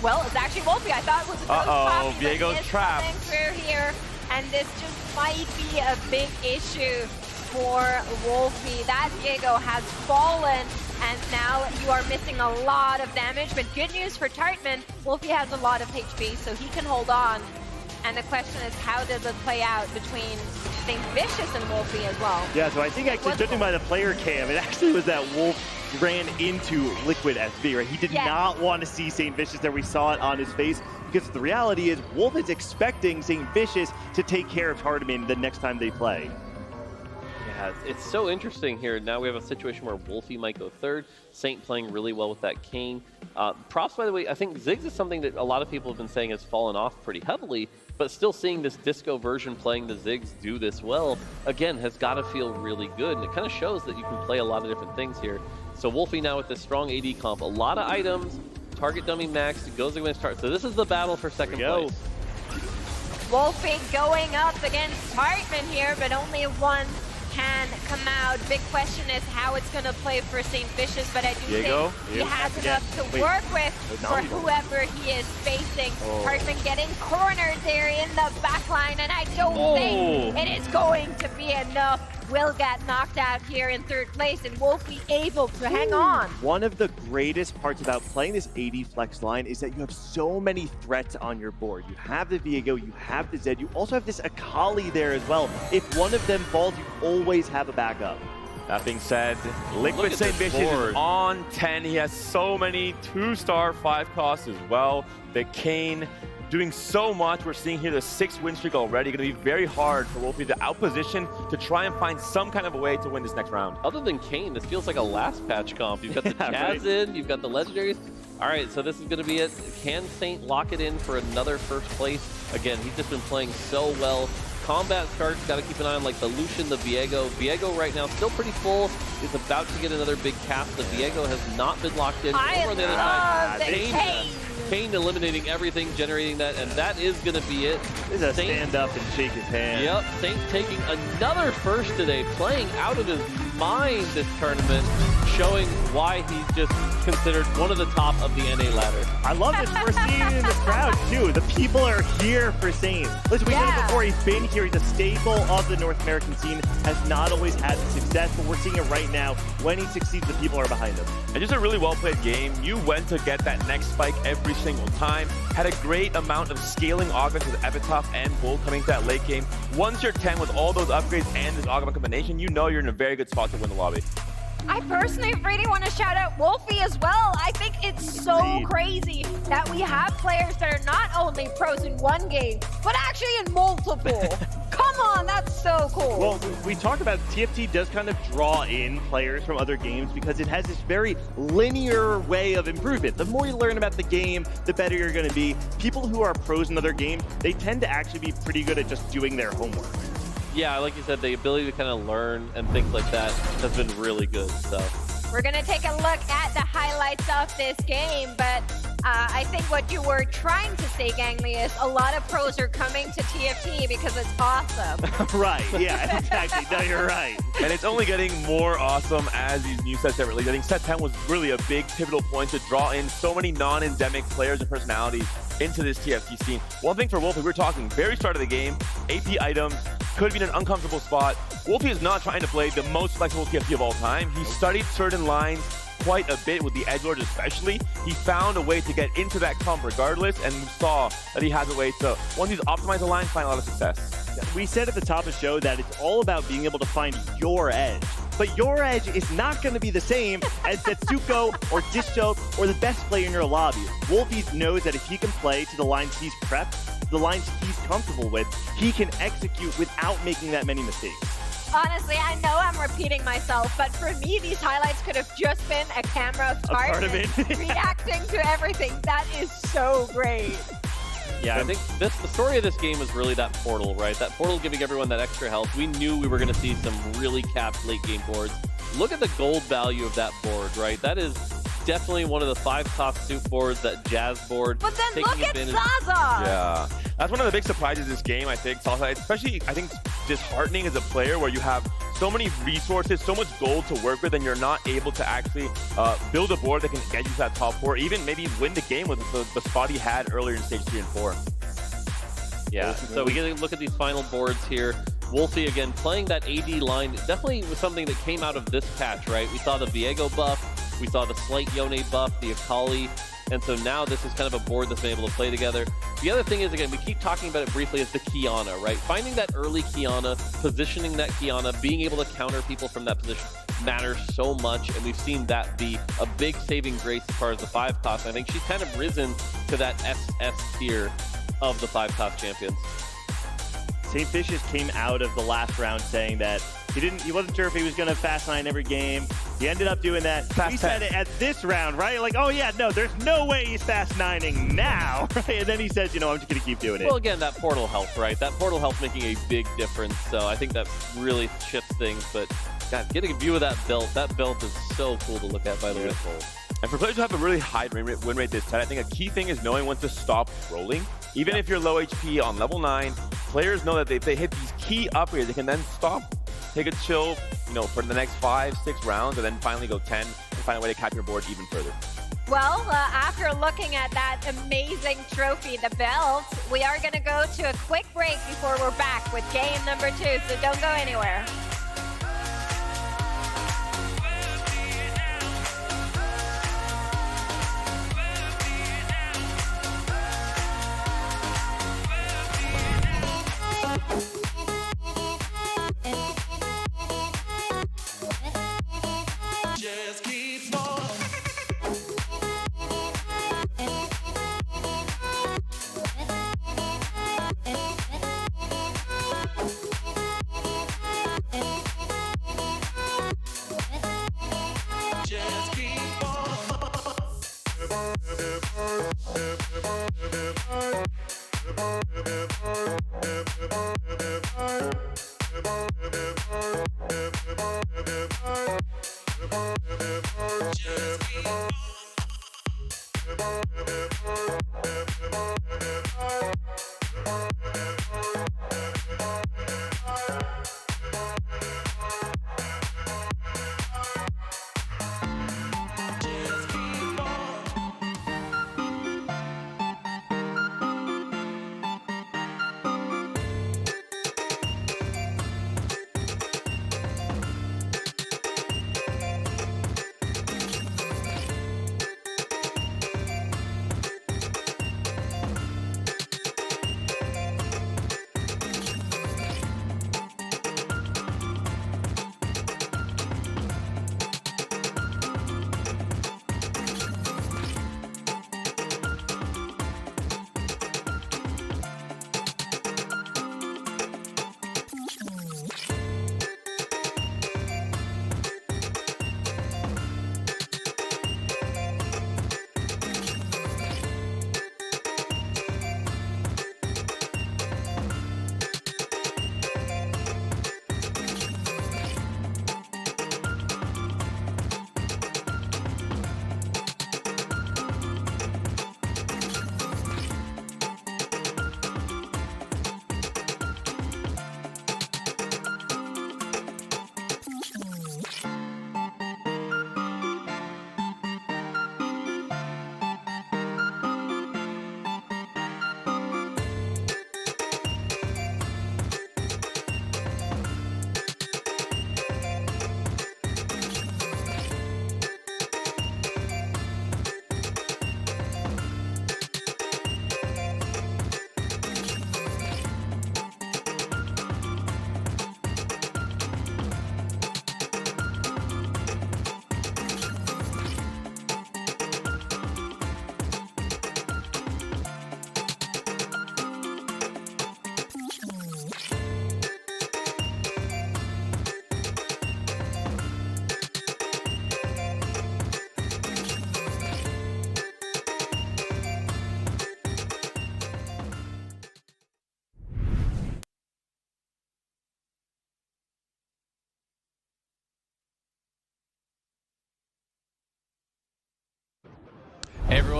well, it's actually Wolfie. I thought it was a ghost pop. Viego's trapped. Through here, and this just might be a big issue for Wolfie. That Viego has fallen, and now you are missing a lot of damage. But good news for Tartman, Wolfie has a lot of HP, so he can hold on. And the question is, how does it play out between St. Vicious and Wolfie as well? Yeah, so I think actually, judging by the player cam, it actually was that Wolf ran into Liquid SV, right? He did not want to see St. Vicious there. We saw it on his face because the reality is Wolf is expecting St. Vicious to take care of Tartman the next time they play. Yeah, it's so interesting here. Now we have a situation where Wolfie might go 3rd. Saint playing really well with that Cane. Props, by the way, I think Ziggs is something that a lot of people have been saying has fallen off pretty heavily, but still seeing this disco version playing the Ziggs do this well, again, has got to feel really good. And it kind of shows that you can play a lot of different things here. So Wolfie now with this strong AD comp, a lot of items, target dummy max, goes against target. So this is the battle for 2nd place. Wolfie going up against Tartman here, but only 1 can come out. Big question is how it's going to play for St. Vicious, but I do think he has enough to work with for whoever he is facing. Tartman getting cornered there in the back line, and I don't think it is going to be enough will get knocked out here in third place, and Wolfie able to hang on. One of the greatest parts about playing this AD flex line is that you have so many threats on your board. You have the Viego, you have the Zed, you also have this Akali there as well. If one of them falls, you always have a backup. That being said, Liquid St. Vicious is on 10. He has so many 2-star 5 costs as well. The Kane doing so much. We're seeing here the 6 win streak already. Going to be very hard for Wolfie to outposition to try and find some kind of a way to win this next round. Other than Kane, this feels like a last patch comp. You've got the Jazz in, you've got the legendaries. All right, so this is going to be it. Can Saint lock it in for another first place? Again, he's just been playing so well. Combat starts, got to keep an eye on like the Lucian, the Viego. Viego right now still pretty full. Is about to get another big cast. The Viego has not been locked in. Over on the other side, Kane eliminating everything, generating that, and that is going to be it. This is a stand up and shake his hand. Yep, Saint taking another first today, playing out of his mind this tournament, showing why he's just considered one of the top of the NA ladder. I love this. We're seeing it in the crowd too. The people are here for Saint. Listen, we said it before, he's been here. He's a staple of the North American scene, has not always had the success, but we're seeing it right now. When he succeeds, the people are behind him. And just a really well-played game. You went to get that next spike every single time. Had a great amount of scaling augments with Epitaph and Bull coming to that late game. Once you're 10 with all those upgrades and this augment combination, you know you're in a very good spot to win the lobby. I personally really want to shout out Wolfie as well. I think it's so crazy that we have players that are not only pros in one game, but actually in multiple. Come on, that's so cool. Well, we talked about TFT does kind of draw in players from other games because it has this very linear way of improvement. The more you learn about the game, the better you're going to be. People who are pros in other games, they tend to actually be pretty good at just doing their homework. Yeah, like you said, the ability to kind of learn and things like that has been really good. So we're going to take a look at the highlights of this game, but I think what you were trying to say, Gangly, is a lot of pros are coming to TFT because it's awesome. Right, yeah, exactly. No, you're right. And it's only getting more awesome as these new sets get released. I think set 10 was really a big pivotal point to draw in so many non-endemic players and personalities into this TFT scene. One thing for Wolfie, we were talking very start of the game, AP items, could be in an uncomfortable spot. Wolfie is not trying to play the most flexible TFT of all time. He studied certain lines quite a bit with the edgelords especially. He found a way to get into that comp regardless, and we saw that he has a way to, once he's optimized the line, find a lot of success. We said at the top of the show that it's all about being able to find your edge. But your edge is not going to be the same as Setsuko or Disto or the best player in your lobby. Wolfie knows that if he can play to the lines he's prepped, the lines he's comfortable with, he can execute without making that many mistakes. Honestly, I know I'm repeating myself, but for me, these highlights could have just been a camera of Tarzan reacting to everything. That is so great. Yeah, I think the story of this game was really that portal, right? That portal giving everyone that extra health. We knew we were going to see some really capped late game boards. Look at the gold value of that board, right? That is definitely one of the 5-cost suit boards, that Jazz board. But then look at Zaza! Yeah, that's one of the big surprises this game, I think. Especially, I think, disheartening as a player where you have so many resources, so much gold to work with, and you're not able to actually build a board that can get you to that top 4, even maybe win the game with the spot he had earlier in stage 3 and 4. Yeah, so we get to look at these final boards here. Wolfie, again, playing that AD line definitely was something that came out of this patch, right? We saw the Viego buff, we saw the slight Yone buff, the Akali, and so now this is kind of a board that's been able to play together. The other thing is, again, we keep talking about it briefly, is the Kiana, right? Finding that early Kiana, positioning that Kiana, being able to counter people from that position matters so much, and we've seen that be a big saving grace as far as the 5-cost. I think she's kind of risen to that SS tier of the 5-cost champions. St. Vicious came out of the last round saying that he wasn't sure if he was going to fast 9 every game. He ended up doing that. We said it at this round, right? Like, oh yeah, no, there's no way he's fast 9ing now, right? And then he says, you know, I'm just going to keep doing it. Well, again, that portal health, right? That portal health making a big difference. So I think that really shifts things. But God, getting a view of that belt is so cool to look at, by the way. And for players who have a really high win rate this set, I think a key thing is knowing when to stop rolling. Even if you're low HP on level 9, players know that if they hit these key upgrades, they can then stop, take a chill, you know, for the next 5-6 rounds, and then finally go 10 and find a way to cap your board even further. Well, after looking at that amazing trophy, the belt, we are going to go to a quick break before we're back with game number 2, so don't go anywhere.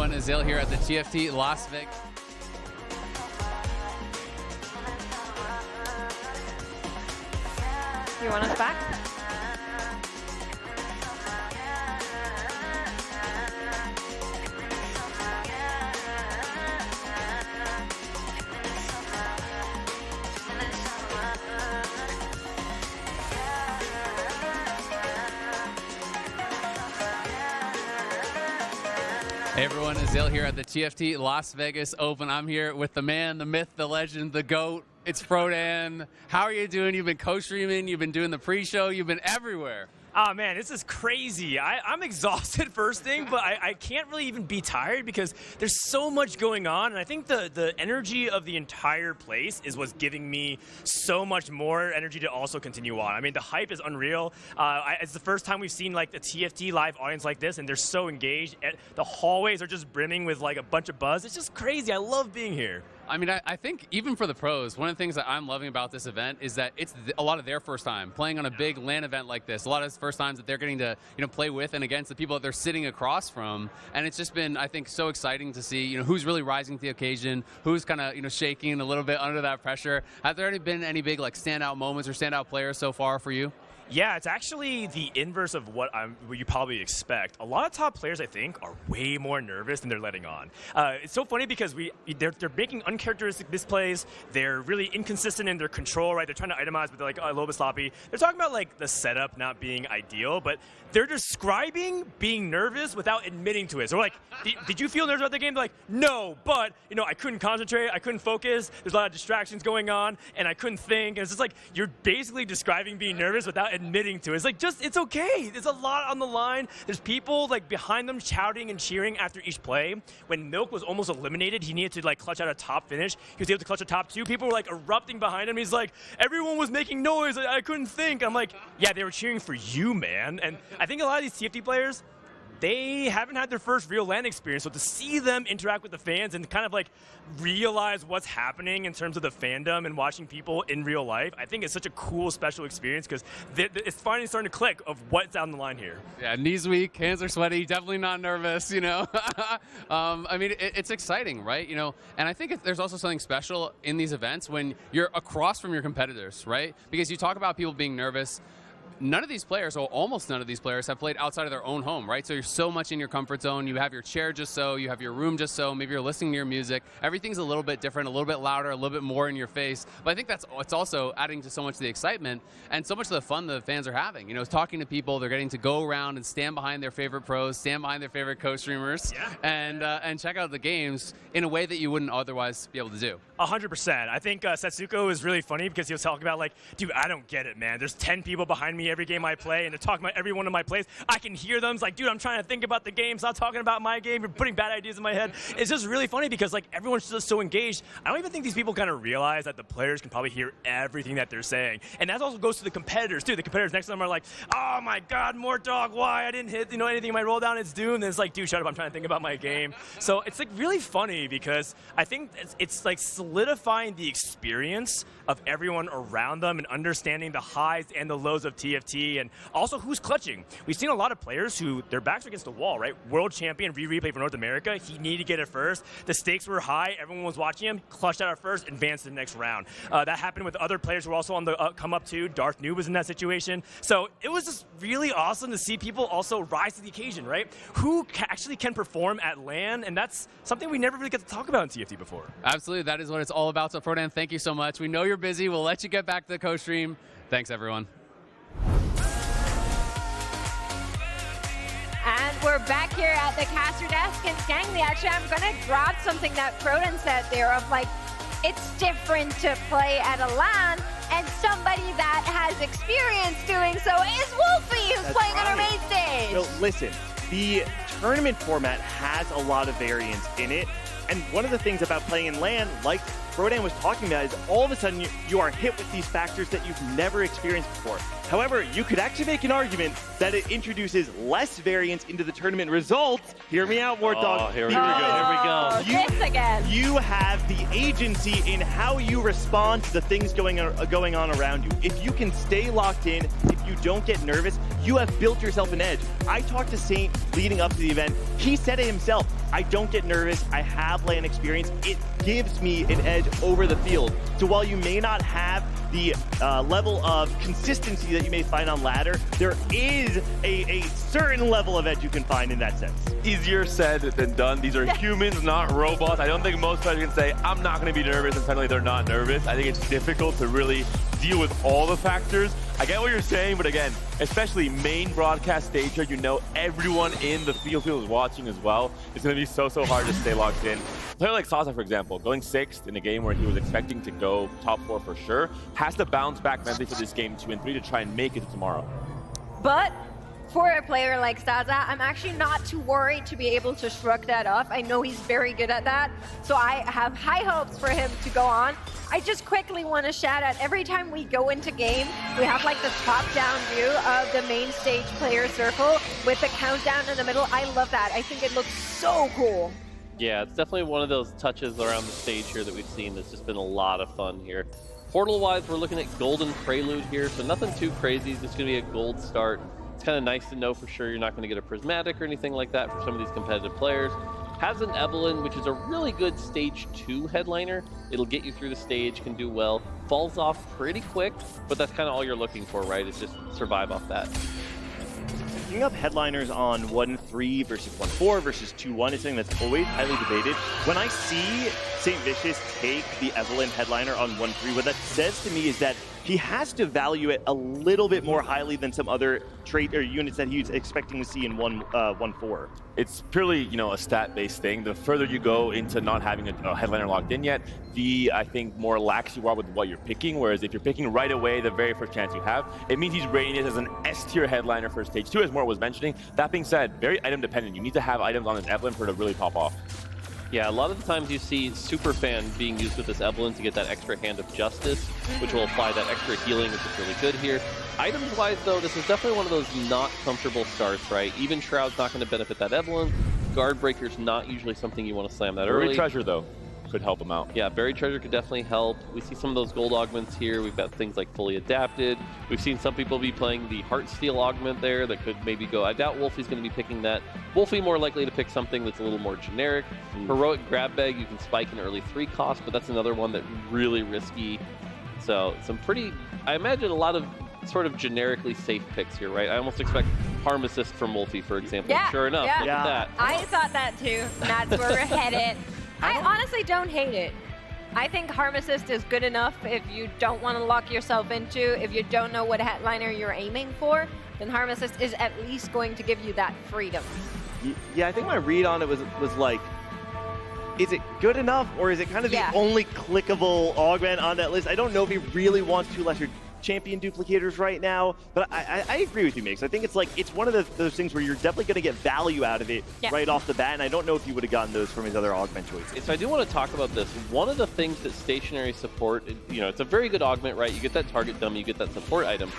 everyone, Azil here at the TFT Las Vegas. You want us back? Hey everyone, Azil here at the TFT Las Vegas Open. I'm here with the man, the myth, the legend, the GOAT. It's Frodan. How are you doing? You've been co-streaming, you've been doing the pre-show, you've been everywhere. Oh man, this is crazy. I'm exhausted first thing, but I can't really even be tired because there's so much going on, and I think the energy of the entire place is what's giving me so much more energy to also continue on. I mean, the hype is unreal. It's the first time we've seen like the TFT live audience like this, and they're so engaged. The hallways are just brimming with like a bunch of buzz. It's just crazy. I love being here. I mean, I think even for the pros, one of the things that I'm loving about this event is that it's a lot of their first time playing on a big LAN event like this. A lot of first times that they're getting to, play with and against the people that they're sitting across from. And it's just been, I think, so exciting to see, who's really rising to the occasion, who's kind of, shaking a little bit under that pressure. Have there been any big like standout moments or standout players so far for you? Yeah, it's actually the inverse of what you probably expect. A lot of top players, I think, are way more nervous than they're letting on. It's so funny because they're making uncharacteristic misplays. They're really inconsistent in their control, right? They're trying to itemize, but they're like a little bit sloppy. They're talking about like the setup not being ideal, but they're describing being nervous without admitting to it. So we're like, did you feel nervous about the game? They're like, no, but I couldn't concentrate, I couldn't focus. There's a lot of distractions going on, and I couldn't think. And it's just like you're basically describing being nervous without admitting to it. It's like, it's okay. There's a lot on the line. There's people like behind them shouting and cheering after each play. When Milk was almost eliminated, he needed to like clutch out a top finish. He was able to clutch a top 2. People were like erupting behind him. He's like, everyone was making noise. I couldn't think. I'm like, yeah, they were cheering for you, man. And I think a lot of these TFT players, they haven't had their first real LAN experience, so to see them interact with the fans and kind of like realize what's happening in terms of the fandom and watching people in real life, I think it's such a cool, special experience because it's finally starting to click of what's on the line here. Yeah, knees weak, hands are sweaty, definitely not nervous, I mean, it's exciting, right? And I think there's also something special in these events when you're across from your competitors, right? Because you talk about people being nervous. None of these players, or almost none of these players, have played outside of their own home, right? So you're so much in your comfort zone. You have your chair just so, you have your room just so, maybe you're listening to your music. Everything's a little bit different, a little bit louder, a little bit more in your face. But I think it's also adding to so much of the excitement and so much of the fun the fans are having. Talking to people, they're getting to go around and stand behind their favorite pros, stand behind their favorite co-streamers, and check out the games in a way that you wouldn't otherwise be able to do. 100%. I think Setsuko is really funny because he was talking about like, dude, I don't get it, man. There's 10 people behind me every game I play, and they're talking about every one of my plays. I can hear them. It's like, dude, I'm trying to think about the game. Stop talking about my game. You're putting bad ideas in my head. It's just really funny because like everyone's just so engaged. I don't even think these people kind of realize that the players can probably hear everything that they're saying. And that also goes to the competitors too. The competitors next to them are like, oh my God, Mortdog, why? I didn't hit anything in my roll down. It's doomed. And it's like, dude, shut up. I'm trying to think about my game. So it's like really funny because I think it's like solidifying the experience of everyone around them and understanding the highs and the lows of TFT and also who's clutching. We've seen a lot of players who their backs are against the wall, right? World champion, replay for North America. He needed to get it first. The stakes were high. Everyone was watching him. Clutched out at first, advanced to the next round. That happened with other players who were also on the come up too. Darth Noob was in that situation. So it was just really awesome to see people also rise to the occasion, right? Who actually can perform at LAN, and that's something we never really get to talk about in TFT before. Absolutely, that is what it's all about. So Frodan, thank you so much. We know you're busy. We'll let you get back to the co-stream. Thanks, everyone. And we're back here at the caster desk, and Gangly, actually, I'm gonna grab something that Frodan said there of like, it's different to play at a LAN, and somebody that has experience doing so is Wolfie, who's playing on our main stage. So listen, the tournament format has a lot of variance in it, and one of the things about playing in LAN, like Frodan was talking about, is all of a sudden you are hit with these factors that you've never experienced before. However, you could actually make an argument that it introduces less variance into the tournament results. Hear me out, Mortdog. Here we go. This again. You have the agency in how you respond to the things going on around you. If you can stay locked in, if you don't get nervous, you have built yourself an edge. I talked to Saint leading up to the event. He said it himself. I don't get nervous. I have LAN experience. It gives me an edge over the field. So while you may not have the level of consistency that you may find on ladder, there is a certain level of edge you can find in that sense. Easier said than done. These are humans, not robots. I don't think most players can say, I'm not going to be nervous, and suddenly they're not nervous. I think it's difficult to really deal with all the factors. I get what you're saying, but again, especially main broadcast stage here, you know everyone in the field is watching as well. It's going to be so hard to stay locked in. A player like Sasa, for example, going 6th in a game where he was expecting to go top 4 for sure, has to bounce back mentally for this game 2 and 3 to try and make it to tomorrow. But for a player like Sasa, I'm actually not too worried to be able to shrug that off. I know he's very good at that, so I have high hopes for him to go on. I just quickly want to shout out, every time we go into game, we have like the top-down view of the main stage player circle with the countdown in the middle. I love that. I think it looks so cool. Yeah, it's definitely one of those touches around the stage here that we've seen that's just been a lot of fun here. Portal-wise, we're looking at Golden Prelude here, so nothing too crazy. It's just going to be a gold start. It's kind of nice to know for sure you're not going to get a Prismatic or anything like that for some of these competitive players. Has an Evelyn, which is a really good stage 2 headliner. It'll get you through the stage, can do well. Falls off pretty quick, but that's kind of all you're looking for, right? Is just survive off that. Picking up headliners on 1-3 versus 1-4 versus 2-1 is something that's always highly debated. When I see St. Vicious take the Evelyn headliner on 1-3, what that says to me is that he has to value it a little bit more highly than some other trait or units that he's expecting to see in 1-4. It's purely, a stat-based thing. The further you go into not having a headliner locked in yet, the, I think, more lax you are with what you're picking. Whereas if you're picking right away, the very first chance you have, it means he's rating it as an S-tier headliner for stage 2, as Mort was mentioning. That being said, very item-dependent. You need to have items on this Evelyn for it to really pop off. Yeah, a lot of the times you see Superfan being used with this Evelyn to get that extra Hand of Justice, which will apply that extra healing, which is really good here. Items-wise, though, this is definitely one of those not comfortable starts, right? Even Shroud's not going to benefit that Evelyn. Guard Breaker's not usually something you want to slam that early. Buried Treasure, though, could help him out. Yeah, Buried Treasure could definitely help. We see some of those gold augments here. We've got things like Fully Adapted. We've seen some people be playing the Heartsteel augment there that could maybe go. I doubt Wolfie's going to be picking that. Wolfie more likely to pick something that's a little more generic. Heroic Grab Bag, you can spike an early 3 cost, but that's another one that really risky. So some pretty, I imagine a lot of sort of generically safe picks here, right? I almost expect Harm Assist from Wolfie, for example. Yeah, Sure enough, look at that. I thought that too, and that's where we're headed. I honestly don't hate it. I think Harm Assist is good enough if you don't want to lock yourself into, if you don't know what headliner you're aiming for, then Harm Assist is at least going to give you that freedom. Yeah, I think my read on it was like, is it good enough, or is it kind of the only clickable augment on that list? I don't know if he really wants 2 lesser champion duplicators right now, but I agree with you, Mix. I think it's like, it's one of those things where you're definitely going to get value out of it right off the bat, and I don't know if he would have gotten those from his other augment choices. So I do want to talk about this. One of the things that stationary support, it's a very good augment, right? You get that target dummy, you get that support item,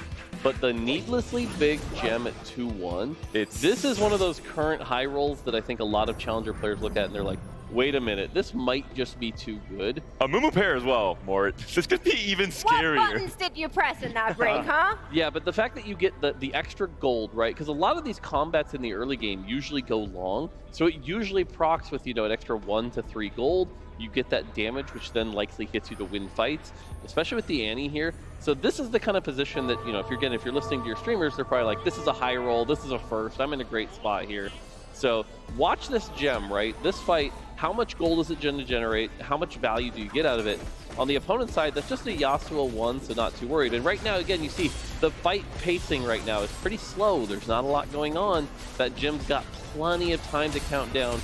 but the needlessly big gem at 2-1, this is one of those current high rolls that I think a lot of challenger players look at and they're like, wait a minute, this might just be too good. A Mumu pair as well, Mort. This could be even scarier. What buttons did you press in that break, huh? Yeah, but the fact that you get the extra gold, right? Because a lot of these combats in the early game usually go long, so it usually procs with, an extra 1 to 3 gold. You get that damage, which then likely gets you to win fights, especially with the Annie here. So this is the kind of position that, if you're listening to your streamers, they're probably like, this is a high roll, this is a first, I'm in a great spot here. So watch this gem, right? This fight, how much gold is it going to generate? How much value do you get out of it? On the opponent's side, that's just a Yasuo 1, so not too worried. And right now, again, you see the fight pacing right now is pretty slow. There's not a lot going on. That gem's got plenty of time to count down.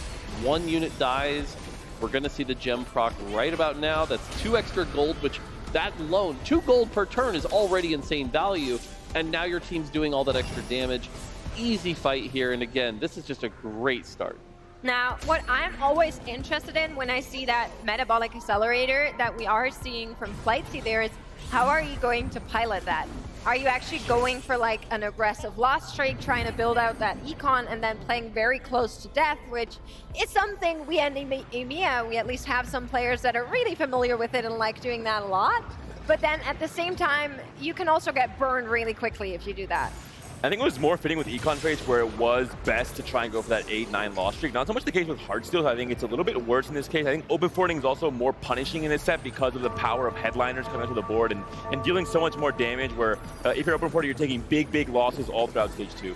1 unit dies. We're going to see the gem proc right about now. That's 2 extra gold, which that alone, 2 gold per turn is already insane value. And now your team's doing all that extra damage. Easy fight here, and again, this is just a great start. Now, what I'm always interested in when I see that metabolic accelerator that we are seeing from Flightsy there is, how are you going to pilot that? Are you actually going for like an aggressive loss streak, trying to build out that econ and then playing very close to death, which is something we in EMEA, we at least have some players that are really familiar with it and like doing that a lot. But then at the same time, you can also get burned really quickly if you do that. I think it was more fitting with Econ trades where it was best to try and go for that 8-9 loss streak. Not so much the case with Heartsteel. I think it's a little bit worse in this case. I think open forwarding is also more punishing in this set because of the power of headliners coming to the board and dealing so much more damage where if you're open forwarding, you're taking big losses all throughout stage 2.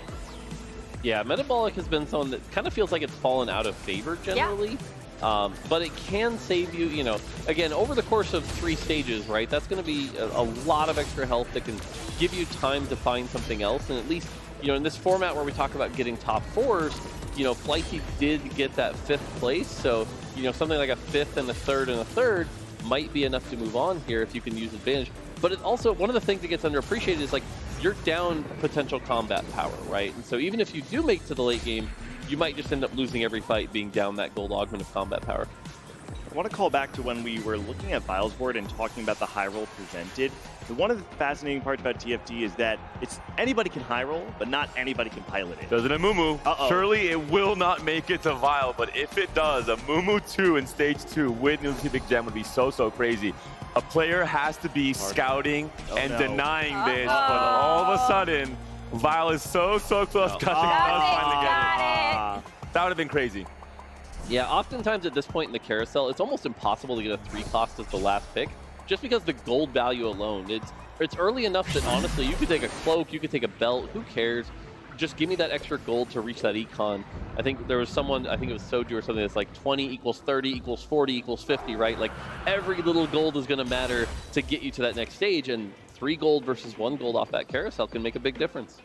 Yeah, Metabolic has been someone that kind of feels like it's fallen out of favor generally. But it can save you, you know, again, over the course of 3 stages, right? That's going to be a lot of extra health that can give you time to find something else. And at least, you know, in this format where we talk about getting top 4s, you know, Flighty did get that 5th place. So, you know, something like a 5th and a 3rd and a 3rd might be enough to move on here if you can use advantage. But it also, one of the things that gets underappreciated is like, you're down potential combat power, right? And so even if you do make it to the late game, you might just end up losing every fight being down that gold augment of combat power. I want to call back to when we were looking at Vile's board and talking about the high roll presented. One of the fascinating parts about TFT is that it's anybody can high roll, but not anybody can pilot it. Doesn't a Mumu? Surely it will not make it to Vile, but if it does, a Mumu 2 in stage 2 with Nuki Big Gem would be so crazy. A player has to be scouting and denying this, but all of a sudden, Vile is so close. Cutting does finally get it. That would have been crazy. Yeah, oftentimes at this point in the carousel, it's almost impossible to get a 3 cost as the last pick, just because the gold value alone. It's early enough that honestly, you could take a cloak, you could take a belt, who cares? Just give me that extra gold to reach that econ. I think there was someone, I think it was Soju or something that's like 20 equals 30 equals 40 equals 50, right? Like every little gold is gonna matter to get you to that next stage, and 3 gold versus 1 gold off that carousel can make a big difference.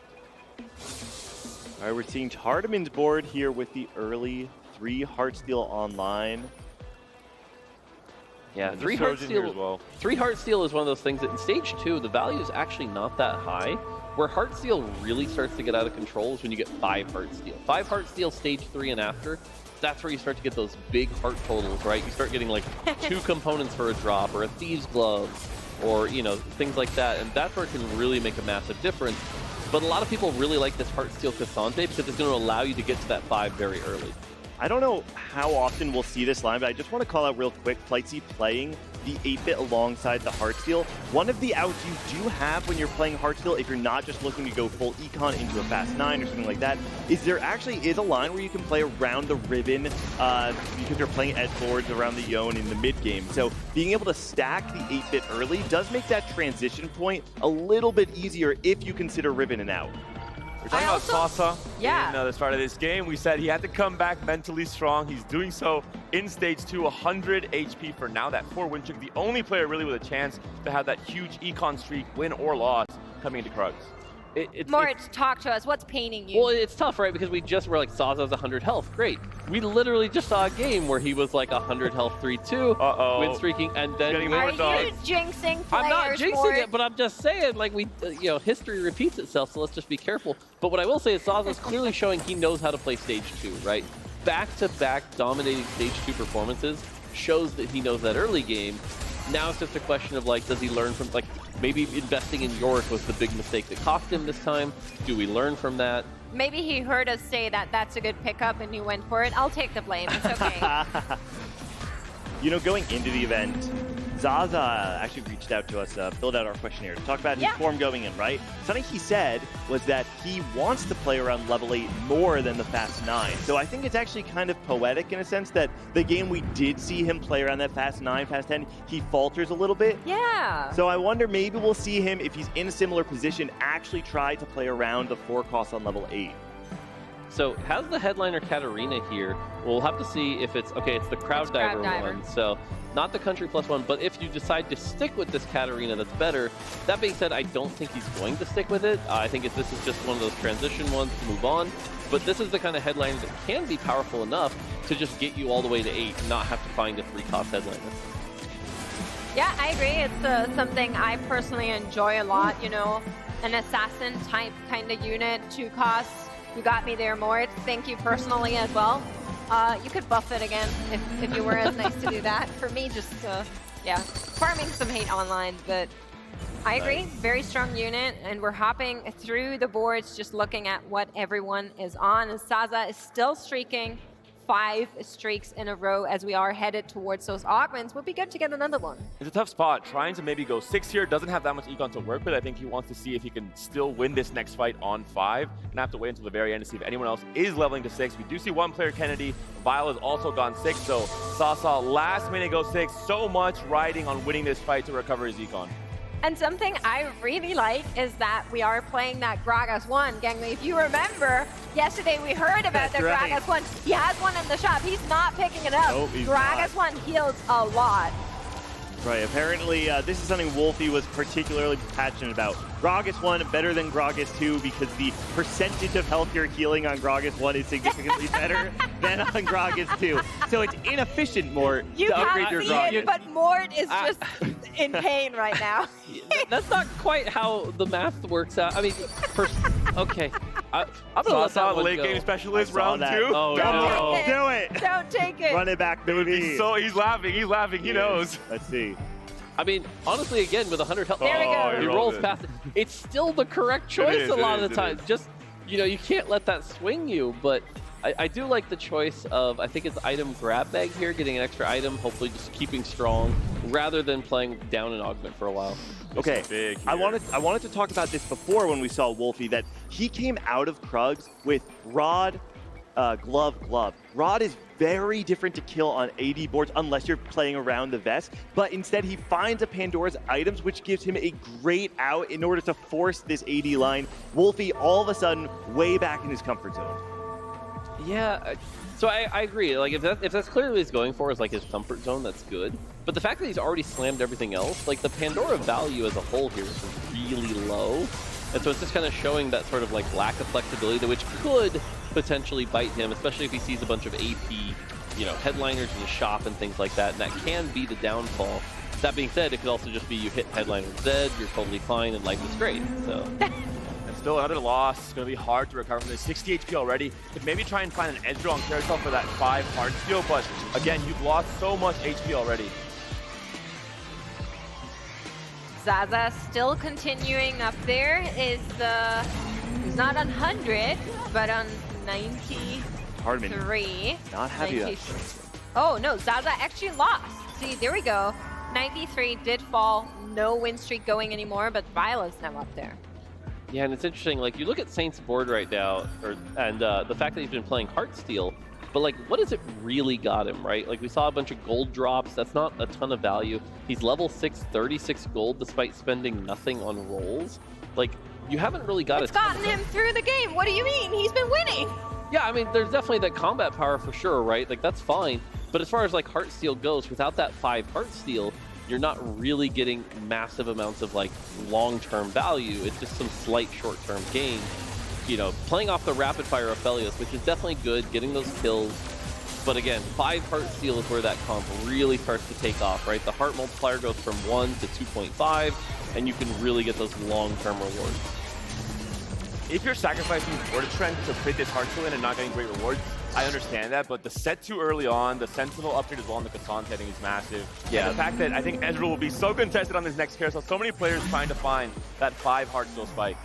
All right, we're seeing Hardiman's board here with the early 3 Heartsteel online. Yeah, 3 Heartsteel well. 3 Heartsteel is one of those things that in stage 2, the value is actually not that high. Where Heartsteel really starts to get out of control is when you get 5 Heartsteel. 5 Heartsteel stage 3 and after, that's where you start to get those big heart totals, right? You start getting like 2 components for a drop or a Thieves Glove or, you know, things like that. And that's where it can really make a massive difference. But a lot of people really like this Heartsteel Cassante because it's going to allow you to get to that 5 very early. I don't know how often we'll see this line, but I just want to call out real quick, Flightsy playing the 8-bit alongside the Heartsteel. One of the outs you do have when you're playing Heartsteel, if you're not just looking to go full econ into a fast 9 or something like that, is there actually is a line where you can play around the ribbon because you're playing edge lords around the Yone in the mid game. So being able to stack the 8-bit early does make that transition point a little bit easier if you consider ribbon an out. We're talking about Sasa yeah. in the start of this game. We said he had to come back mentally strong. He's doing so in stage 2, 100 HP for now. That 4-win streak, the only player really with a chance to have that huge econ streak, win or loss, coming into Krugs. Moritz, talk to us. What's paining you? Well, it's tough, right? Because we're like, Saza's 100 health. Great. We literally just saw a game where he was like 100 health 3-2, win streaking, and then... Are you jinxing players, I'm not jinxing Moritz? it, but I'm just saying, like, you know, history repeats itself, so let's just be careful. But what I will say is Saza's clearly showing he knows how to play stage 2, right? Back-to-back dominating stage 2 performances shows that he knows that early game. Now it's just a question of, like, does he learn from, like, maybe investing in Yorick was the big mistake that cost him this time. Do we learn from that? Maybe he heard us say that that's a good pickup and he went for it. I'll take the blame. It's okay. You know, going into the event, Zaza actually reached out to us, filled out our questionnaire to talk about his form going in, right? Something he said was that he wants to play around level 8 more than the fast 9. So I think it's actually kind of poetic in a sense that the game we did see him play around that fast 9, fast 10, he falters a little bit. Yeah. So I wonder maybe we'll see him, if he's in a similar position, actually try to play around the 4 cost on level 8. So has the headliner Katarina here? We'll have to see if it's, okay, it's the Crowd Diver one. So not the Country Plus one, but if you decide to stick with this Katarina, that's better. That being said, I don't think he's going to stick with it. I think this is just one of those transition ones to move on. But this is the kind of headliner that can be powerful enough to just get you all the way to 8 and not have to find a 3-cost headliner. Yeah, I agree. It's something I personally enjoy a lot, you know, an assassin type kind of unit, 2 costs. You got me there, Moritz. Thank you personally as well. You could buff it again if you were as nice to do that. For me, just, yeah, farming some hate online, but I agree. Nice. Very strong unit, and we're hopping through the boards, just looking at what everyone is on. And Saza is still streaking 5 streaks in a row as we are headed towards those augments. Would be good to get another one. It's a tough spot. Trying to maybe go 6 here, doesn't have that much econ to work with. I think he wants to see if he can still win this next fight on 5. And have to wait until the very end to see if anyone else is leveling to 6. We do see one player, Kennedy. Vile has also gone 6, so Sasa last minute goes 6. So much riding on winning this fight to recover his econ. And something I really like is that we are playing that Gragas 1. Gangly, if you remember, yesterday we heard about the right. Gragas 1. He has one in the shop. He's not picking it up. Nope, he's Gragas 1 heals a lot. Right, apparently this is something Wolfie was particularly passionate about. Gragas 1 better than Gragas 2 because the percentage of health you're healing on Gragas 1 is significantly better than on Gragas 2. So it's inefficient, Mort, You to upgrade can't your see Gragas. it, but Mort is just in pain right now. That's not quite how the math works out. I mean, okay. I'm gonna let that one late go. game specialist I saw round that. 2. Oh, Don't no. do it! Don't take it. Run it back, baby. So he's laughing, he knows. Let's see. I mean, honestly, again, with 100 health, There we go. he rolls past it. It's still the correct choice is, a lot it of the is, time. it is. Just, you can't let that swing you, but I do like the choice of, I think it's item grab bag here, getting an extra item, hopefully just keeping strong, rather than playing down an augment for a while. Okay, I wanted to talk about this before when we saw Wolfie, that he came out of Krugs with Rod, Glove. Rod is very different to kill on AD boards unless you're playing around the vest, but instead he finds a Pandora's items, which gives him a great out in order to force this AD line. Wolfie, all of a sudden, way back in his comfort zone. Yeah, so I agree. Like, if that's clearly what he's going for is like his comfort zone, that's good. But the fact that he's already slammed everything else, like the Pandora value as a whole here is really low. And so it's just kind of showing that sort of like lack of flexibility, which could potentially bite him, especially if he sees a bunch of AP, headliners in the shop and things like that, and that can be the downfall. That being said, it could also just be you hit headliner Z, you're totally fine, and life is great. So. And still another loss. It's going to be hard to recover from this. 60 HP already. Could maybe try and find an edge draw on Carousel for that 5 hard steal, but again, you've lost so much HP already. Zaza still continuing up there. He's not on 100, but on 93. Hardman, not happy about Oh no, Zaza actually lost. See, there we go. 93 did fall. No win streak going anymore, but Viola's now up there. Yeah, and it's interesting, like, you look at Saint's board right now, and the fact that he's been playing Heartsteel, but, like, what has it really got him, right? Like, we saw a bunch of gold drops. That's not a ton of value. He's level 6, 36 gold, despite spending nothing on rolls. Like, you haven't really got It's gotten him through the game. What do you mean? He's been winning. Yeah, I mean, there's definitely that combat power for sure, right? Like, that's fine. But as far as, like, Heartsteel goes, without that 5 Heartsteel, you're not really getting massive amounts of, like, long-term value. It's just some slight short-term gain. Playing off the rapid-fire Aphelios, which is definitely good, getting those kills. But again, 5 Heartsteel is where that comp really starts to take off, right? The heart multiplier goes from 1 to 2.5, and you can really get those long-term rewards. If you're sacrificing board strength to fit this hard steal in and not getting great rewards, I understand that, but the set too early on, the Sentinel upgrade as well on the Kassan setting is massive. Yeah. And the fact that I think Ezreal will be so contested on this next carousel, so many players trying to find that 5 hard steal spike.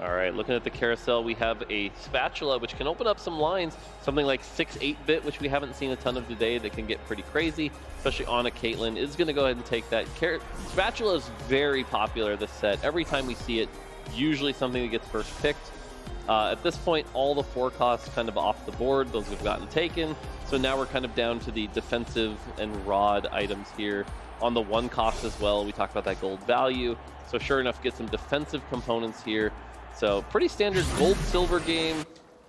All right, looking at the carousel, we have a spatula, which can open up some lines, something like 6-8-bit, which we haven't seen a ton of today, that can get pretty crazy, especially on a Caitlyn. Is going to go ahead and take that. Spatula is very popular this set. Every time we see it, usually something that gets first picked. At this point, all the 4 costs kind of off the board. Those have gotten taken. So now we're kind of down to the defensive and rod items here. On the 1 cost as well, we talked about that gold value. So sure enough, get some defensive components here. So pretty standard gold silver game,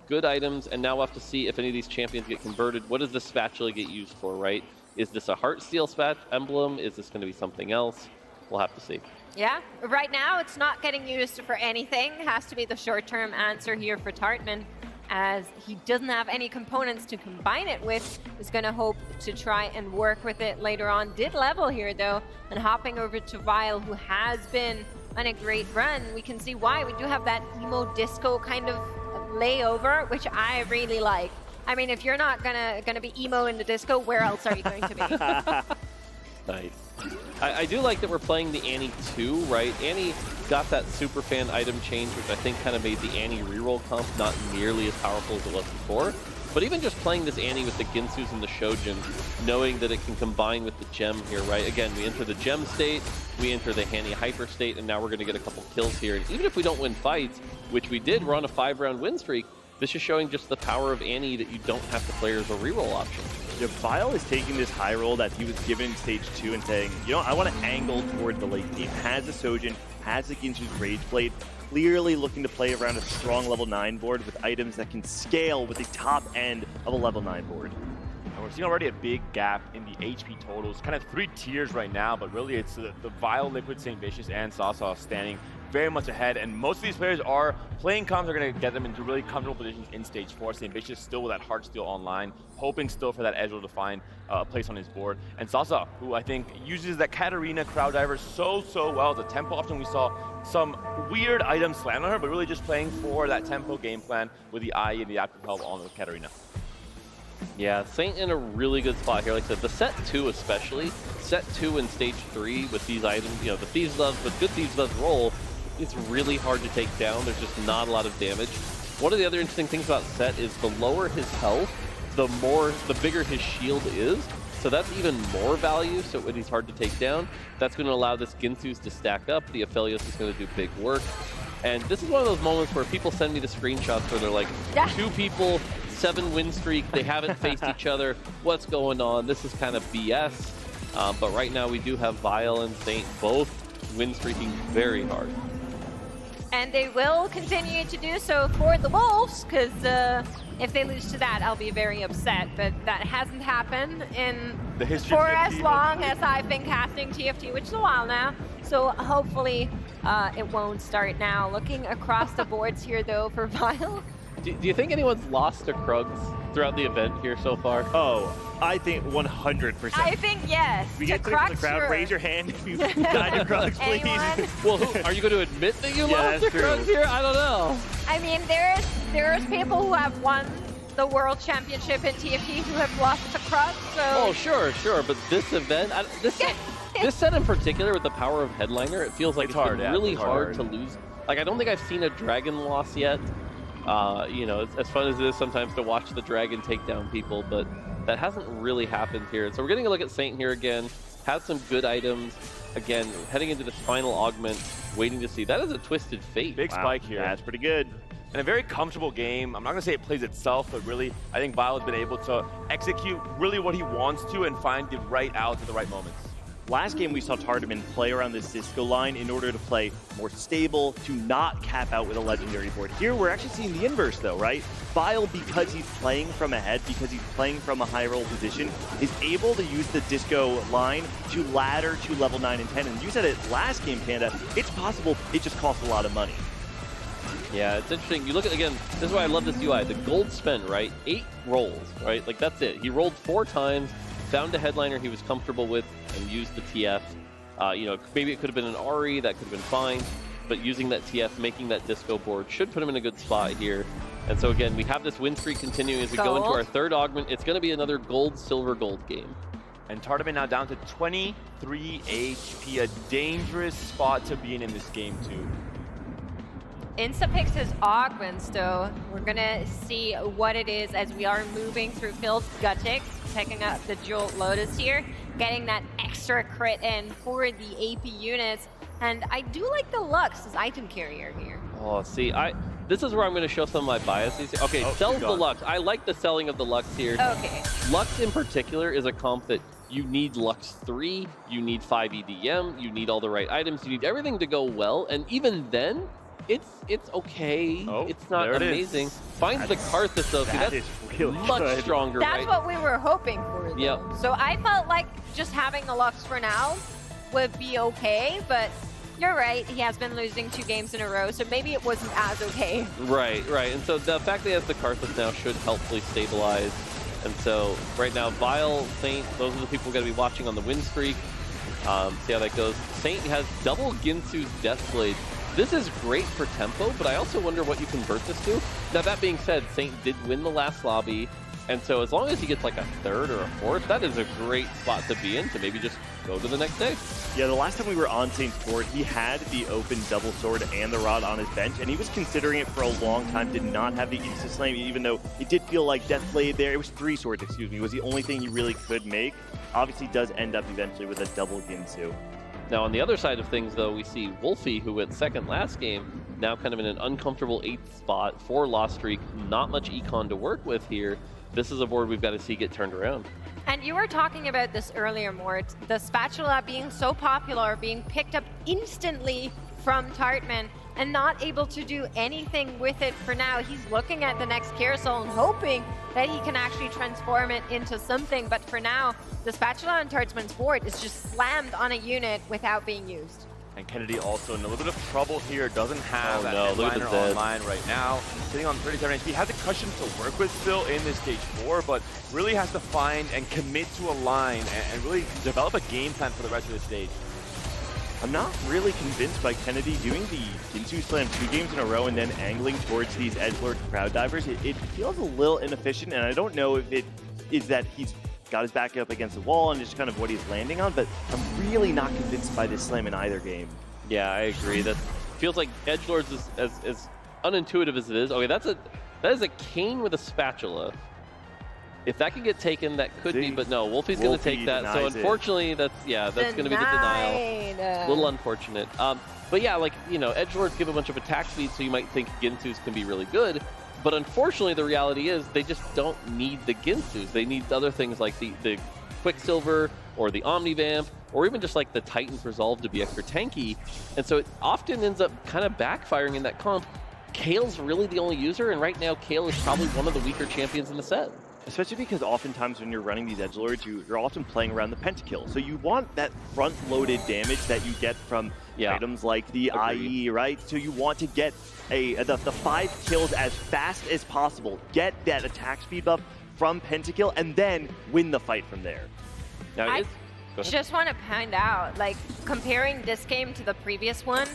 good items, and now we'll have to see if any of these champions get converted. What does the spatula get used for, right? Is this a Heartsteel emblem? Is this going to be something else? We'll have to see. Yeah, right now it's not getting used for anything. Has to be the short-term answer here for Tartman, as he doesn't have any components to combine it with. Is going to hope to try and work with it later on. Did level here though, and hopping over to Vile, who has been on a great run. We can see why. We do have that emo disco kind of layover, which I really like. I mean, if you're not gonna be emo in the disco, where else are you going to be? Nice. I do like that we're playing the Annie 2, right? Annie got that superfan item change, which I think kind of made the Annie reroll comp not nearly as powerful as it was before. But even just playing this Annie with the Ginsus and the Shojin, knowing that it can combine with the Gem here, right? Again, we enter the Gem state, we enter the Hanny Hyper state, and now we're going to get a couple kills here. And even if we don't win fights, which we did, we're on a 5-round win streak, this is showing just the power of Annie that you don't have to play her as a reroll option. Yeah, Vile is taking this high roll that he was given in stage 2 and saying, you know, I want to angle toward the late game. Has a Sojin, has a Ginsu's Rage Blade, clearly looking to play around a strong level 9 board with items that can scale with the top end of a level 9 board. And we're seeing already a big gap in the HP totals, kind of 3 tiers right now, but really it's the Vile, Liquid, St. Vicious, and Sasa standing very much ahead, and most of these players are playing comms are going to get them into really comfortable positions in stage 4. St. Vicious still with that Heartsteel online, hoping still for that Ezreal to find a place on his board. And Sasa, who I think uses that Katarina Crowd Diver so well. The tempo option, we saw some weird items slam on her, but really just playing for that tempo game plan with the eye and the active help on with Katarina. Yeah, Saint in a really good spot here. Like I said, the set 2 especially, set 2 in stage 3 with these items, you know, the Thieves Gloves, but good Thieves Gloves roll, it's really hard to take down. There's just not a lot of damage. One of the other interesting things about Set is the lower his health, the bigger his shield is. So that's even more value. So when he's hard to take down, that's going to allow this Ginsus to stack up. The Aphelios is going to do big work. And this is one of those moments where people send me the screenshots where they're like, 2 people, 7 win streak, they haven't faced each other. What's going on? This is kind of BS. But right now we do have Vile and Saint both win streaking very hard. And they will continue to do so for the Wolves, because if they lose to that, I'll be very upset. But that hasn't happened in for as long as I've been casting TFT, which is a while now. So hopefully it won't start now. Looking across the boards here, though, for Vile. Do you think anyone's lost to Krugs throughout the event here so far? Oh, I think 100%. I think yes. We get to the crowd. Sure. Raise your hand if you've died to Krugs, please. Well, are you going to admit that you lost to Krugs here? I don't know. I mean, there's people who have won the World Championship in TFT who have lost to Krugs. So. Oh, sure. But this event, this set in particular with the power of Headliner, it feels like it's been really hard to lose. Like, I don't think I've seen a Dragon loss yet. You know, it's as fun as it is sometimes to watch the Dragon take down people, but that hasn't really happened here. So we're getting a look at Saint here again. Has some good items. Again, heading into this final augment, waiting to see. That is a Twisted Fate. Big spike here. That's pretty good. And a very comfortable game. I'm not going to say it plays itself, but really, I think Vile has been able to execute really what he wants to and find the right outs at the right moments. Last game we saw Tardaman play around this disco line in order to play more stable, to not cap out with a legendary board. Here we're actually seeing the inverse though, right? Vile, because he's playing from ahead, because he's playing from a high roll position, is able to use the disco line to ladder to level 9 and 10. And you said it last game, Panda, it's possible, it just costs a lot of money. Yeah, it's interesting. You look at, again, this is why I love this UI. The gold spent, right? 8 rolls, right? Like that's it. He rolled 4 times, found a headliner he was comfortable with, and used the TF. You know, maybe it could have been an Ari, that could have been fine, but using that TF, making that disco board should put him in a good spot here. And so again, we have this win streak continuing as we go into our 3rd augment. It's going to be another gold, silver, gold game. And Tardaman now down to 23 HP, a dangerous spot to be in this game too. Instapix his augments, though. We're gonna see what it is as we are moving through Phil's Gutic, picking up the Jolt Lotus here, getting that extra crit in for the AP units. And I do like the Lux as item carrier here. Oh, see, this is where I'm going to show some of my biases. Okay, sells the Lux. I like the selling of the Lux here. Okay. Lux in particular is a comp that you need Lux 3, you need 5 EDM, you need all the right items, you need everything to go well, and even then, it's okay. It's not amazing. Finds the Karthus though, see, that's really much good. stronger, That's right? what we were hoping for, though. Yep. So I felt like just having the Lux for now would be okay, but you're right, he has been losing 2 games in a row, so maybe it wasn't as okay. Right. And so the fact that he has the Karthus now should helpfully stabilize. And so right now, Vile, Saint, those are the people we're going to be watching on the win streak. See how that goes. Saint has double Ginsu's Deathblade. This is great for tempo, but I also wonder what you convert this to. Now, that being said, Saint did win the last lobby, and so as long as he gets like a 3rd or a 4th, that is a great spot to be in, to maybe just go to the next day. Yeah, the last time we were on Saint's board, he had the open double sword and the rod on his bench, and he was considering it for a long time, did not have the Insta Slam, even though it did feel like Deathblade there. It was 3 swords, excuse me, was the only thing he really could make. Obviously does end up eventually with a double Ginsu. Now, on the other side of things, though, we see Wolfie, who went second last game, now kind of in an uncomfortable 8th spot, 4 loss streak, not much econ to work with here. This is a board we've got to see get turned around. And you were talking about this earlier, Mort, the spatula being so popular, being picked up instantly from Tartman and not able to do anything with it for now. He's looking at the next carousel and hoping that he can actually transform it into something. But for now, the spatula on Tartman's board is just slammed on a unit without being used. And Kennedy also in a little bit of trouble here, doesn't have that look at headliner the online right now. Sitting on 37 HP, has a cushion to work with still in this stage 4, but really has to find and commit to a line and really develop a game plan for the rest of the stage. I'm not really convinced by Kennedy doing the Ginsu Slam 2 games in a row and then angling towards these edgelord crowd divers. It feels a little inefficient, and I don't know if it is that he's got his back up against the wall and just kind of what he's landing on, but I'm really not convinced by this slam in either game. Yeah, I agree. That feels like edgelords is as unintuitive as it is. Okay, that is a cane with a spatula. If that can get taken, that could be, but no, Wolfie's going to take that. So unfortunately, that's going to be the denial. A little unfortunate. But yeah, like, you know, edgelords give a bunch of attack speed, so you might think Ginsus can be really good. But unfortunately, the reality is they just don't need the Ginsus. They need other things like the Quicksilver or the Omnivamp, or even just like the Titan's Resolve to be extra tanky. And so it often ends up kind of backfiring in that comp. Kale's really the only user, and right now Kale is probably one of the weaker champions in the set. Especially because oftentimes when you're running these edgelords, you're often playing around the pentakill. So you want that front-loaded damage that you get from items like the IE, right? So you want to get the 5 kills as fast as possible, get that attack speed buff from pentakill, and then win the fight from there. Now, I just want to point out, like, comparing this game to the previous one,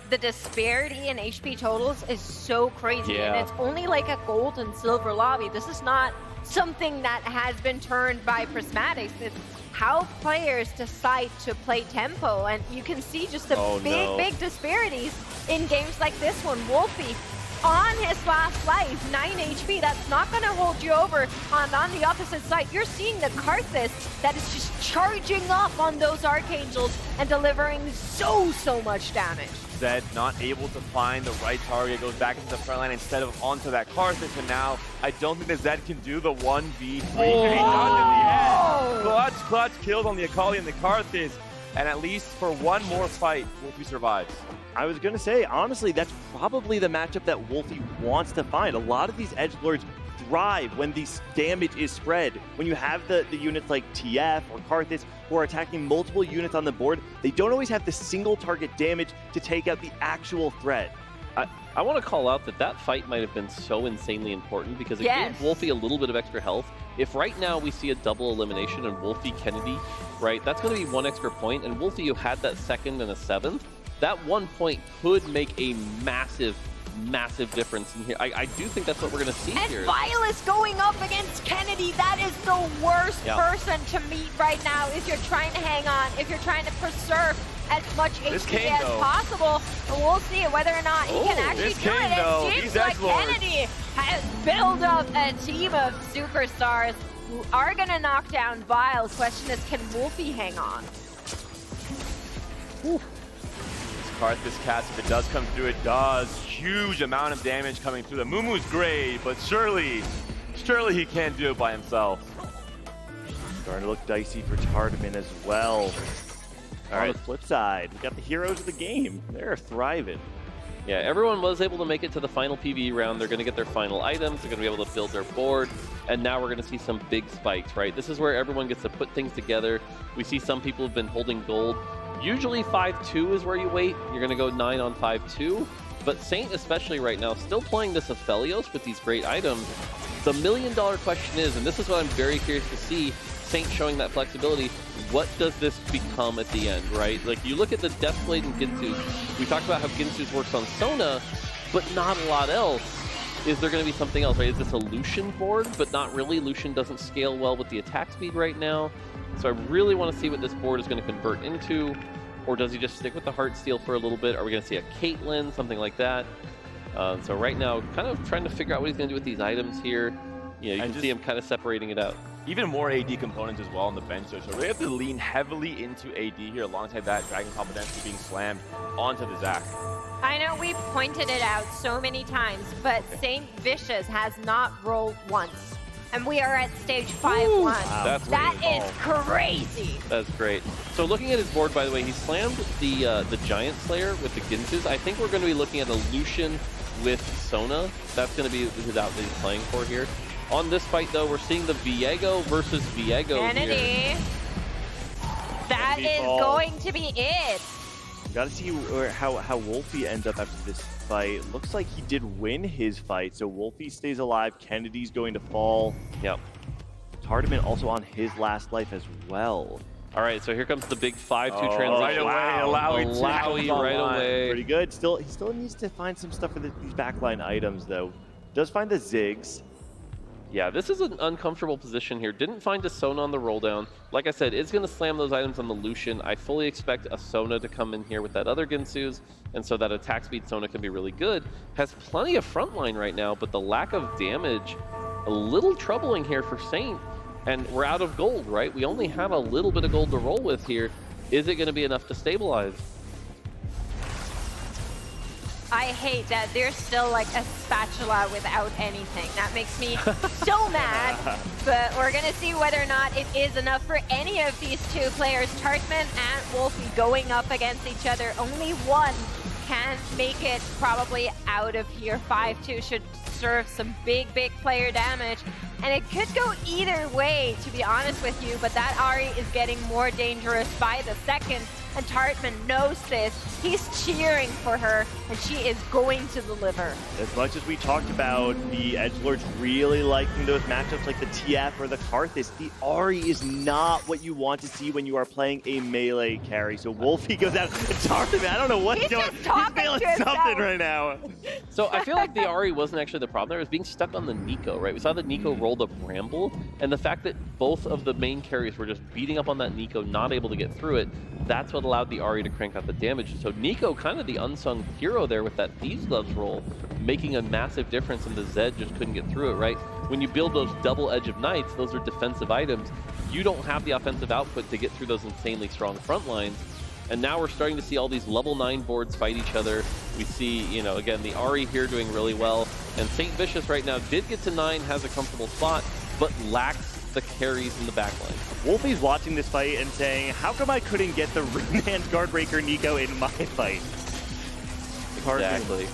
the disparity in HP totals is so crazy, and it's only like a gold and silver lobby. This is not something that has been turned by Prismatics. It's how players decide to play tempo, and you can see just the big disparities in games like this one. Wolfie on his last life, 9 HP. That's not going to hold you over. On the opposite side, you're seeing the Karthus that is just charging up on those Archangels and delivering so much damage. Zed not able to find the right target, goes back into the front line instead of onto that Karthus, and now I don't think that Zed can do the 1v3. Clutch kills on the Akali and the Karthus, and at least for one more fight, Wolfie survives. I was going to say, honestly, that's probably the matchup that Wolfie wants to find. A lot of these edgelords thrive when the damage is spread. When you have the units like TF or Karthus who are attacking multiple units on the board, they don't always have the single target damage to take out the actual threat. I want to call out that fight might have been so insanely important because it gave Wolfie a little bit of extra health. If right now we see a double elimination and Wolfie Kennedy, right, that's going to be 1 extra point, and Wolfie, who had that 2nd and a 7th, that 1 point could make a massive difference in here. I do think that's what we're going to see here. And Violet's going up against Kennedy. That is the worst person to meet right now if you're trying to hang on, if you're trying to preserve as much HP as possible. And we'll see whether or not he can actually do it. It seems like Kennedy has built up a team of superstars who are going to knock down Vile. Question is, can Wolfie hang on? Karthus cast, if it does come through, it does. Huge amount of damage coming through. The Mumu's great, but surely he can't do it by himself. Starting to look dicey for Tartman as well. All right, flip side, we got the heroes of the game. They're thriving. Yeah, everyone was able to make it to the final PvE round. They're going to get their final items. They're going to be able to build their board. And now we're going to see some big spikes, right? This is where everyone gets to put things together. We see some people have been holding gold. Usually 5-2 is where you wait. You're going to go 9 on 5-2. But Saint, especially right now, still playing this Aphelios with these great items. The $1 million question is, and this is what I'm very curious to see, Saint showing that flexibility, what does this become at the end, right? Like, you look at the Deathblade and Ginsus. We talked about how Ginsus works on Sona, but not a lot else. is there going to be something else, right? Is this a Lucian board? But not really. Lucian doesn't scale well with the attack speed right now. So I really want to see what this board is going to convert into. Or does he just stick with the Heartsteel for a little bit? Are we going to see a Caitlyn, something like that? So right now, kind of trying to figure out what he's going to do with these items here. You can see him kind of separating it out. Even more AD components as well on the bench. So really have to lean heavily into AD here alongside that Dragon Competency being slammed onto the Zac. I know we've pointed it out so many times, but St. Vicious has not rolled once. And we are at stage 5-1. Wow. That is crazy. That's great. So looking at his board, by the way, he slammed the Giant Slayer with the Ginsus. I think we're going to be looking at a Lucian with Sona. That's going to be his out that he's playing for here. On this fight, though, we're seeing the Viego versus Viego Kennedy. here. That is going to be it. Got to see how Wolfie ends up after this fight. Looks like he did win his fight, so Wolfie stays alive. Kennedy's going to fall. Yep. Tardman also on his last life as well. All right, so here comes the big 5-2 transition. Right away, Alawi right away. Pretty good. He still needs to find some stuff for these backline items, though. Does find the Ziggs. Yeah, this is an uncomfortable position here. Didn't find a Sona on the roll down. Like I said, it's going to slam those items on the Lucian. I fully expect a Sona to come in here with that other Ginsu's, and so that attack speed Sona can be really good. Has plenty of frontline right now, but the lack of damage, a little troubling here for Saint. And we're out of gold, right? We only have a little bit of gold to roll with here. Is it going to be enough to stabilize? I hate that there's still like a spatula without anything. That makes me so mad. But we're going to see whether or not it is enough for any of these two players. Tardman and Wolfie going up against each other. Only one can make it probably out of here. 5-2 should serve some big player damage. And it could go either way, to be honest with you, but that Ahri is getting more dangerous by the second, and Tardman knows this. He's cheering for her, and she is going to deliver. As much as we talked about the edgelords really liking those matchups like the TF or the Karthus, the Ahri is not what you want to see when you are playing a melee carry. So Wolfie goes out, and Tardman, I don't know what's going on. He's feeling something right now. So I feel like the Ahri wasn't actually the problem there. It was being stuck on the Nico, right? We saw the Nico roll the Bramble, and the fact that both of the main carries were just beating up on that Nico, not able to get through it, that's what allowed the Ahri to crank out the damage. So Nico, kind of the unsung hero there with that Thieves Gloves roll, making a massive difference, and the Zed just couldn't get through it, right? When you build those double Edge of Knights, those are defensive items. You don't have the offensive output to get through those insanely strong front lines. And now we're starting to see all these level 9 boards fight each other. We see, again, the Ahri here doing really well. And St. Vicious right now did get to 9, has a comfortable spot, but lacks the carries in the backline. Wolfie's watching this fight and saying, how come I couldn't get the Runeland Guardbreaker Nico in my fight? Exactly.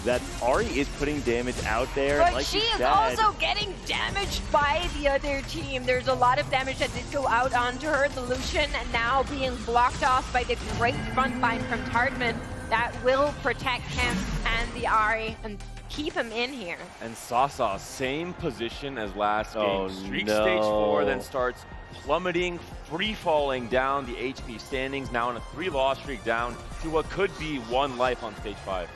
That Ahri is putting damage out there. But like she is also getting damaged by the other team. There's a lot of damage that did go out onto her. The Lucian now being blocked off by the great front line from Tardman. That will protect him and the Ahri and keep him in here. And Sasa, same position as last game. Streak no. stage 4, then starts plummeting, free-falling down the HP standings, now on a 3-loss streak down to what could be 1 life on stage 5.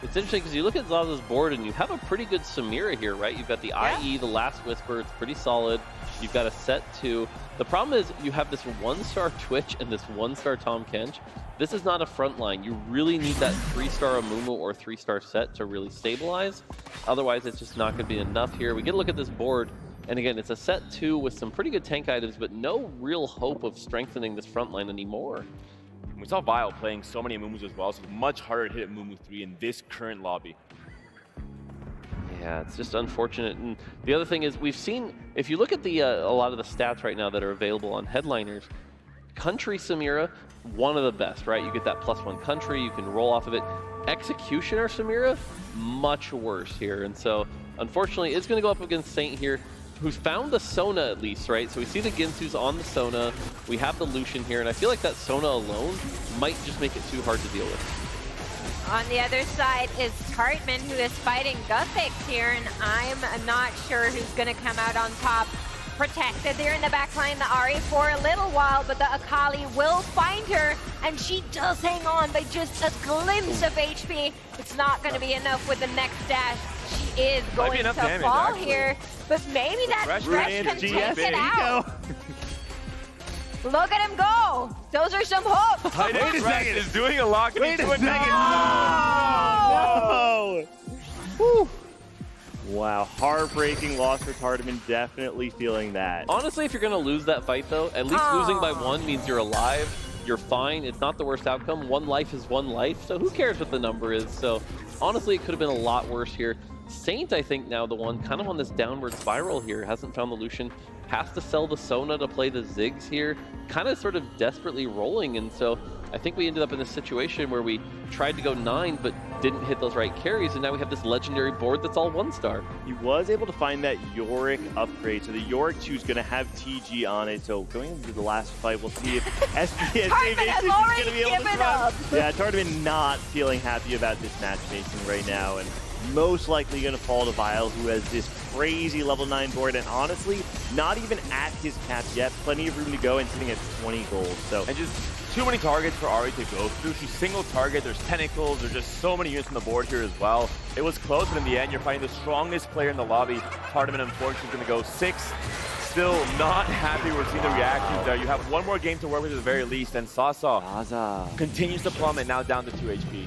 It's interesting because you look at Zaza's board and you have a pretty good Samira here, right? You've got the IE, the Last Whisper, it's pretty solid. You've got a set 2. The problem is you have this 1-star Twitch and this 1-star Tahm Kench. This is not a front line. You really need that 3-star Amumu or 3-star set to really stabilize. Otherwise, it's just not going to be enough here. We get a look at this board, and again, it's a set 2 with some pretty good tank items, but no real hope of strengthening this front line anymore. We saw Vile playing so many Amumus as well, so it's much harder to hit Amumu 3 in this current lobby. Yeah, it's just unfortunate. And the other thing is we've seen, if you look at the a lot of the stats right now that are available on headliners, Country Samira, one of the best, right? You get that +1 country, you can roll off of it. Executioner Samira, much worse here. And so, unfortunately, it's going to go up against Saint here, who's found the Sona at least, right? So we see the Ginsu's on the Sona. We have the Lucian here, and I feel like that Sona alone might just make it too hard to deal with. On the other side is Tardman, who is fighting Guthix here, and I'm not sure who's going to come out on top. protected there in the backline, the Ahri, for a little while, but the Akali will find her, and she does hang on by just a glimpse of HP. It's not going to be enough with the next dash. She is going to fall here, but maybe that Thresh can take it out. Look at him go. Those are some hooks. Wait a second. Is doing a lock. Wait a second. No! Whew. Wow, heartbreaking loss for Tardaman, definitely feeling that. Honestly, if you're going to lose that fight, though, at least losing by 1 means you're alive, you're fine, it's not the worst outcome. 1 life is 1 life, so who cares what the number is? So honestly, it could have been a lot worse here. Saint, I think, now the one kind of on this downward spiral here, hasn't found the Lucian, has to sell the Sona to play the Ziggs here, kind of sort of desperately rolling, and so I think we ended up in this situation where we tried to go 9 but didn't hit those right carries, and now we have this legendary board that's all 1-star. He was able to find that Yorick upgrade, so the Yorick 2 is going to have TG on it, so going into the last fight, we'll see if SPS is going to be able to survive. Yeah, Tardaman not feeling happy about this matchmaking right now, and most likely going to fall to Vile, who has this crazy level 9 board, and honestly, not even at his cap yet. Plenty of room to go and sitting at 20 gold. So, and just too many targets for Ahri to go through. She's single target, there's tentacles, there's just so many units on the board here as well. It was close, but in the end, you're fighting the strongest player in the lobby. Tardaman, unfortunately, is going to go 6. Still not happy. We're seeing the reactions there. You have 1 more game to work with at the very least, and Sasa continues to plummet, now down to 2 HP.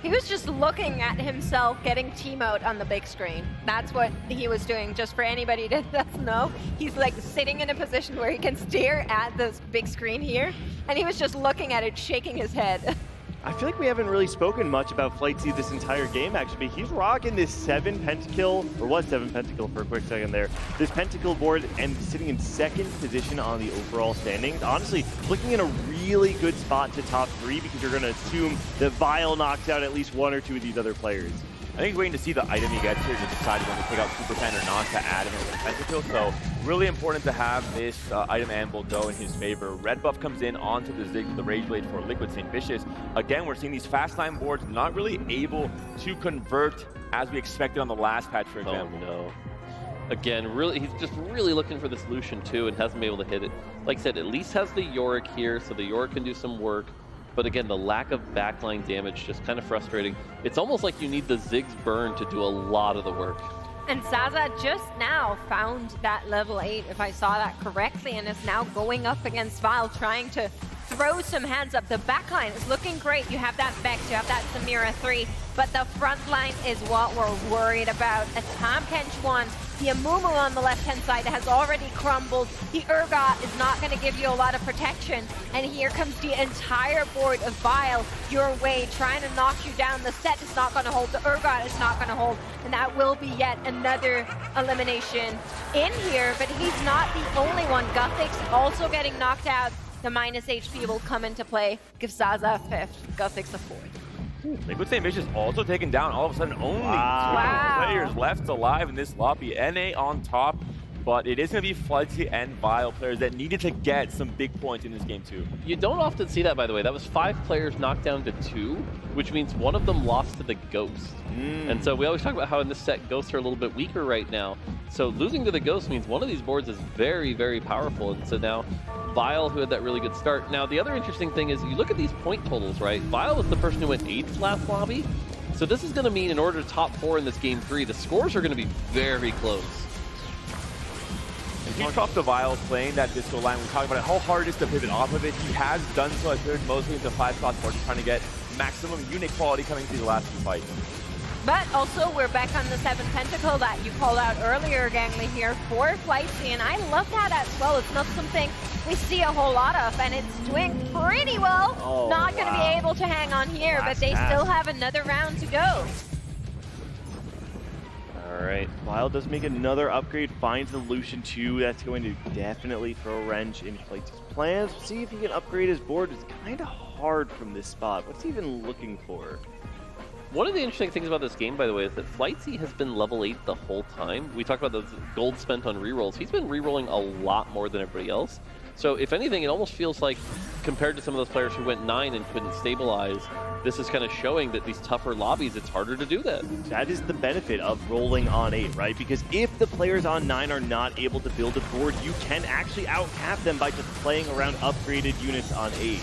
He was just looking at himself getting T-mode on the big screen. That's what he was doing, just for anybody that doesn't know. He's like sitting in a position where he can stare at this big screen here, and he was just looking at it, shaking his head. I feel like we haven't really spoken much about Flightsy this entire game, actually. He's rocking this 7 pentakill, or was 7 pentakill for a quick second there. This pentakill board and sitting in 2nd position on the overall standings. Honestly, looking in a really good spot to top 3 because you're going to assume that Vile knocks out at least 1 or 2 of these other players. I think he's waiting to see the item he gets here to decide whether to take out Super Pen or not to add him with Pentakill. So really important to have this item anvil go in his favor. Red buff comes in onto the Ziggs with the Rage Blade for Liquid St. Vicious. Again, we're seeing these fast line boards not really able to convert as we expected on the last patch, for example. Oh no. Again, really, he's just really looking for this Lucian too and hasn't been able to hit it. Like I said, at least has the Yorick here, so the Yorick can do some work. But again, the lack of backline damage just kind of frustrating. It's almost like you need the Ziggs burn to do a lot of the work. And Zaza just now found that level 8, if I saw that correctly, and is now going up against Vile, trying to throw some hands up. The backline is looking great. You have that Vex, you have that Samira 3, but the front line is what we're worried about. A Tahm Kench 1, the Amumu on the left-hand side has already crumbled. The Urgot is not going to give you a lot of protection. And here comes the entire board of Vile your way, trying to knock you down. The set is not going to hold. The Urgot is not going to hold. And that will be yet another elimination in here. But he's not the only one. Guthix also getting knocked out. The minus HP will come into play. Give Zaza 5th, Guthix a 4th. Liquid St. Vicious also taken down. All of a sudden, only 2 players left alive in this lobby. NA on top, but it is going to be Flightsy and Vile players that needed to get some big points in this game too. You don't often see that, by the way. That was 5 players knocked down to 2, which means one of them lost to the Ghost. And so we always talk about how in this set, Ghosts are a little bit weaker right now. So losing to the Ghost means one of these boards is very, very powerful. And so now Vile, who had that really good start. Now, the other interesting thing is you look at these point totals, right? Vile was the person who went 8th last lobby. So this is going to mean in order to top 4 in this game 3, the scores are going to be very close. And huge props to Vile playing that disco line. We talked about how hard it is to pivot off of it. He has done so, I heard, mostly into 5 spots more, just trying to get maximum unit quality coming through the last 2 fights. But also, we're back on the 7 Pentacle that you called out earlier, Gangly, here for Flightsy, and I love that as well. It's not something we see a whole lot of, and it's doing pretty well. Not going to be able to hang on here, but they still have another round to go. All right, Vile does make another upgrade, finds the Lucian 2. That's going to definitely throw a wrench in Flightsy's plans. See if he can upgrade his board. It's kind of hard from this spot. What's he even looking for? One of the interesting things about this game, by the way, is that Flightsy has been level 8 the whole time. We talked about the gold spent on rerolls. He's been rerolling a lot more than everybody else. So if anything, it almost feels like, compared to some of those players who went 9 and couldn't stabilize, this is kind of showing that these tougher lobbies, it's harder to do that. That is the benefit of rolling on 8, right? Because if the players on 9 are not able to build a board, you can actually outcap them by just playing around upgraded units on 8.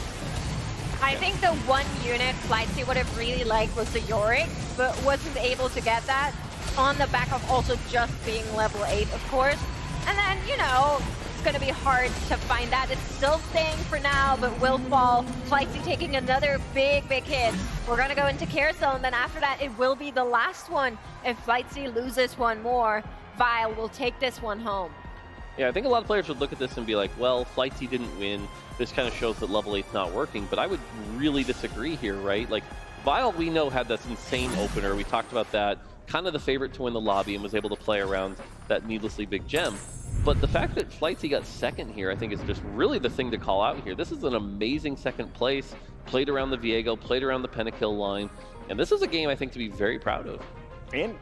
I think the one unit Flightsy would have really liked was the Yorick, but wasn't able to get that on the back of also just being level 8, of course. And then, you know, it's going to be hard to find that. It's still staying for now, but will fall. Flightsy taking another big hit. We're going to go into Care Zone, then after that, it will be the last one. If Flightsy loses one more, Vile will take this one home. Yeah, I think a lot of players would look at this and be like, well, Flightsy didn't win. This kind of shows that level 8's not working, but I would really disagree here, right? Like, Vile, we know, had this insane opener. We talked about that. Kind of the favorite to win the lobby and was able to play around that needlessly big gem. But the fact that Flightsy got second here, I think, is just really the thing to call out here. This is an amazing second place. Played around the Viego, played around the Pentakill line. And this is a game, I think, to be very proud of. And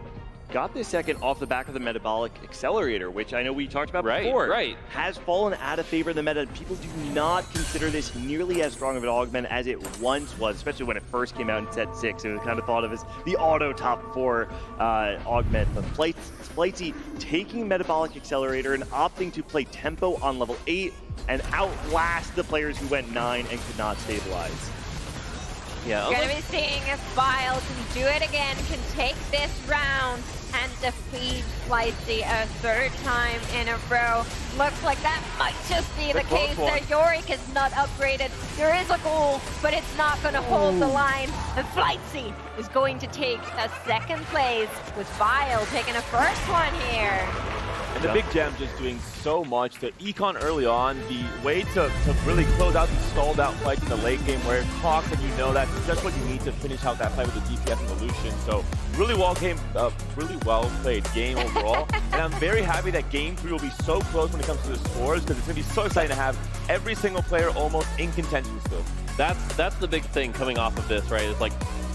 got this second off the back of the Metabolic Accelerator, which I know we talked about before. Right. Has fallen out of favor in the meta. People do not consider this nearly as strong of an augment as it once was, especially when it first came out in set 6. It was kind of thought of as the auto top 4 augment. But Flightsy taking Metabolic Accelerator and opting to play tempo on level 8 and outlast the players who went 9 and could not stabilize. Yeah. We're going to be seeing if Vile can do it again, can take this round and defeat Flightsy a third time in a row. Looks like that might just be the case. Their Yorick is not upgraded. There is a goal, but it's not going to hold the line. And Flightsy is going to take a second place with Vile taking a first one here. And the big gem just doing so much. The econ early on, the way to really close out these stalled out fights in the late game where it clocks and you know that's just what you need to finish out that fight with the DPS and the Lucian. So really well played game overall. And I'm very happy that game 3 will be so close when it comes to the scores because it's going to be so exciting to have every single player almost in contention still. That's the big thing coming off of this, right? It's like,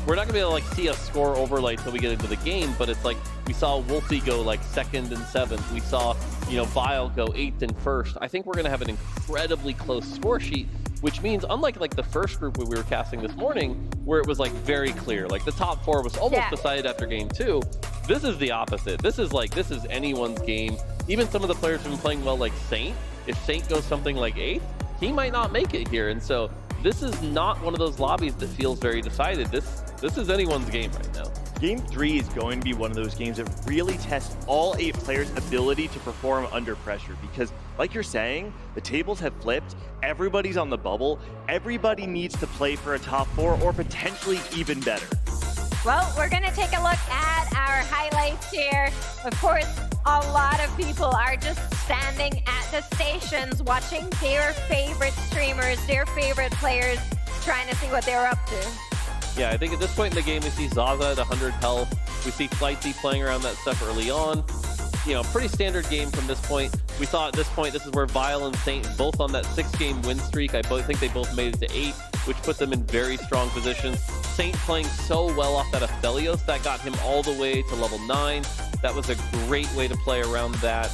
we're not gonna be able to like see a score overlay till we get into the game, but it's like we saw Wolfie go like 2nd and 7th. We saw, you know, Vile go 8th and 1st. I think we're gonna have an incredibly close score sheet, which means unlike like the first group we were casting this morning, where it was like very clear, like the top 4 was almost decided after game 2. This is the opposite. This is anyone's game. Even some of the players who've been playing well, like Saint, if Saint goes something like 8th, he might not make it here. And so this is not one of those lobbies that feels very decided. This is anyone's game right now. Game 3 is going to be one of those games that really tests all 8 players' ability to perform under pressure because, like you're saying, the tables have flipped, everybody's on the bubble, everybody needs to play for a top 4 or potentially even better. Well, we're going to take a look at our highlights here. Of course, a lot of people are just standing at the stations watching their favorite streamers, their favorite players, trying to see what they're up to. Yeah, I think at this point in the game, we see Zaza at 100 health. We see Flightsy playing around that stuff early on. You know, pretty standard game from this point. We saw at this point, this is where Vile and Saint both on that 6-game win streak. I think they both made it to 8, which put them in very strong positions. Saint playing so well off that Aphelios, that got him all the way to level 9. That was a great way to play around that.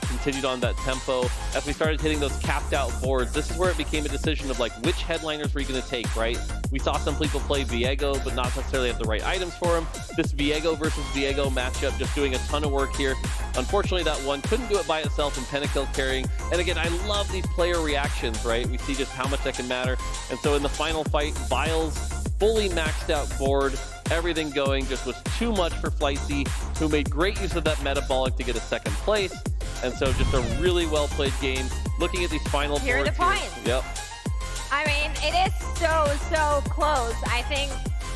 Continued on that tempo. As we started hitting those capped out boards, this is where it became a decision of like, which headliners were you going to take, right? We saw some people play Viego, but not necessarily have the right items for him. This Viego versus Viego matchup just doing a ton of work here. Unfortunately, that one couldn't do it by itself, and Pentakill carrying. And again, I love these player reactions, right? We see just how much that can matter. And so in the final fight, Vile's fully maxed out board, everything going, just was too much for Flightsy, who made great use of that metabolic to get a second place. And so just a really well-played game. Looking at these final Here are boards the points. Yep. I mean, it is so close. I think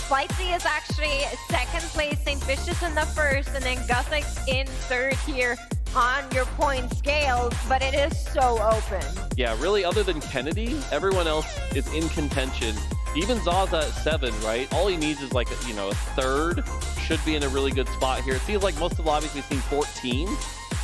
Flightsy is actually 2nd place, St. Vicious in the 1st, and then Guthix in 3rd here on your point scales, but it is so open. Yeah, really, other than Kennedy, everyone else is in contention. Even Zaza at 7, right? All he needs is like, a 3rd. Should be in a really good spot here. It seems like most of the lobbies we've seen 14.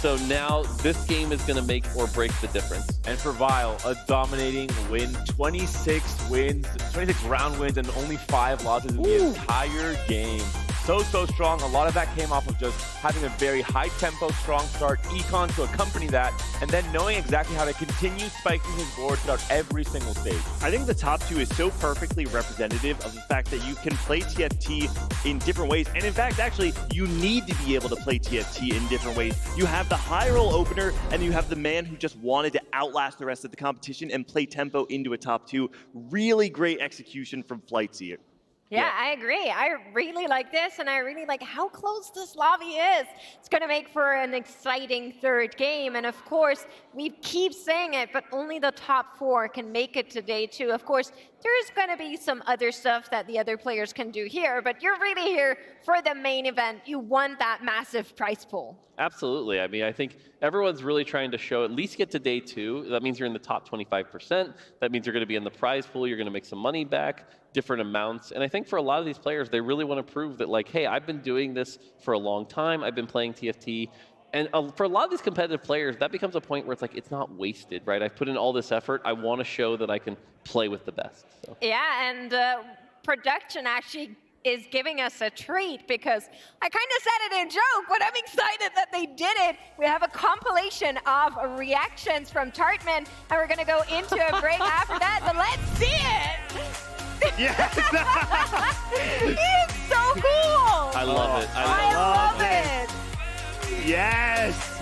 So now this game is going to make or break the difference. And for Vile, a dominating win, 26 wins, 26 round wins, and only 5 losses in the entire game. so strong. A lot of that came off of just having a very high tempo, strong start, econ to accompany that, and then knowing exactly how to continue spiking his board throughout every single stage. I think the top two is so perfectly representative of the fact that you can play TFT in different ways. And in fact, actually, you need to be able to play TFT in different ways. You have the high roll opener, and you have the man who just wanted to outlast the rest of the competition and play tempo into a top two. Really great execution from Flightsy. Yeah, I agree. I really like this, and I really like how close this lobby is. It's going to make for an exciting third game, and of course, we keep saying it, but only the top 4 can make it to day 2. Of course, there's going to be some other stuff that the other players can do here, but you're really here for the main event. You want that massive prize pool. Absolutely. I mean, I think everyone's really trying to show at least get to day 2. That means you're in the top 25%. That means you're going to be in the prize pool. You're going to make some money back, different amounts. And I think for a lot of these players, they really want to prove that, like, hey, I've been doing this for a long time. I've been playing TFT. And for a lot of these competitive players, that becomes a point where it's like, it's not wasted, right? I've put in all this effort. I want to show that I can play with the best. So. Yeah, and production actually is giving us a treat because I kind of said it in joke, but I'm excited that they did it. We have a compilation of reactions from Tartman, and we're going to go into a break after that, but let's see it. Yes! He's so cool. I love it. I love it. Yes!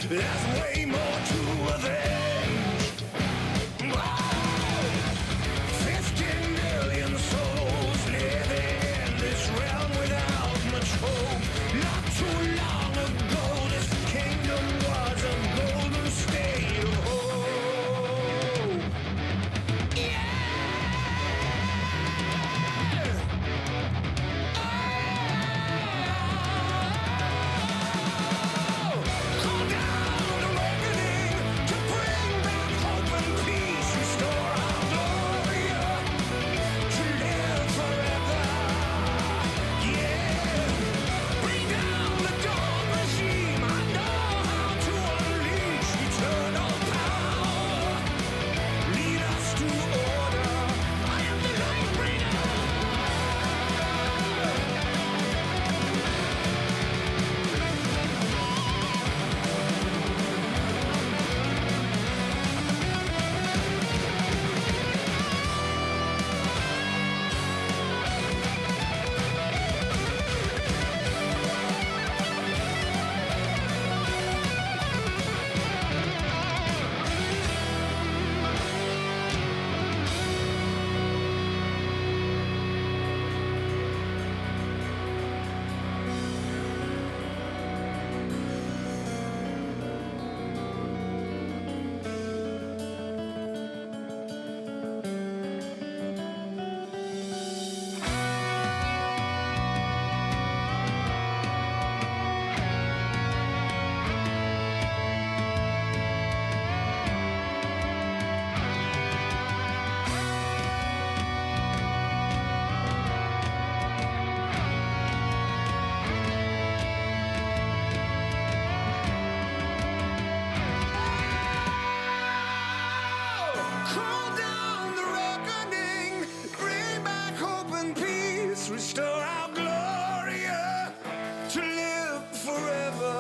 There's way more to avenge. Whoa! 15 million souls living in this realm without much hope. Not too long ago, this kingdom was a golden state of hope. Yeah! Restore our glory to live forever.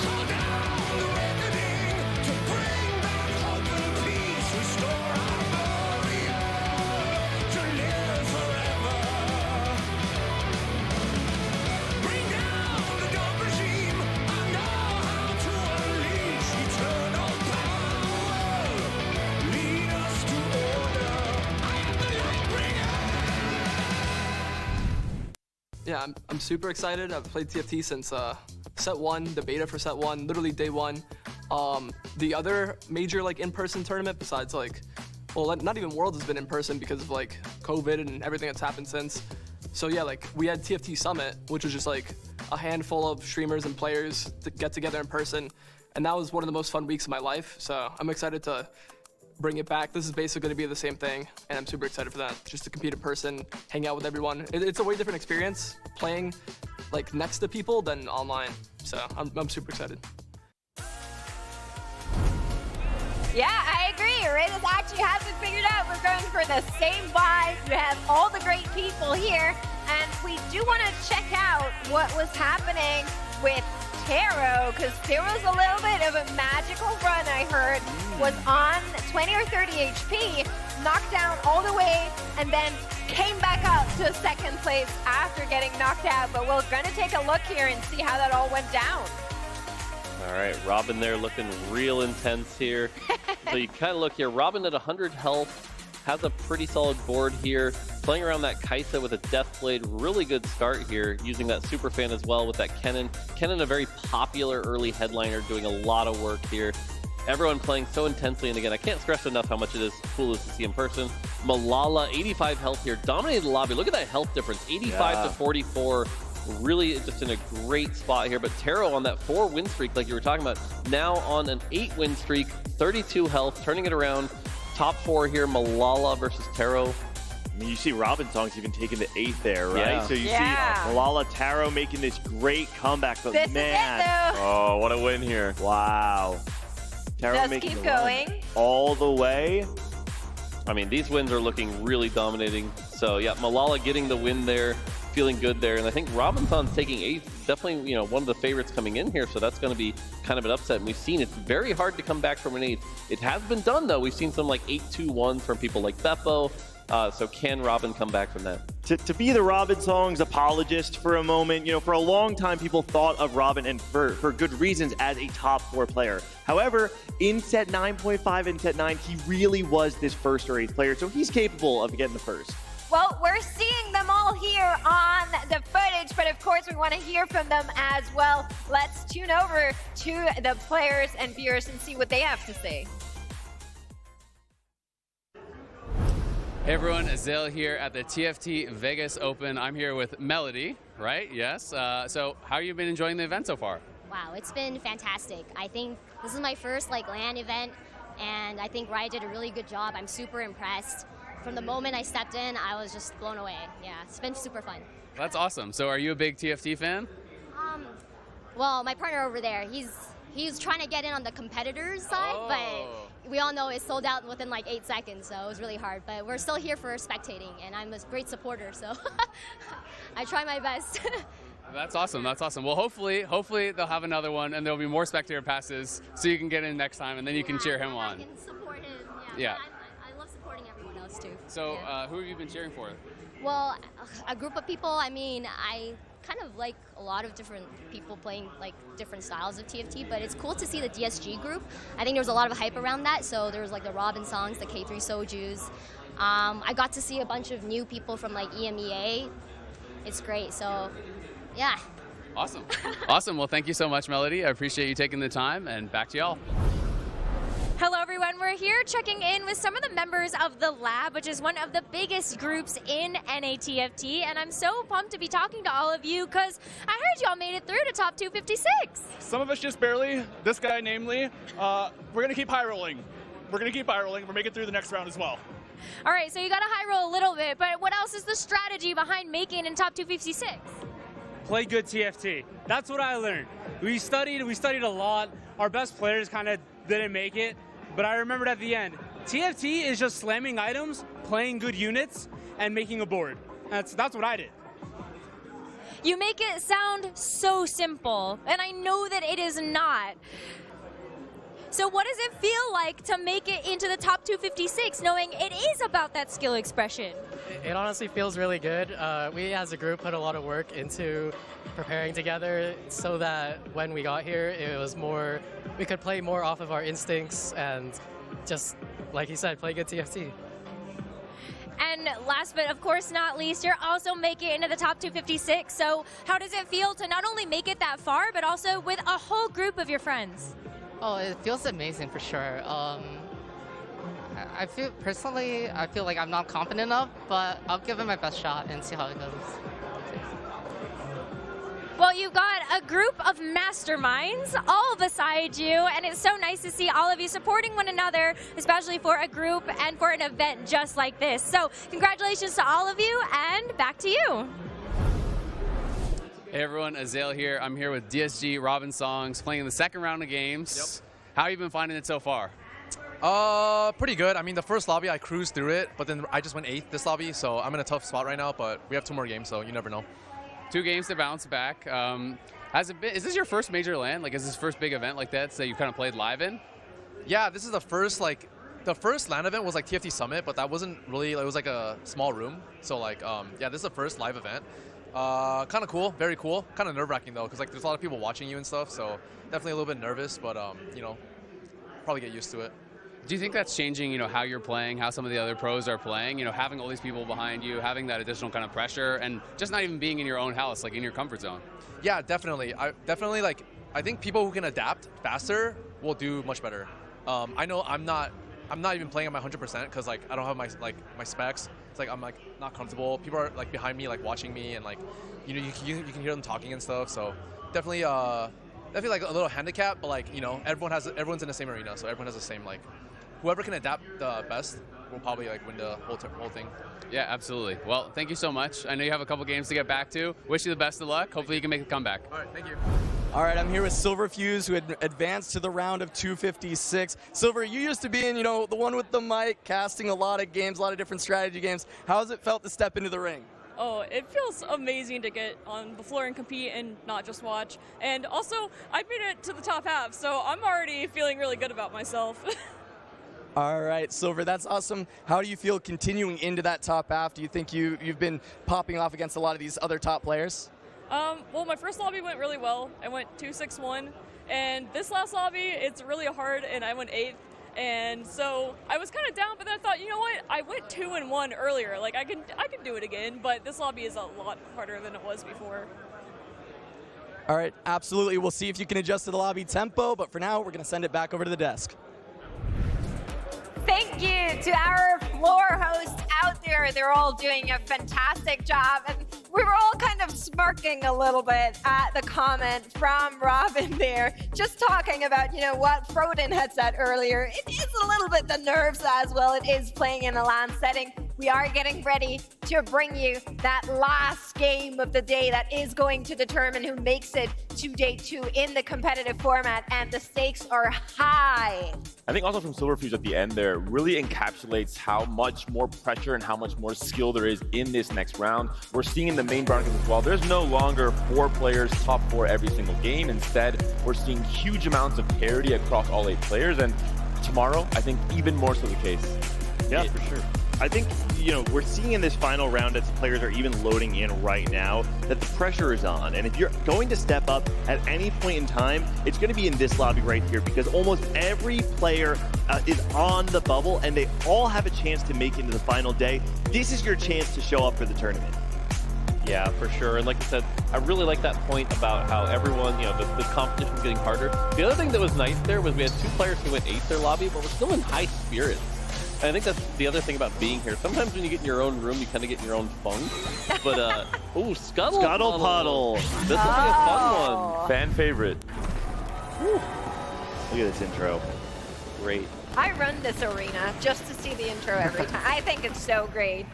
Call down the reckoning to bring back hope and peace. Restore our glory to live forever. Bring down the dark regime. I know how to unleash eternal power. Lead us to order. I am the light bringer. Yeah, I'm super excited. I've played TFT since set 1, the beta for set 1, literally day 1. The other major like in-person tournament besides like, well, not even Worlds has been in person because of like COVID and everything that's happened since. So yeah, like we had TFT Summit, which was just like a handful of streamers and players to get together in person. And that was one of the most fun weeks of my life. So I'm excited to bring it back. This is basically going to be the same thing, and I'm super excited for that. Just to compete in person, hang out with everyone. It's a way different experience playing like next to people than online. So I'm super excited. Yeah, I agree. Raiders actually has it figured out. We're going for the same vibe. You have all the great people here, and we do want to check out what was happening with Taro, because there was a little bit of a magical run I heard, was on 20 or 30 HP, knocked down all the way, and then came back up to second place after getting knocked out. But we're gonna take a look here and see how that all went down. All right, Robin there looking real intense here. So you kind of look here, Robin at 100 health, has a pretty solid board here, playing around that Kaisa with a Deathblade, really good start here, using that Superfan as well with that Kennen. Kennen, a very popular early headliner, doing a lot of work here. Everyone playing so intensely, and again, I can't stress enough how much it is cool to see in person. Malala, 85 health here, dominated the lobby. Look at that health difference, 85 to 44. Really just in a great spot here, but Taro on that 4-win streak like you were talking about, now on an 8-win streak, 32 health, turning it around. Top 4 here, Malala versus Taro. I mean, you see Robin Song's even taking the 8th there, right? Yeah. So you see Malala Taro making this great comeback, but This man, is it, though. Oh, what a win here. Wow. Taro Just making keep the run going. all the way. I mean, these wins are looking really dominating. So yeah, Malala getting the win there, feeling good there. And I think Robinson's taking 8th, definitely, you know, one of the favorites coming in here. So that's going to be kind of an upset. And we've seen it's very hard to come back from an 8th. It has been done though. We've seen some like 8-2-1 from people like Beppo. So can Robin come back from that? To be the Robin Song's apologist for a moment, you know, for a long time people thought of Robin, and for good reasons, as a top 4 player. However, in set 9.5 and set 9, he really was this first or 8th player, so he's capable of getting the first. Well, we're seeing them all here on the footage, but of course we want to hear from them as well. Let's tune over to the players and viewers and see what they have to say. Hey everyone, Azel here at the TFT Vegas Open. I'm here with Melody, right? Yes. So how have you been enjoying the event so far? Wow, it's been fantastic. I think this is my first LAN event, and I think Riot did a really good job. I'm super impressed. From the moment I stepped in, I was just blown away. Yeah, it's been super fun. That's awesome. So are you a big TFT fan? Well, my partner over there, he's trying to get in on the competitors side, but we all know it's sold out within like 8 seconds, so it was really hard. But we're still here for spectating, and I'm a great supporter, so I try my best. That's awesome. That's awesome. Well, hopefully they'll have another one, and there'll be more spectator passes, so you can get in next time, and then you can cheer him on. I can support him. Yeah. I love supporting everyone else too. So who have you been cheering for? Well, a group of people. I mean, I kind of like a lot of different people playing like different styles of TFT, but it's cool to see the DSG group. I think there was a lot of hype around that, so there was like the Robin Songs, the K3 Sojus. I got to see a bunch of new people from like EMEA. It's great, so yeah. Awesome. Awesome. Well, thank you so much, Melody. I appreciate you taking the time, and back to y'all. Hello everyone, we're here checking in with some of the members of the Lab, which is one of the biggest groups in NATFT, and I'm so pumped to be talking to all of you because I heard y'all made it through to top 256. Some of us just barely, this guy namely. We're going to keep high rolling. We're going to keep high rolling. We're making it through the next round as well. All right, so you got to high roll a little bit, but what else is the strategy behind making it in top 256? Play good TFT. That's what I learned. We studied a lot. Our best players kind of didn't make it. But I remembered at the end, TFT is just slamming items, playing good units, and making a board. That's what I did. You make it sound so simple, and I know that it is not. So what does it feel like to make it into the top 256, knowing it is about that skill expression? It honestly feels really good. We as a group put a lot of work into preparing together so that when we got here, it was more, we could play more off of our instincts and just, like he said, play good TFT. And last but of course not least, you're also making it into the top 256. So how does it feel to not only make it that far, but also with a whole group of your friends? Oh, it feels amazing for sure. I feel personally, I feel like I'm not confident enough, but I'll give it my best shot and see how it goes. Well, you've got a group of masterminds all beside you, and it's so nice to see all of you supporting one another, especially for a group and for an event just like this. So congratulations to all of you, and back to you. Hey everyone, Azael here. I'm here with DSG, Robin Songs, playing in the second round of games. How have you been finding it so far? Pretty good. I mean, the first lobby, I cruised through it, but then I just went 8th this lobby, so I'm in a tough spot right now, but we have 2 more games, so you never know. 2 games to bounce back. Has it been, is this your first major LAN? Like, is this first big event like that you've kind of played live in? Yeah, this is the first, like, the first LAN event was like TFT Summit, but that wasn't really, it was like a small room. So like, yeah, this is the first live event. Kind of cool, very cool. Kind of nerve-wracking though, because like there's a lot of people watching you and stuff, so definitely a little bit nervous, but you know, probably get used to it. Do you think that's changing, you know, how you're playing, how some of the other pros are playing? You know, having all these people behind you, having that additional kind of pressure, and just not even being in your own house, like in your comfort zone. Yeah, definitely. I think people who can adapt faster will do much better. I know I'm not even playing at my 100% because like I don't have my specs. It's like I'm like not comfortable. People are like behind me, like watching me, and like you know you can hear them talking and stuff. So definitely like a little handicap, but like you know everyone's in the same arena, so everyone has the same like whoever can adapt the best will probably like win the whole thing. Yeah, absolutely. Well, thank you so much. I know you have a couple games to get back to. Wish you the best of luck. Hopefully you can make a comeback. All right, thank you. All right, I'm here with Silverfuse, who had advanced to the round of 256. Silver, you used to be in, you know, the one with the mic, casting a lot of games, a lot of different strategy games. How has it felt to step into the ring? Oh, it feels amazing to get on the floor and compete and not just watch. And also, I made it to the top half, so I'm already feeling really good about myself. All right, Silver, that's awesome. How do you feel continuing into that top half? Do you think you've been popping off against a lot of these other top players? Well, my first lobby went really well. I went 2-6-1, and this last lobby, it's really hard, and I went 8th. And so I was kind of down, but then I thought, you know what? I went 2-1 earlier. Like I can do it again, but this lobby is a lot harder than it was before. All right, absolutely. We'll see if you can adjust to the lobby tempo, but for now, we're going to send it back over to the desk. Thank you to our floor hosts out there. They're all doing a fantastic job. And we were all kind of smirking a little bit at the comment from Robin there, just talking about, you know, what Froden had said earlier. It is a little bit the nerves as well. It is playing in a LAN setting. We are getting ready to bring you that last game of the day that is going to determine who makes it to day 2 in the competitive format, and the stakes are high. I think also from Silverfuse at the end there really encapsulates how much more pressure and how much more skill there is in this next round. We're seeing in the main broadcast as well, there's no longer 4 players top 4 every single game. Instead, we're seeing huge amounts of parity across all 8 players, and tomorrow, I think even more so the case. Yeah, for sure. I think, you know, we're seeing in this final round as players are even loading in right now that the pressure is on. And if you're going to step up at any point in time, it's going to be in this lobby right here because almost every player is on the bubble and they all have a chance to make it into the final day. This is your chance to show up for the tournament. Yeah, for sure. And like I said, I really like that point about how everyone, you know, the competition's getting harder. The other thing that was nice there was we had 2 players who went 8th their lobby, but we're still in high spirits. And I think that's the other thing about being here. Sometimes when you get in your own room, you kind of get in your own funk. But, ooh, Scuttle Puddle. This will be a fun one. Fan favorite. Whew. Look at this intro. Great. I run this arena just to see the intro every time. I think it's so great.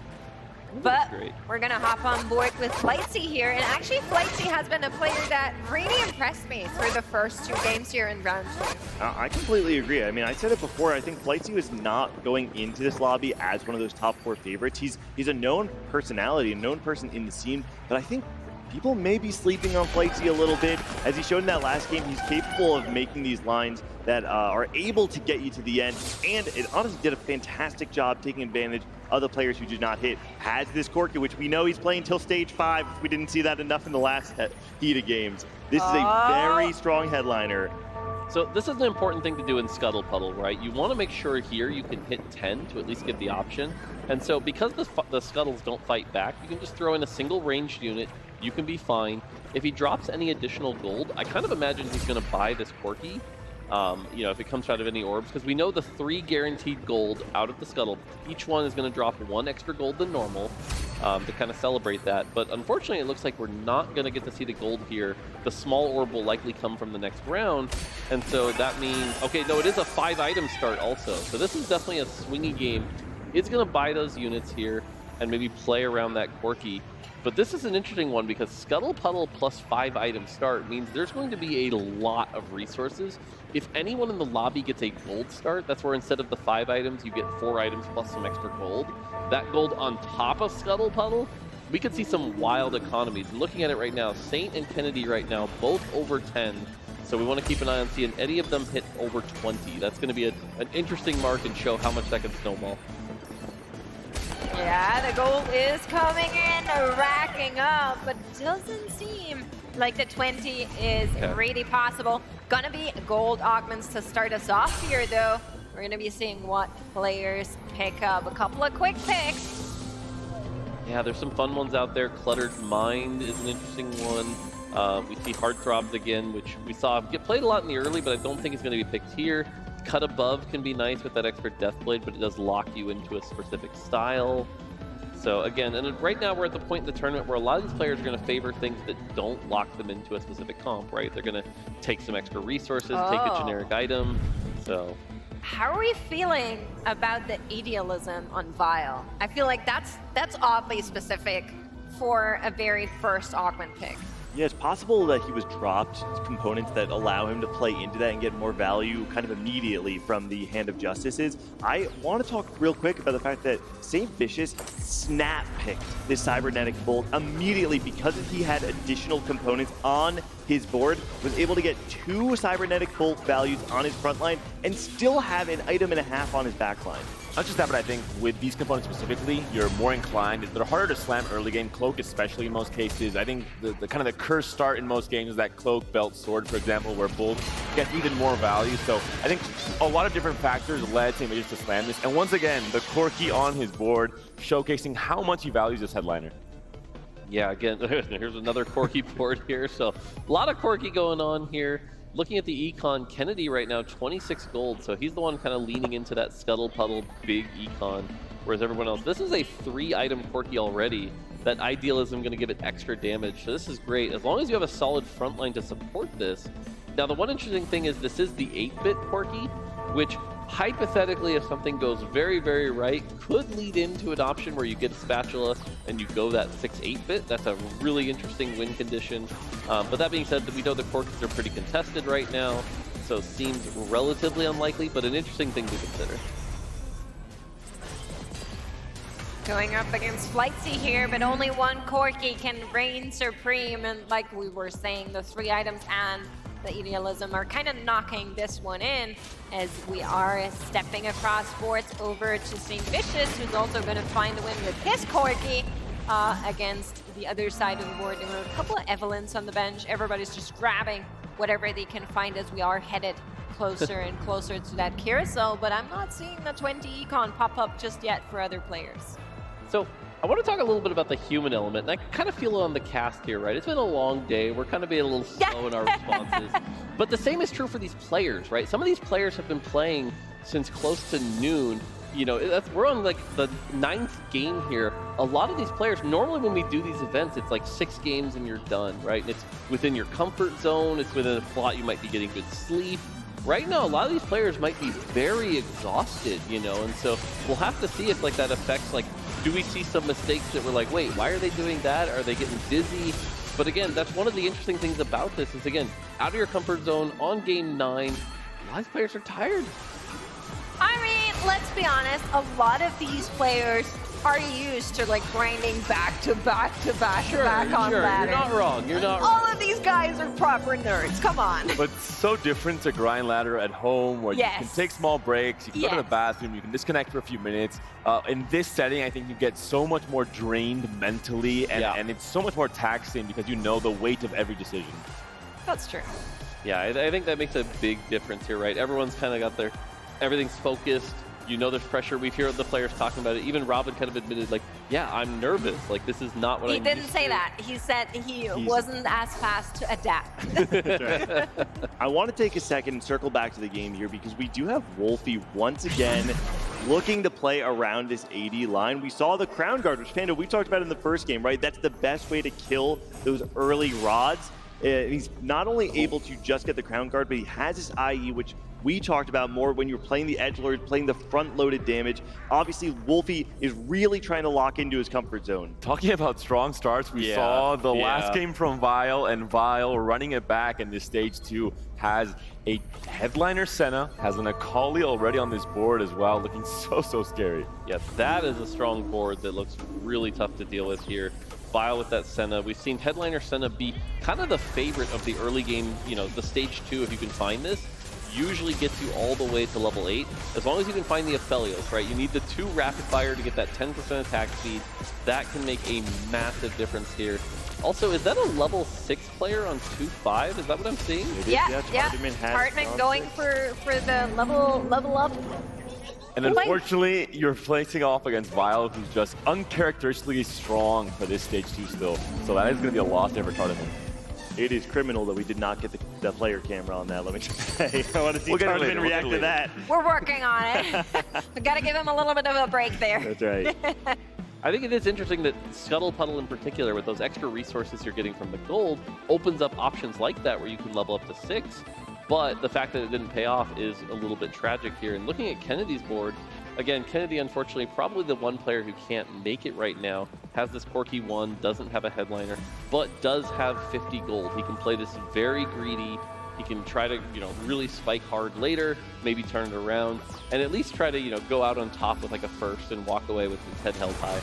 But we're going to hop on board with Flightsy here. And actually, Flightsy has been a player that really impressed me through the first 2 games here in round 2. I completely agree. I mean, I said it before. I think Flightsy was not going into this lobby as one of those top 4 favorites. He's a known personality, a known person in the scene. But I think people may be sleeping on Flightsy a little bit. As he showed in that last game, he's capable of making these lines that are able to get you to the end. And it honestly did a fantastic job taking advantage of the players who did not hit. Has this Corki, which we know he's playing till stage 5. We didn't see that enough in the last heat of games. This is a very strong headliner. So this is an important thing to do in Scuttle Puddle, right? You want to make sure here you can hit 10 to at least get the option. And so because the Scuttles don't fight back, you can just throw in a single ranged unit. You can be fine. If he drops any additional gold, I kind of imagine he's going to buy this Corki. You know, if it comes out of any orbs, because we know the 3 guaranteed gold out of the scuttle, each one is going to drop 1 extra gold than normal to kind of celebrate that. But unfortunately, it looks like we're not going to get to see the gold here. The small orb will likely come from the next round, and so that means, okay, no, it is a 5-item start also. So this is definitely a swingy game. It's going to buy those units here and maybe play around that Corki. But this is an interesting one because Scuttle Puddle plus 5-item start means there's going to be a lot of resources. If anyone in the lobby gets a gold start, that's where instead of the 5 items, you get 4 items plus some extra gold. That gold on top of Scuttle Puddle, we could see some wild economies. And looking at it right now, Saint and Kennedy right now, both over 10. So we want to keep an eye on seeing any of them hit over 20. That's going to be an interesting mark and show how much that can snowball. Yeah, the gold is coming in, racking up, but doesn't seem like the 20 is really possible. Gonna be gold augments to start us off here, though. We're gonna be seeing what players pick up. A couple of quick picks. Yeah, there's some fun ones out there. Cluttered Mind is an interesting one. We see Heartthrobs again, which we saw get played a lot in the early, but I don't think it's going to be picked here. Cut Above can be nice with that extra Deathblade, but it does lock you into a specific style. So again, and right now we're at the point in the tournament where a lot of these players are going to favor things that don't lock them into a specific comp, right? They're going to take some extra resources, take a generic item. So how are we feeling about the idealism on Vile? I feel like that's oddly specific for a very first augment pick. Yeah, it's possible that he was dropped components that allow him to play into that and get more value kind of immediately from the Hand of Justices. I want to talk real quick about the fact that St. Vicious snap-picked this Cybernetic Bolt immediately because he had additional components on his board, was able to get 2 Cybernetic Bolt values on his front line, and still have an item and a half on his back line. Not just that, but I think with these components specifically, you're more inclined. They're harder to slam early game, Cloak especially in most cases. I think the kind of the cursed start in most games is that Cloak, Belt, Sword, for example, where both get even more value. So I think a lot of different factors led St. Vicious to slam this. And once again, the Corki on his board, showcasing how much he values this headliner. Yeah, again, here's another Corki board here. So a lot of Corki going on here. Looking at the econ, Kennedy right now, 26 gold. So he's the one kind of leaning into that Scuttle Puddle big econ, whereas everyone else, this is a 3-item Corki already. That Idealism going to give it extra damage. So this is great. As long as you have a solid front line to support this. Now, the one interesting thing is this is the 8-bit Corki, which hypothetically, if something goes very, very right, could lead into an option where you get a spatula and you go that 6-8-bit. That's a really interesting win condition. But that being said, we know the Corkis are pretty contested right now, so it seems relatively unlikely, but an interesting thing to consider. Going up against Flightsy here, but only one Corki can reign supreme, and like we were saying, the 3 items and the Idealism are kind of knocking this one in as we are stepping across boards over to St. Vicious, who's also going to find the win with his Corki against the other side of the board. There were a couple of Evelyns on the bench. Everybody's just grabbing whatever they can find as we are headed closer and closer to that carousel, but I'm not seeing the 20 econ pop up just yet for other players. So I want to talk a little bit about the human element, and I kind of feel it on the cast here, right? It's been a long day. We're kind of being a little slow in our responses. But the same is true for these players, right? Some of these players have been playing since close to noon. You know, we're on like the 9th game here. A lot of these players, normally when we do these events, it's like 6 games and you're done, right? And it's within your comfort zone. It's within a slot. You might be getting good sleep. Right now, a lot of these players might be very exhausted, you know, and so we'll have to see if like that affects, like, do we see some mistakes that we're like, wait, why are they doing that? Are they getting dizzy? But again, that's one of the interesting things about this is, again, out of your comfort zone on game 9, a lot of these players are tired. I mean, let's be honest, a lot of these players are used to like grinding back to back to back to back on ladder. You're not wrong. You're not wrong. All of these guys are proper nerds. Come on. But so different to grind ladder at home where you can take small breaks, you can go to the bathroom, you can disconnect for a few minutes. In this setting, I think you get so much more drained mentally and it's so much more taxing because you know the weight of every decision. That's true. Yeah, I think that makes a big difference here, right? Everyone's kind of got everything's focused. You know there's pressure. We've heard the players talking about it. Even Robin kind of admitted, like, yeah, I'm nervous. Like, this is not what He I'm didn't used say to. that. He said he wasn't as fast to adapt. That's right. I want to take a second and circle back to the game here because we do have Wolfie once again looking to play around this AD line. We saw the Crown Guard, which Panda, we talked about in the first game, right? That's the best way to kill those early rods. He's not only able to just get the Crown Guard, but he has his IE, which we talked about more when you're playing the edgelords, playing the front-loaded damage. Obviously, Wolfie is really trying to lock into his comfort zone. Talking about strong starts, we saw the last game from Vile, and Vile running it back in this stage 2 has a headliner Senna, has an Akali already on this board as well, looking so scary. Yeah, that is a strong board that looks really tough to deal with here. Vile with that Senna. We've seen headliner Senna be kind of the favorite of the early game, you know, the stage 2, if you can find this. Usually gets you all the way to level 8, as long as you can find the Aphelios, right? You need the 2 rapid fire to get that 10% attack speed. That can make a massive difference here. Also, is that a level 6 player on 2-5? Is that what I'm seeing? Yeah. Hartman going for the level up. And unfortunately, you're facing off against Vile, who's just uncharacteristically strong for this stage 2 still. So that is going to be a loss there for Tournament. It is criminal that we did not get the player camera on that, let me just say. I want to see Tournament react to that. We're working on it. We got to give him a little bit of a break there. That's right. I think it is interesting that Scuttle Puddle in particular, with those extra resources you're getting from the gold, opens up options like that where you can level up to 6. But the fact that it didn't pay off is a little bit tragic here. And looking at Kennedy's board, again, Kennedy, unfortunately, probably the one player who can't make it right now. Has this quirky 1, doesn't have a headliner, but does have 50 gold. He can play this very greedy. He can try to, you know, really spike hard later, maybe turn it around, and at least try to, you know, go out on top with like a first and walk away with his head held high.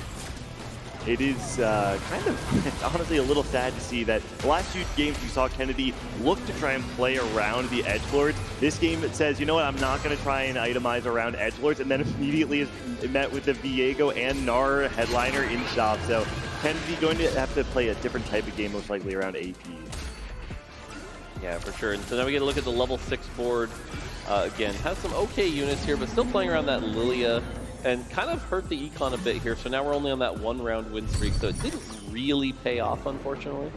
It is kind of, honestly, a little sad to see that the last 2 games we saw Kennedy look to try and play around the edgelords. This game, it says, you know what, I'm not going to try and itemize around edgelords, and then immediately is met with the Viego and Gnar headliner in shop. So Kennedy going to have to play a different type of game, most likely around AP. Yeah, for sure. And so now we get a look at the level 6 board. Again, has some okay units here, but still playing around that Lilia. And kind of hurt the econ a bit here, so now we're only on that 1-round win streak, so it didn't really pay off, unfortunately.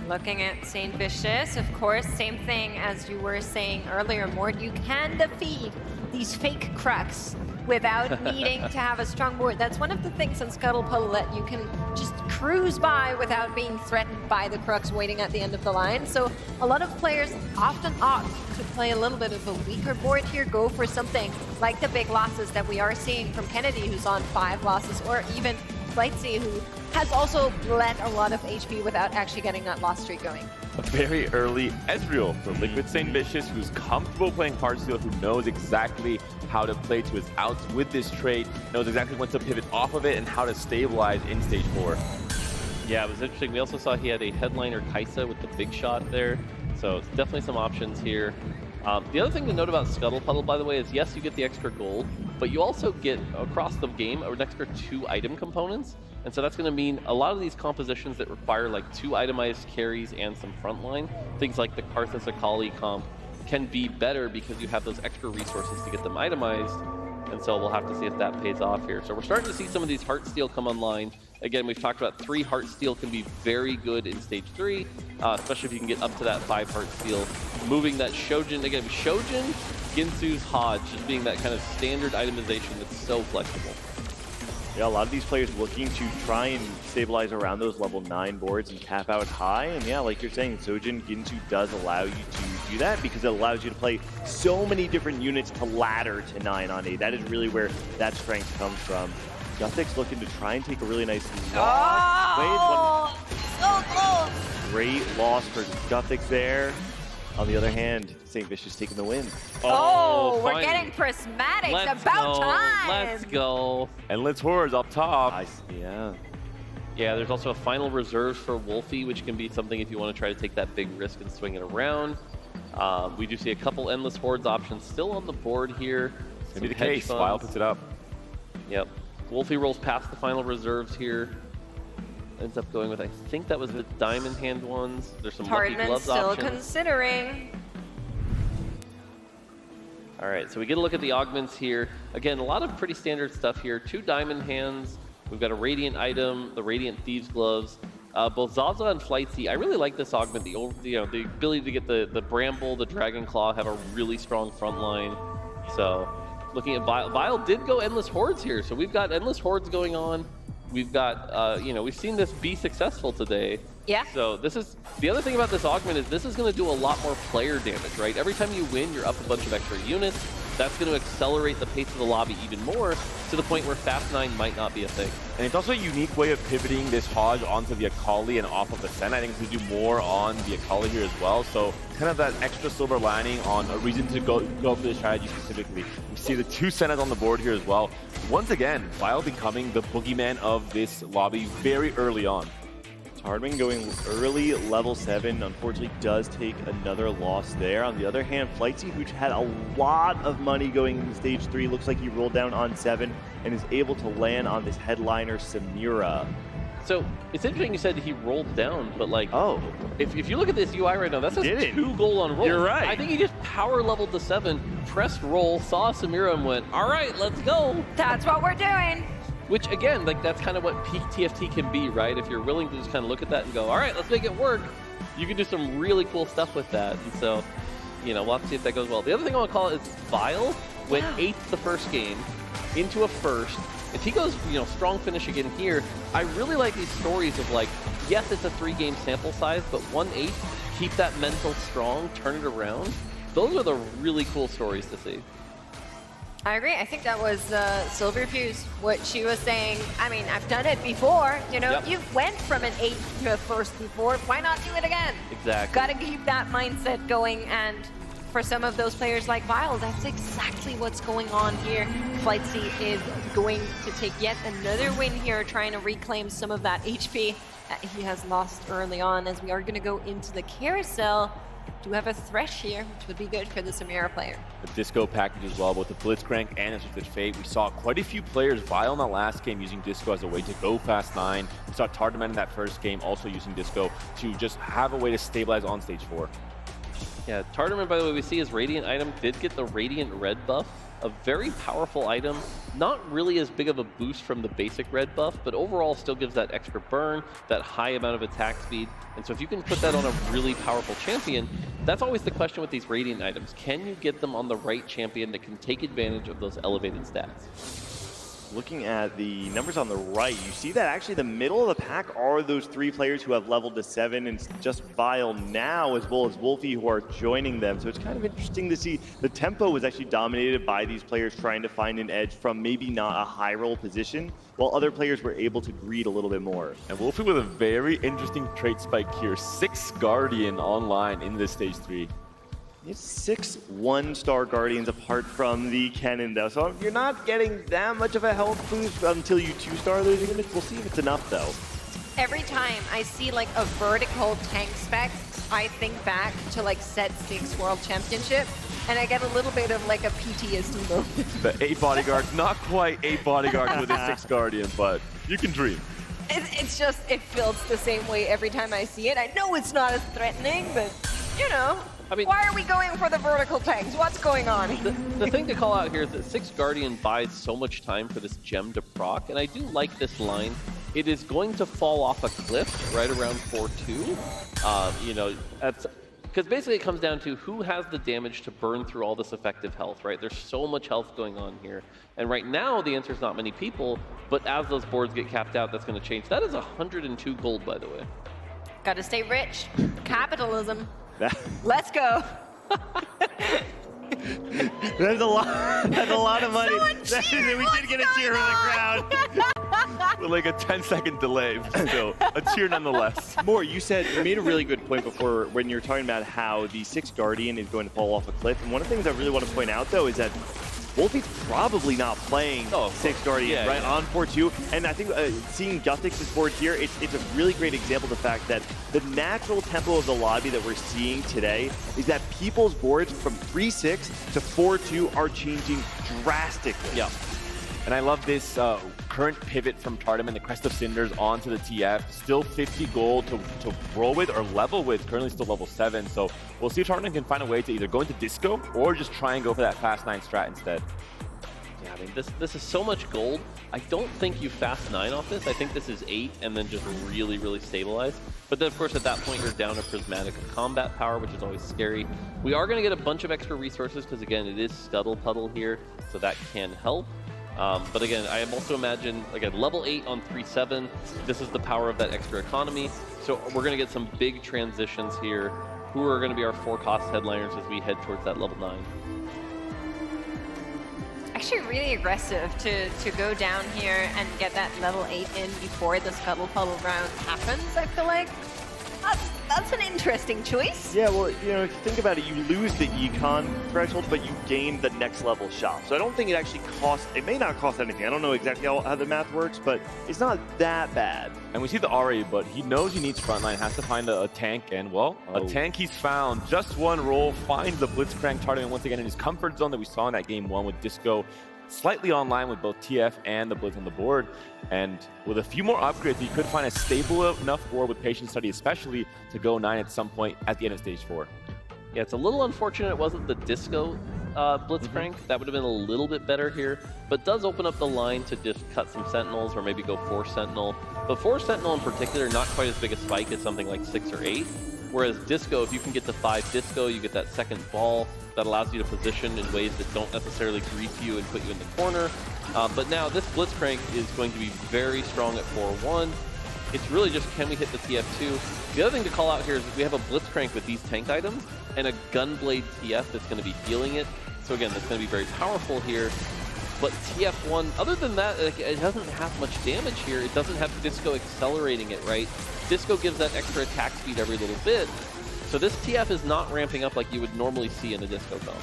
Looking at St. Vicious, of course, same thing as you were saying earlier, Mort. You can defeat these fake Crux without needing to have a strong board. That's one of the things on Scuttle Puddle that you can just cruise by without being threatened by the Crux waiting at the end of the line. So a lot of players often opt to play a little bit of a weaker board here, go for something like the big losses that we are seeing from Kennedy, who's on 5 losses, or even Flightsy, who has also bled a lot of HP without actually getting that loss streak going. A very early Ezreal for Liquid St. Vicious, who's comfortable playing Heartsteel, who knows exactly how to play to his outs with this trait, knows exactly when to pivot off of it and how to stabilize in stage 4. Yeah, it was interesting. We also saw he had a headliner Kaisa with the big shot there, so it's definitely some options here. The other thing to note about Scuttle Puddle, by the way, is yes, you get the extra gold, but you also get, across the game, an extra 2 item components. And so that's going to mean a lot of these compositions that require like 2 itemized carries and some frontline, things like the Karthus Akali comp, can be better because you have those extra resources to get them itemized. And so we'll have to see if that pays off here. So we're starting to see some of these Heartsteel come online. Again, we've talked about 3 Heartsteel can be very good in stage 3, especially if you can get up to that 5 Heartsteel. Moving that Shojin, again, Shojin, Ginsu's Hodge, just being that kind of standard itemization that's so flexible. Yeah, a lot of these players looking to try and stabilize around those level 9 boards and tap out high. And yeah, like you're saying, Sojin Ginsu does allow you to do that because it allows you to play so many different units to ladder to 9 on 8. That is really where that strength comes from. Guthix looking to try and take a really nice loss. Oh, so close. Great loss for Guthix there. On the other hand, St. Vicious taking the win. Oh, we're getting prismatics. About time. Let's go. Endless Horrors up top. Yeah. Yeah, there's also a final reserve for Wolfie, which can be something if you want to try to take that big risk and swing it around. We do see a couple Endless Hordes options still on the board here. Maybe the case. Vile puts it up. Yep. Wolfie rolls past the final reserves here. Ends up going with, I think that was the diamond hand ones. There's some lucky Hardman gloves still options. considering. All right, so we get a look at the augments here. Again, a lot of pretty standard stuff here. 2 diamond hands. We've got a Radiant item, the Radiant Thieves Gloves. Both Zaza and Flightsy, I really like this augment. The ability to get the Bramble, the Dragon Claw have a really strong front line. So looking at Vile did go Endless Hordes here. So we've got Endless Hordes going on. We've got, we've seen this be successful today. Yeah. So this is, the other thing about this augment is this is going to do a lot more player damage, right? Every time you win, you're up a bunch of extra units. That's going to accelerate the pace of the lobby even more, to the point where Fast 9 might not be a thing. And it's also a unique way of pivoting this Hodge onto the Akali and off of Ascent. I think to do more on the Akali here as well. So kind of that extra silver lining on a reason to go for this strategy specifically. We see the 2 Sennas on the board here as well. Once again, Vile becoming the boogeyman of this lobby very early on. Hardman going early, level 7, unfortunately does take another loss there. On the other hand, Flightsy, who had a lot of money going into stage 3, looks like he rolled down on 7 and is able to land on this headliner, Samira. So it's interesting you said he rolled down, but like, oh, if you look at this UI right now, that says 2 gold on roll. You're right. I think he just power leveled to 7, pressed roll, saw Samira and went, all right, let's go. That's what we're doing. Which again, like that's kind of what peak TFT can be, right? If you're willing to just kind of look at that and go, all right, let's make it work, you can do some really cool stuff with that. And so, we'll have to see if that goes well. The other thing I want to call it is Vile went 8th the first game into a first. If he goes, strong finish again here, I really like these stories of like, yes, it's a 3-game sample size, but 1/8, keep that mental strong, turn it around. Those are the really cool stories to see. I agree. I think that was Silverfuse, what she was saying. I mean, I've done it before. You've went from an 8th to a first before. Why not do it again? Exactly. Got to keep that mindset going. And for some of those players like Vile, that's exactly what's going on here. Flightsy is going to take yet another win here, trying to reclaim some of that HP that he has lost early on, as we are going to go into the carousel. Do have a Thresh here, which would be good for the Samira player. The Disco package as well, both the Blitzcrank and the Twisted Fate. We saw quite a few players, Vile in the last game, using Disco as a way to go Fast 9. We saw Tardaman in that first game also using Disco to just have a way to stabilize on stage 4. Yeah, Tardaman, by the way, we see his Radiant item did get the Radiant Red buff. A very powerful item, not really as big of a boost from the basic red buff, but overall still gives that extra burn, that high amount of attack speed. And so if you can put that on a really powerful champion, that's always the question with these Radiant items. Can you get them on the right champion that can take advantage of those elevated stats? Looking at the numbers on the right, you see that actually the middle of the pack are those 3 players who have leveled to 7, and it's just Vile now as well as Wolfie who are joining them. So it's kind of interesting to see the tempo was actually dominated by these players trying to find an edge from maybe not a high roll position, while other players were able to greed a little bit more. And Wolfie with a very interesting trait spike here. 6 Guardian online in this stage 3. It's 6 1-star Guardians apart from the cannon though. So you're not getting that much of a health boost until you 2-star those units. We'll see if it's enough though. Every time I see like a vertical tank spec, I think back to like Set 6 World Championship, and I get a little bit of like a PTSD moment. The 8 bodyguards, not quite 8 bodyguards with a 6 Guardian, but you can dream. It's just, it feels the same way every time I see it. I know it's not as threatening, but I mean, why are we going for the vertical tanks? What's going on? The thing to call out here is that 6 Guardian buys so much time for this gem to proc, and I do like this line. It is going to fall off a cliff right around 4-2. Because basically it comes down to who has the damage to burn through all this effective health, right? There's so much health going on here. And right now, the answer is not many people, but as those boards get capped out, that's going to change. That is 102 gold, by the way. Gotta stay rich. Capitalism. Let's go. That's a lot of money. We did get a cheer from the crowd. With like a 10-second delay, still a cheer nonetheless. Moore, you made a really good point before when you were talking about how the 6 Guardian is going to fall off a cliff. And one of the things I really want to point out though is that Wolfie's probably not playing 6 Guardian on 4-2. And I think seeing Guthick's board here, it's a really great example of the fact that the natural tempo of the lobby that we're seeing today is that people's boards from 3-6 to 4-2 are changing drastically. Yeah. And I love this current pivot from Tournament, the Crest of Cinders onto the TF. Still 50 gold to roll with or level with, currently still level 7. So we'll see if Tournament can find a way to either go into Disco or just try and go for that Fast 9 strat instead. Yeah, I mean, this is so much gold. I don't think you Fast 9 off this. I think this is 8 and then just really, really stabilize. But then, of course, at that point, you're down to Prismatic combat power, which is always scary. We are going to get a bunch of extra resources because, again, it is Scuttle Puddle here, so that can help. But again, I also imagine, again, level 8 on 3-7. This is the power of that extra economy. So we're going to get some big transitions here. Who are going to be our 4-cost headliners as we head towards that level 9? Actually really aggressive to go down here and get that level 8 in before the Scuttle Puddle round happens, I feel like. That's an interesting choice. Yeah, well, you know, if you think about it, you lose the econ threshold, but you gain the next level shop. So I don't think it actually costs, it may not cost anything. I don't know exactly how the math works, but it's not that bad. And we see the RA, but he knows he needs frontline, has to find a tank, and well, a tank he's found. Just one roll, finds the Blitzcrank Tournament once again in his comfort zone that we saw in that game 1 with Disco. Slightly online with both TF and the Blitz on the board. And with a few more upgrades, he could find a stable enough board with Patient Study especially to go 9 at some point at the end of stage 4. Yeah, it's a little unfortunate it wasn't the Disco Blitzcrank. That would have been a little bit better here, but does open up the line to just cut some Sentinels or maybe go 4 Sentinel. But 4 Sentinel in particular, not quite as big a spike as something like 6 or 8. Whereas Disco, if you can get to 5 Disco, you get that second ball that allows you to position in ways that don't necessarily grief you and put you in the corner. But now this Blitzcrank is going to be very strong at 4-1. It's really just, can we hit the TF2? The other thing to call out here is we have a Blitzcrank with these tank items and a Gunblade TF that's going to be healing it. So again, that's going to be very powerful here. But TF1, other than that, it doesn't have much damage here. It doesn't have Disco accelerating it, right? Disco gives that extra attack speed every little bit. So this TF is not ramping up like you would normally see in a Disco film.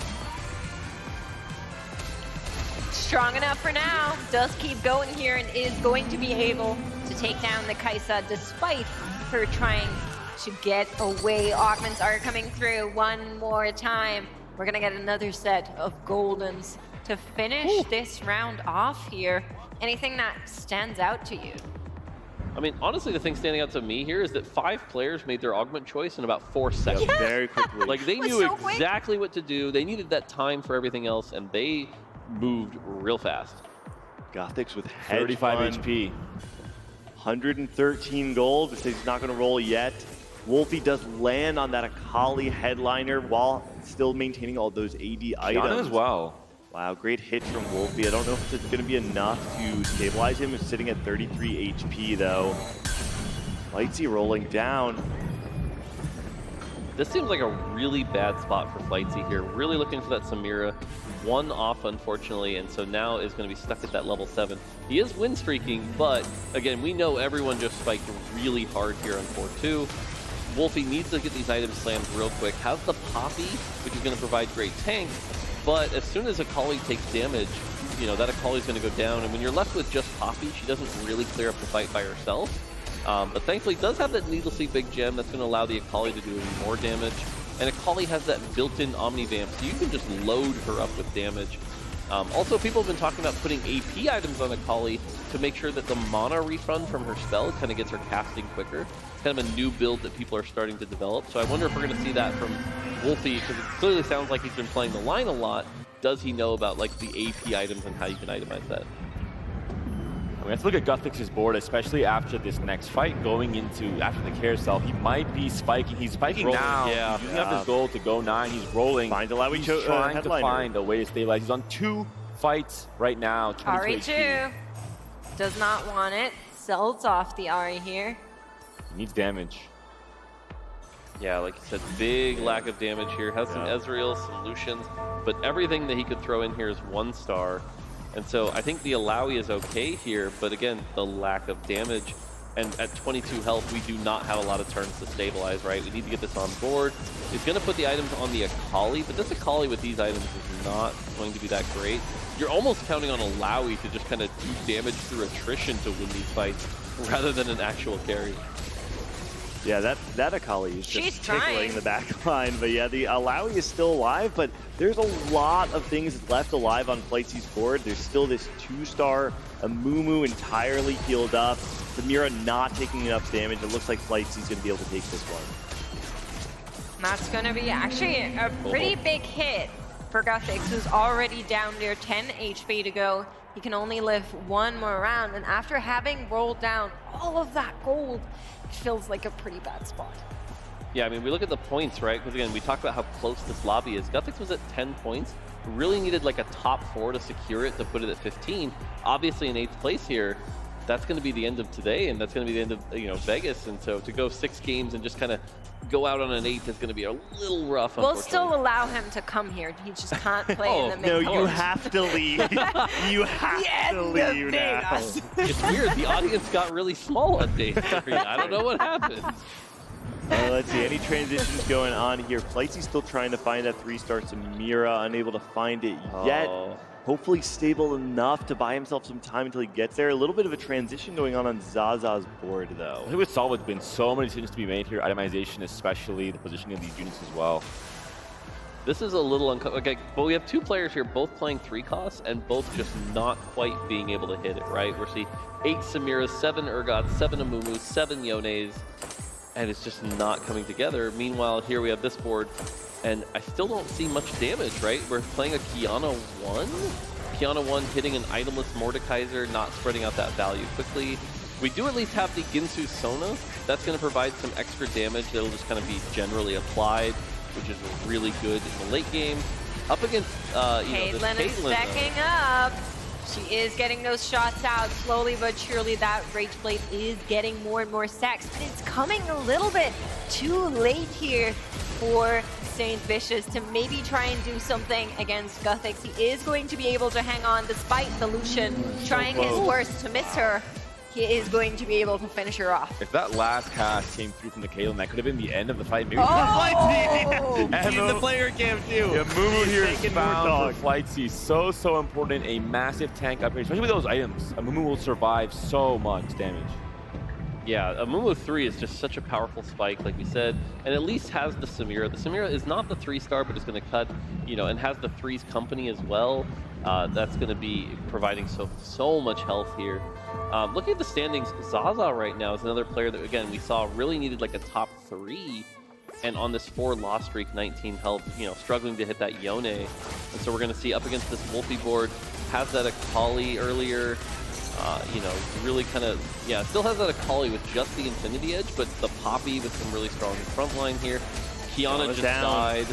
Strong enough for now. Does keep going here and is going to be able to take down the Kaisa despite her trying to get away. Augments are coming through one more time. We're going to get another set of Goldens to finish this round off here. Anything that stands out to you? I mean, honestly, the thing standing out to me here is that 5 players made their augment choice in about 4 seconds. Yeah. Very quickly. Like, they knew so exactly what to do. They needed that time for everything else, and they moved real fast. Gothics with 35 HP. 113 gold. This is not going to roll yet. Wolfie does land on that Akali headliner while still maintaining all those AD items. as well. Wow, great hit from Wolfie. I don't know if it's going to be enough to stabilize him. He's sitting at 33 HP though. Lightsy rolling down. This seems like a really bad spot for Flightsy here. Really looking for that Samira. 1 off, unfortunately, and so now is going to be stuck at that level 7. He is win streaking, but again, we know everyone just spiked really hard here on 4-2. Wolfie needs to get these items slammed real quick. Has the Poppy, which is going to provide great tank, but as soon as Akali takes damage, you know, that Akali's going to go down, and when you're left with just Poppy, she doesn't really clear up the fight by herself. But thankfully does have that needlessly big gem that's going to allow the Akali to do even more damage. And Akali has that built-in Omnivamp, so you can just load her up with damage. Also, people have been talking about putting AP items on Akali to make sure that the mana refund from her spell kind of gets her casting quicker. It's kind of a new build that people are starting to develop. So I wonder if we're going to see that from Wolfie, because it clearly sounds like he's been playing the line a lot. Does he know about like the AP items and how you can itemize that? I mean, let's look at Guthix's board, especially after this next fight, going into after the carousel. He might be spiking. He's spiking now. Yeah. He's using up his gold to go 9. He's rolling. Finds a He's trying to find a way to stabilize. He's on 2 fights right now. RE2 does not want it. Sells off the RE here. He needs damage. Yeah, like you said, big lack of damage here. Has some Ezreal, some Lucians, but everything that he could throw in here is 1 star. And so I think the Alawi is okay here, but again, the lack of damage. And at 22 health, we do not have a lot of turns to stabilize, right? We need to get this on board. He's going to put the items on the Akali, but this Akali with these items is not going to be that great. You're almost counting on Alawi to just kind of do damage through attrition to win these fights, rather than an actual carry. Yeah, that Akali is She's just tickling trying. the back line. But yeah, the Alawi is still alive, but there's a lot of things left alive on Flightsy's board. There's still this 2-star, a Mumu entirely healed up, Samira not taking enough damage. It looks like Flightsy's going to be able to take this one. And that's going to be actually a pretty big hit for Guthix, who's already down near 10 HP to go. He can only live one more round, and after having rolled down all of that gold, it feels like a pretty bad spot. Yeah, I mean, we look at the points, right? Because again, we talked about how close this lobby is. Guthix was at 10 points. Really needed like a top 4 to secure it, to put it at 15. Obviously in 8th place here, that's going to be the end of today, and that's going to be the end of, you know, Vegas. And so to go 6 games and just kind of go out on an 8th is going to be a little rough. We'll still allow him to come here. He just can't play in the main No, you have to leave. You have to leave now. It's weird. The audience got really small on day 3. I don't know what happened. Let's see, any transitions going on here. Flightsy's still trying to find that 3-star Samira, unable to find it yet. Hopefully stable enough to buy himself some time until he gets there. A little bit of a transition going on Zaza's board, though. I think with Solid, been so many decisions to be made here. Itemization, especially the positioning of these units as well. This is a little okay, but we have 2 players here, both playing 3 costs and both just not quite being able to hit it, right? We're seeing 8 Samiras, 7 Urgots, 7 Amumus, 7 Yones, and it's just not coming together. Meanwhile, here we have this board, and I still don't see much damage, right? We're playing a Kiana 1. Kiana 1 hitting an itemless Mordekaiser, not spreading out that value quickly. We do at least have the Ginsu Sona. That's going to provide some extra damage that'll just kind of be generally applied, which is really good in the late game. Up against, Caitlyn is stacking up. She is getting those shots out slowly but surely. That Rage Blade is getting more and more stacks, but it's coming a little bit too late here for Saint Vicious to maybe try and do something against Guthix. He is going to be able to hang on despite the Lucian trying his worst to miss her. He is going to be able to finish her off. If that last cast came through from the Caitlyn, that could have been the end of the fight. Maybe And the player cam too. Yeah, Mumu here is taking more found dog. for Flightsy. So important. A massive tank upgrade, especially with those items. A Mumu will survive so much damage. Yeah, Amumu 3 is just such a powerful spike, like we said, and at least has the Samira. The Samira is not the 3-star, but it's going to cut, you know, and has the 3's company as well. That's going to be providing so much health here. Looking at the standings, Zaza right now is another player that, again, we saw really needed like a top 3, and on this 4 loss streak, 19 health, you know, struggling to hit that Yone. And so we're going to see up against this Wolfie board, has that Akali earlier. You know, really kind of, yeah, still has that Akali with just the Infinity Edge, but the Poppy with some really strong front line here. Kiana just died.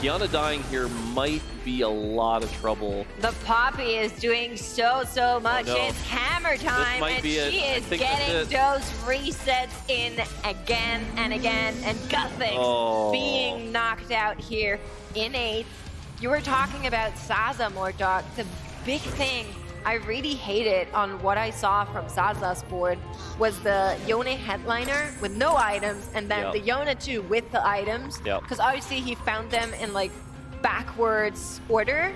Kiana dying here might be a lot of trouble. The Poppy is doing so much. Oh, no. It's hammer time, and she is getting those resets in again and again. And Guthix being knocked out here in 8th. You were talking about Zaza, Mordog. The big thing I really hated on what I saw from Zaza's board was the Yone headliner with no items, and then the Yone 2 with the items. Because obviously he found them in like backwards order.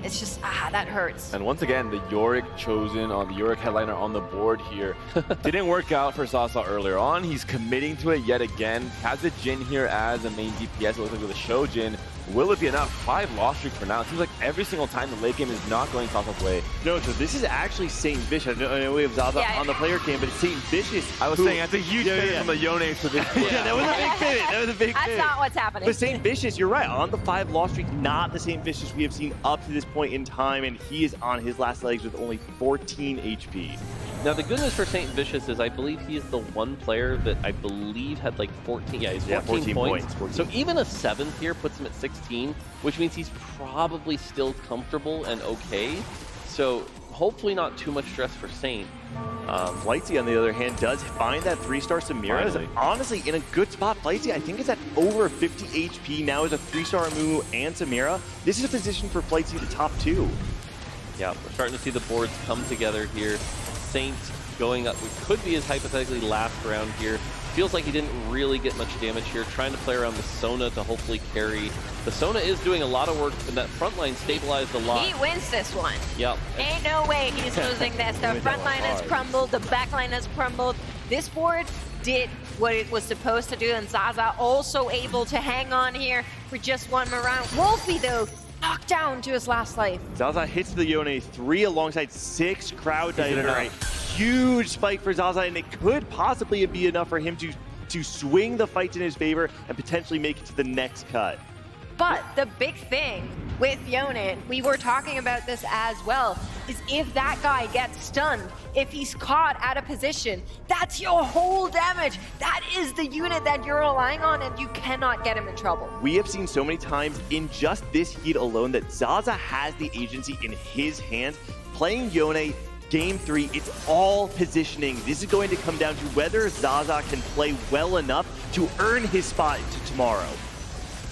It's just, that hurts. And once again, the Yorick chosen on the Yorick headliner on the board here. Didn't work out for Zaza earlier on. He's committing to it yet again. Has the Jhin here as a main DPS. It looks like with a Shojin. Will it be enough? 5 loss streak for now. It seems like every single time the late game is not going Zaza's way. No, so this is actually Saint Vicious. I know we have Zaza on the player cam, but it's Saint Vicious. I was saying that's a huge pivot from the Yone to this. That was a big pivot. That was a big pivot. That's not what's happening. But Saint Vicious, you're right. On the 5 loss streak, not the Saint Vicious we have seen up to this point in time, and he is on his last legs with only 14 HP. Now the good news for Saint Vicious is I believe he is the one player that I believe had like 14, he's 14 points. 14. So even a 7th here puts him at 16, which means he's probably still comfortable and okay. So hopefully not too much stress for Saint. Flightsy, on the other hand, does find that 3-star Samira. Is honestly in a good spot. Flightsy, I think, is at over 50 HP now as a 3-star Mumu and Samira. This is a position for Flightsy to top 2. Yeah, we're starting to see the boards come together here. Saint going up, what could be his hypothetically last round here. Feels like he didn't really get much damage here. Trying to play around the Sona to hopefully carry. The Sona is doing a lot of work, and that front line stabilized a lot. He wins this one. Yep. Ain't no way he's losing this. The front line has crumbled. The back line has crumbled. This board did what it was supposed to do, and Zaza also able to hang on here for just one more round. Wolfie, though, knocked down to his last life. Zaza hits the Yone 3 alongside 6 crowd diver. Huge spike for Zaza, and it could possibly be enough for him to swing the fight in his favor and potentially make it to the next cut. But the big thing with Yone, we were talking about this as well, is if that guy gets stunned, if he's caught out of position, that's your whole damage. That is the unit that you're relying on, and you cannot get him in trouble. We have seen so many times in just this heat alone that Zaza has the agency in his hands. Playing Yone Game 3, it's all positioning. This is going to come down to whether Zaza can play well enough to earn his spot into tomorrow.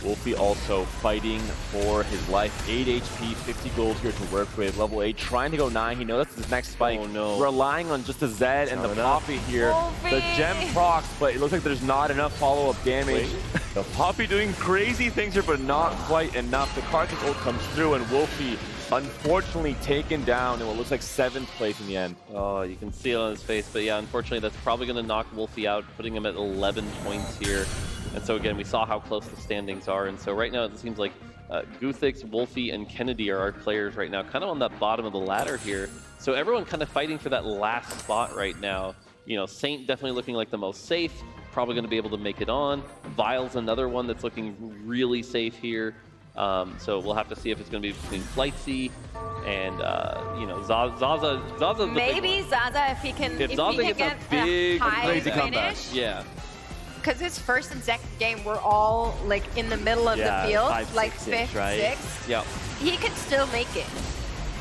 Wolfie also fighting for his life. 8 HP, 50 gold here to work with. Level 8, trying to go 9. He knows that's his next spike. Oh, no. Relying on just the Zed and the Poppy here. Wolfie! The gem procs, but it looks like there's not enough follow-up damage. The Poppy doing crazy things here, but not quite enough. The Karthus ult comes through, and Wolfie unfortunately taken down in what looks like 7th place in the end. Oh, you can see it on his face, but yeah, unfortunately that's probably going to knock Wolfie out, putting him at 11 points here. And so again, we saw how close the standings are, and so right now it seems like Guthix, Wolfie, and Kennedy are our players right now, kind of on that bottom of the ladder here. So everyone kind of fighting for that last spot right now. You know, Saint definitely looking like the most safe, probably going to be able to make it on. Vile's another one that's looking really safe here. So we'll have to see if it's going to be between Flightsy and you know, Zaza's Maybe Zaza, if he can, if Zaza gets get a big high crazy comeback, finish. yeah. Because his first and second game were all like in the middle of the field, 5, like 6, 5th, right? 6th. Yeah. He could still make it.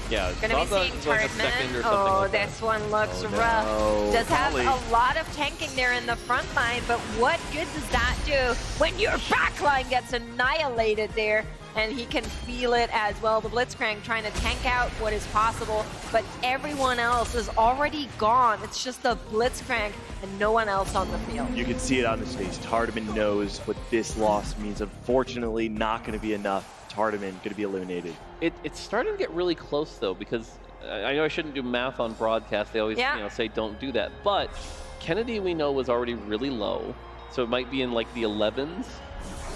Yeah, Gonna be seeing Turdman. Oh, like this one looks Oh, rough. no. Does have Ollie. a lot of tanking there in the front line, but what good does that do when your back line gets annihilated there? And he can feel it as well. The Blitzcrank trying to tank out what is possible, but everyone else is already gone. It's just the Blitzcrank and no one else on the field. You can see it on his face. Tardman knows what this loss means. Unfortunately, not going to be enough. Tardman going to be eliminated. It's starting to get really close though, because I know I shouldn't do math on broadcast. They always you know, say don't do that. But Kennedy, we know, was already really low, so it might be in like the 11s.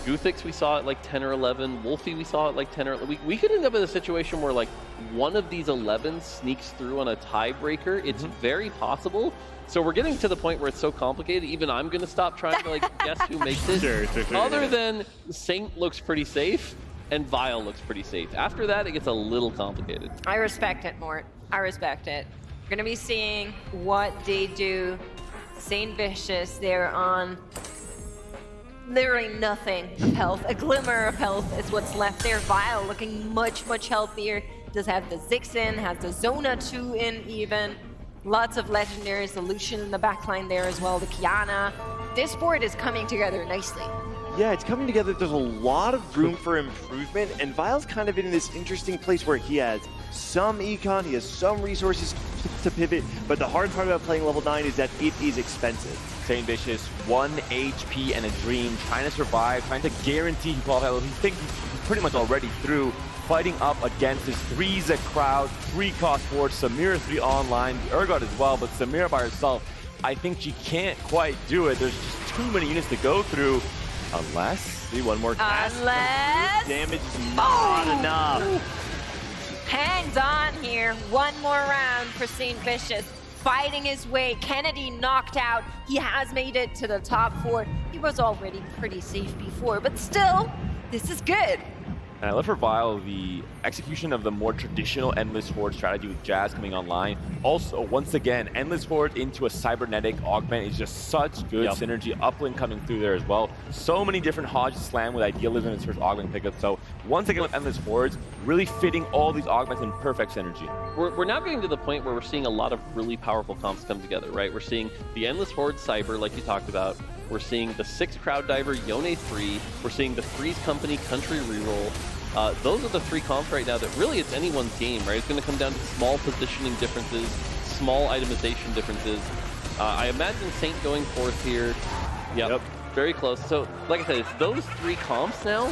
Guthix, we saw it like 10 or 11. Wolfie, we saw it like 10 or 11. We could end up in a situation where like one of these 11s sneaks through on a tiebreaker. It's very possible. So we're getting to the point where it's so complicated, even I'm going to stop trying to like guess who makes it. Sure. Other than Saint looks pretty safe and Vile looks pretty safe. After that, it gets a little complicated. I respect it, Mort. I respect it. We're going to be seeing what they do. Saint Vicious, they're on literally nothing of health. A glimmer of health is what's left there. Vile looking much healthier. Does have the Zix in, has the Zona 2 in even. Lots of legendaries, the Lucian in the backline there as well, the Kiana. This board is coming together nicely. Yeah, it's coming together. There's a lot of room for improvement, and Vile's kind of in this interesting place where he has some econ, he has some resources to pivot, but the hard part about playing level 9 is that it is expensive. Saint Vicious, 1 HP and a dream, trying to survive, trying to guarantee he qualifies. He thinks he's pretty much already through, fighting up against his 3 crowd, 3 cost forward, Samira 3 online, the Urgot as well, but Samira by herself, I think she can't quite do it. There's just too many units to go through, unless, see one more cast. Unless Damage is not enough. Hangs on here. One more round for Saint Vicious. Fighting his way. Kennedy knocked out. He has made it to the top 4. He was already pretty safe before, but still, this is good. And I love for Vile the execution of the more traditional Endless Horde strategy with Jazz coming online. Also, once again, Endless Horde into a cybernetic augment is just such good synergy. Uplink coming through there as well. So many different Hodge slam with Idealism in his first augment pickup. So once again with Endless Hordes, really fitting all these augments in perfect synergy. We're now getting to the point where we're seeing a lot of really powerful comps come together, right? We're seeing the Endless Horde Cyber, like you talked about. We're seeing the 6 Crowd Diver, Yone 3. We're seeing the Freeze Company Country Reroll. Those are the 3 comps right now that really it's anyone's game, right? It's going to come down to small positioning differences, small itemization differences. I imagine Saint going 4th here. Yep, very close. So, like I said, it's those 3 comps now.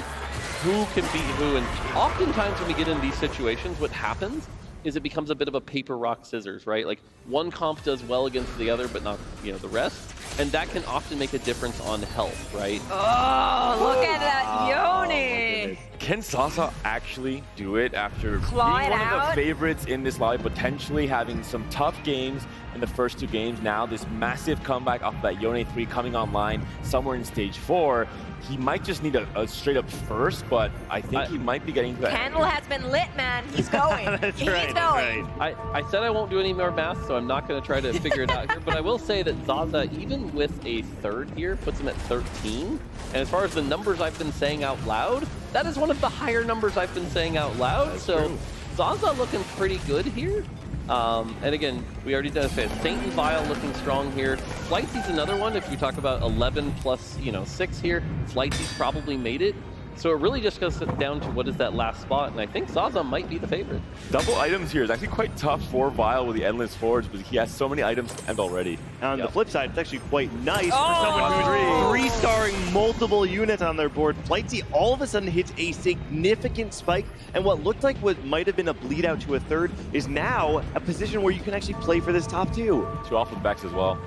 Who can beat who? And oftentimes when we get in these situations, what happens is it becomes a bit of a paper, rock, scissors, right? Like one comp does well against the other, but not, the rest. And that can often make a difference on health, right? Oh, look at that Yone! Can Zaza actually do it after Claw being it one of out? the favorites in this lobby, potentially having some tough games in the first 2 games? Now this massive comeback off that Yone 3 coming online somewhere in stage 4. He might just need a straight up first, but I think he might be getting to that. Candle has been lit, man. He's going. He's going. I said I won't do any more math, so I'm not going to try to figure it out here. But I will say that Zaza, even with a third here, puts him at 13. And as far as the numbers I've been saying out loud, that is one of the higher numbers I've been saying out loud. That's so true. Zaza looking pretty good here. And again, we already did it. Saint and Vile looking strong here. Flightsy's another one. If you talk about 11 plus, 6 here, Flightsy's probably made it. So it really just goes down to what is that last spot, and I think Zaza might be the favorite. Double items here is actually quite tough for Vile with the Endless Forge, but he has so many items to end already. On the flip side, it's actually quite nice for someone who's 3-starring multiple units on their board. Flightsy all of a sudden hits a significant spike, and what looked like what might have been a bleed out to a third is now a position where you can actually play for this top 2. 2 off of Vex as well.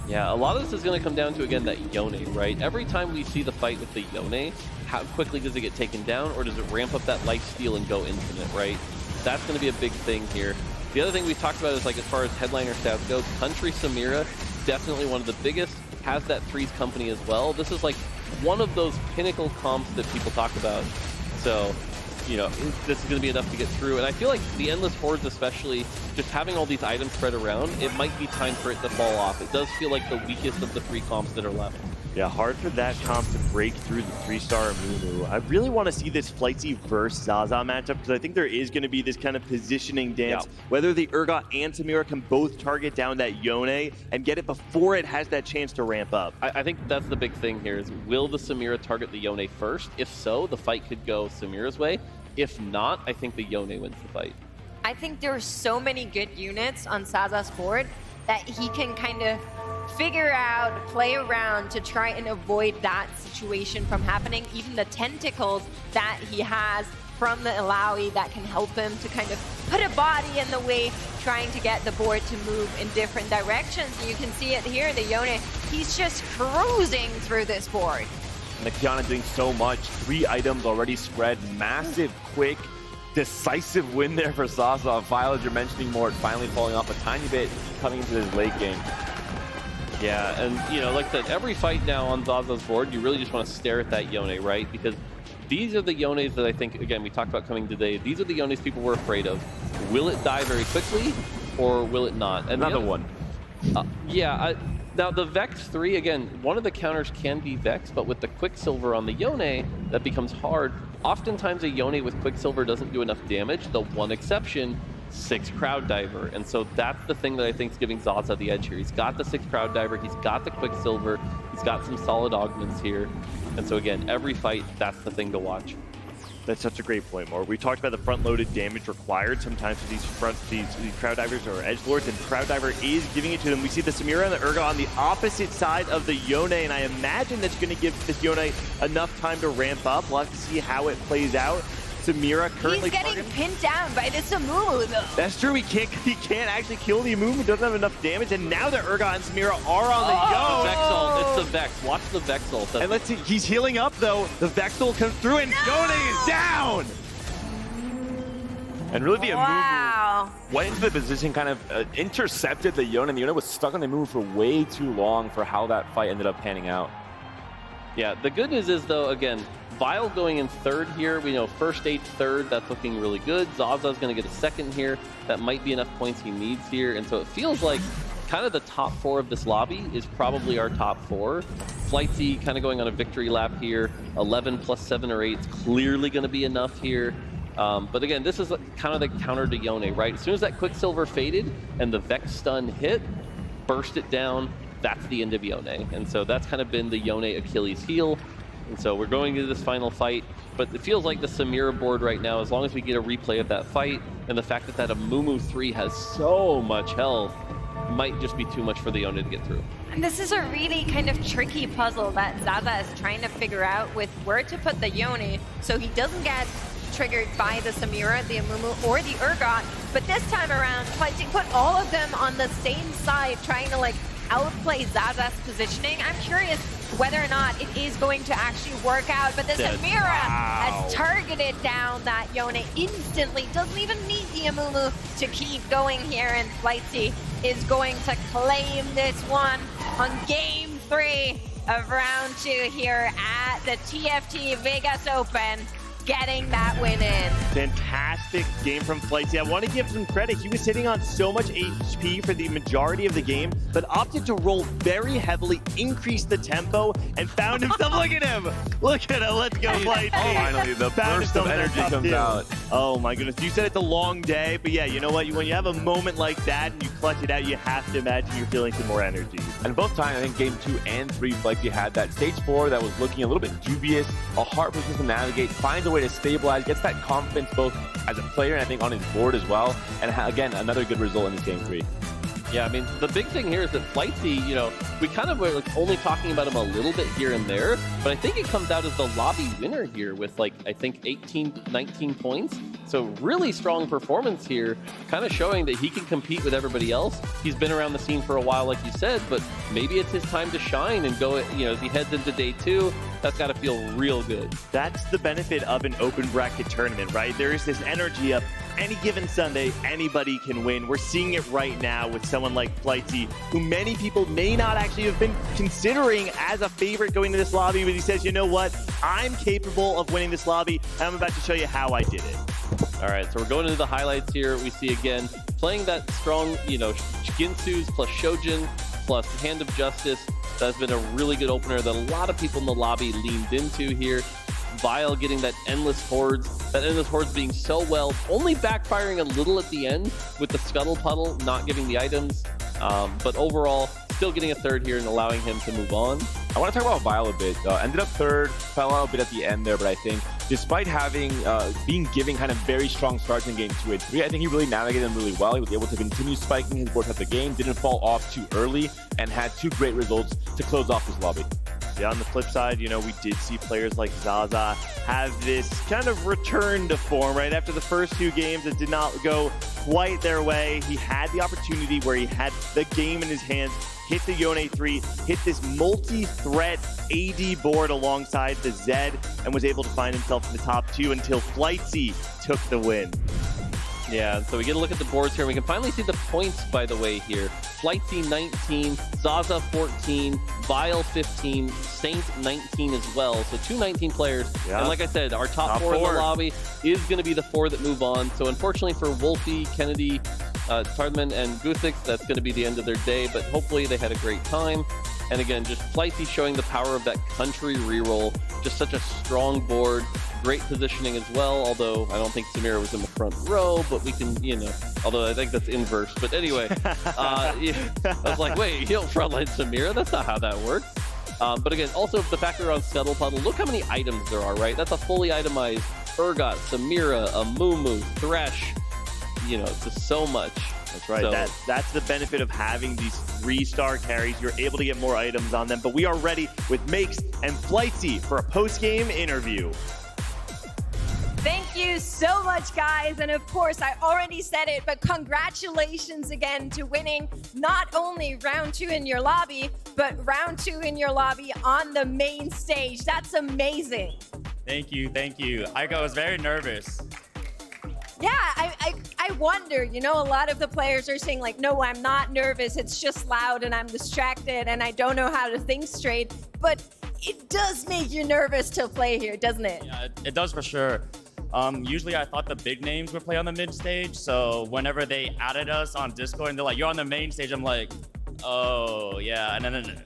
Yeah, a lot of this is going to come down to, again, that Yone, right? Every time we see the fight with the Yone, how quickly does it get taken down, or does it ramp up that lifesteal and go infinite, right? That's going to be a big thing here. The other thing we've talked about is, like, as far as headliner stats go, Country Samira, definitely one of the biggest, has that threes company as well. This is, like, one of those pinnacle comps that people talk about. So, this is going to be enough to get through. And I feel like the Endless Hordes especially, just having all these items spread around, it might be time for it to fall off. It does feel like the weakest of the 3 comps that are left. Yeah, hard for that comp to break through the 3-star Mumu. I really want to see this Flightsy versus Zaza matchup because I think there is going to be this kind of positioning dance, whether the Urgot and Samira can both target down that Yone and get it before it has that chance to ramp up. I think that's the big thing here is, will the Samira target the Yone first? If so, the fight could go Samira's way. If not, I think the Yone wins the fight. I think there are so many good units on Zaza's board that he can kind of figure out, play around to try and avoid that situation from happening. Even the tentacles that he has from the Illaoi that can help him to kind of put a body in the way, trying to get the board to move in different directions. And you can see it here, the Yone, he's just cruising through this board. And the Kiana doing so much. 3 items already spread. Massive, quick, decisive win there for Zaza. Vile, as you're mentioning, more finally falling off a tiny bit coming into this late game. Yeah, and like I said, every fight now on Zaza's board, you really just want to stare at that Yone, right? Because these are the Yones that I think, again, we talked about coming today. These are the Yones people were afraid of. Will it die very quickly, or will it not? And another one. Now the Vex 3, again, one of the counters can be Vex, but with the Quicksilver on the Yone, that becomes hard. Oftentimes a Yone with Quicksilver doesn't do enough damage. The one exception, 6 Crowd Diver. And so that's the thing that I think is giving Zaza the edge here. He's got the 6 Crowd Diver, he's got the Quicksilver, he's got some solid augments here. And so again, every fight, that's the thing to watch. That's such a great point, More. We talked about the front-loaded damage required sometimes for these Crowd Divers or Edgelords, and Crowd Diver is giving it to them. We see the Samira and the Urgot on the opposite side of the Yone, and I imagine that's going to give this Yone enough time to ramp up. We'll have to see how it plays out. Samira currently He's getting pinned down by this Amumu, though. That's true. He can't actually kill the Amumu. Doesn't have enough damage, and now the Urgot and Samira are on the Yone. The Vexal, it's the Vex. Watch the Vexal. And let's see, he's healing up though. The Vexal comes through, and Yone is down. And really the Amumu went into the position, kind of intercepted the Yone, and the Yone was stuck on the Amumu for way too long for how that fight ended up panning out. Yeah, the good news is, though, again, Vile going in third here. We know first stage third, that's looking really good. Zaza's going to get a second here. That might be enough points he needs here. And so it feels like kind of the top 4 of this lobby is probably our top 4. Flightsy kind of going on a victory lap here. 11 plus 7 or 8 is clearly going to be enough here. But again, this is kind of the counter to Yone, right? As soon as that Quicksilver faded and the Vex stun hit, burst it down, that's the end of Yone. And so that's kind of been the Yone Achilles heel. And so we're going into this final fight, but it feels like the Samira board right now, as long as we get a replay of that fight, and the fact that that Amumu 3 has so much health, might just be too much for the Yone to get through. And this is a really kind of tricky puzzle that Zaza is trying to figure out with where to put the Yone so he doesn't get triggered by the Samira, the Amumu, or the Urgot. But this time around, Flightsy put all of them on the same side, trying to like outplay Zaza's positioning. I'm curious whether or not it is going to actually work out. But the Samira has targeted down that Yone instantly. Doesn't even need the Amumu to keep going here. And Flightsy is going to claim this one on game 3 of round 2 here at the TFT Vegas Open, getting that win in. Fantastic game from Flightsy. I want to give him credit. He was sitting on so much HP for the majority of the game, but opted to roll very heavily, increase the tempo, and found himself. Look at him. Look at him. Let's go, Flightsy. Finally, the burst of energy comes out. Oh my goodness. You said it's a long day, but yeah, you know what? When you have a moment like that and you clutch it out, you have to imagine you're feeling some more energy. And both times, I think game 2 and 3, Flightsy had that stage 4 that was looking a little bit dubious, a hard position to navigate, finds a way to stabilize, gets that confidence both as a player and I think on his board as well. And again, another good result in this game 3. Yeah, I mean, the big thing here is that Flightsy, you know, we kind of were like only talking about him a little bit here and there, but I think it comes out as the lobby winner here with like, I think 18, 19 points. So really strong performance here, kind of showing that he can compete with everybody else. He's been around the scene for a while, like you said, but maybe it's his time to shine and go, you know, as he heads into day 2, that's got to feel real good. That's the benefit of an open bracket tournament, right? There is this energy of any given Sunday, anybody can win. We're seeing it right now with someone like Flightsy, who many people may not actually have been considering as a favorite going to this lobby, but he says, you know what? I'm capable of winning this lobby, and I'm about to show you how I did it. All right, so we're going into the highlights here. We see again, playing that strong, you know, Ginsu's plus Shojin plus Hand of Justice. That's been a really good opener that a lot of people in the lobby leaned into here. Vile getting that endless hordes being so well, only backfiring a little at the end with the Scuttle Puddle, not giving the items. But overall, still getting a third here and allowing him to move on. I want to talk about Vile a bit. Ended up third, fell out a bit at the end there, but I think despite having being given kind of very strong starts in game 2 and 3, I think he really navigated them really well. He was able to continue spiking his board throughout the game, didn't fall off too early, and had 2 great results to close off this lobby. Yeah, on the flip side, you know, we did see players like Zaza have this kind of return to form, right? After the first 2 games, it did not go quite their way. He had the opportunity where he had the game in his hands, hit the Yone 3, hit this multi-threat AD board alongside the Zed, and was able to find himself in the top 2 until Flightsy took the win. Yeah, so we get a look at the boards here. We can finally see the points, by the way, here. Flightsy 19, Zaza 14, Vile 15, Saint 19 as well. So 2 19 players. Yeah. And like I said, our top 4 in the lobby is going to be the 4 that move on. So unfortunately for Wolfie, Kennedy, Tardman, and Guthix, that's going to be the end of their day. But hopefully they had a great time. And again, just Flightsy showing the power of that country reroll. Just such a strong board. Great positioning as well, although I don't think Samira was in the front row, but we can, you know, although I think that's inverse. But anyway, I was like, wait, you don't frontline Samira? That's not how that works. But again, also the fact that we're on Scuttle Puddle, look how many items there are, right? That's a fully itemized Urgot, Samira, Amumu, Thresh, you know, just so much. That's right. So, that's the benefit of having these 3-star carries. You're able to get more items on them. But we are ready with Makes and Flightsy for a post-game interview. Thank you so much, guys. And of course, I already said it, but congratulations again to winning not only round 2 in your lobby, but round 2 in your lobby on the main stage. That's amazing. Thank you. Thank you. I was very nervous. Yeah, I wonder, you know, a lot of the players are saying like, no, I'm not nervous. It's just loud and I'm distracted and I don't know how to think straight. But it does make you nervous to play here, doesn't it? Yeah, it does for sure. Usually I thought the big names would play on the mid stage. So whenever they added us on Discord and they're like, you're on the main stage, I'm like, oh yeah. And then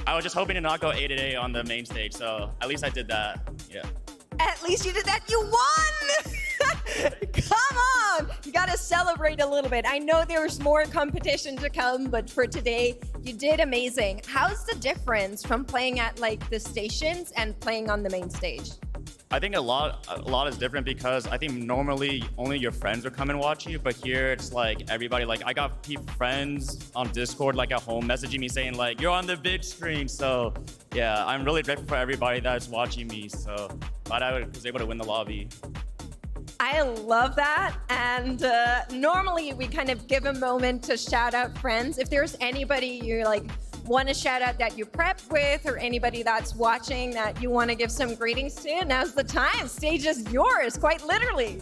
I was just hoping to not go 8-8 on the main stage. So at least I did that. Yeah. At least you did that. You won! Come on! You gotta celebrate a little bit. I know there's more competition to come, but for today, you did amazing. How's the difference from playing at like the stations and playing on the main stage? I think a lot is different because I think normally only your friends would come and watch you, but here it's like everybody, like I got friends on Discord like at home messaging me saying like, you're on the big screen. So yeah, I'm really grateful for everybody that's watching me. So glad I was able to win the lobby. I love that. And normally we kind of give a moment to shout out friends. If there's anybody you like want to shout out that you prepped with, or anybody that's watching that you want to give some greetings to, now's the time. Stage is yours, quite literally.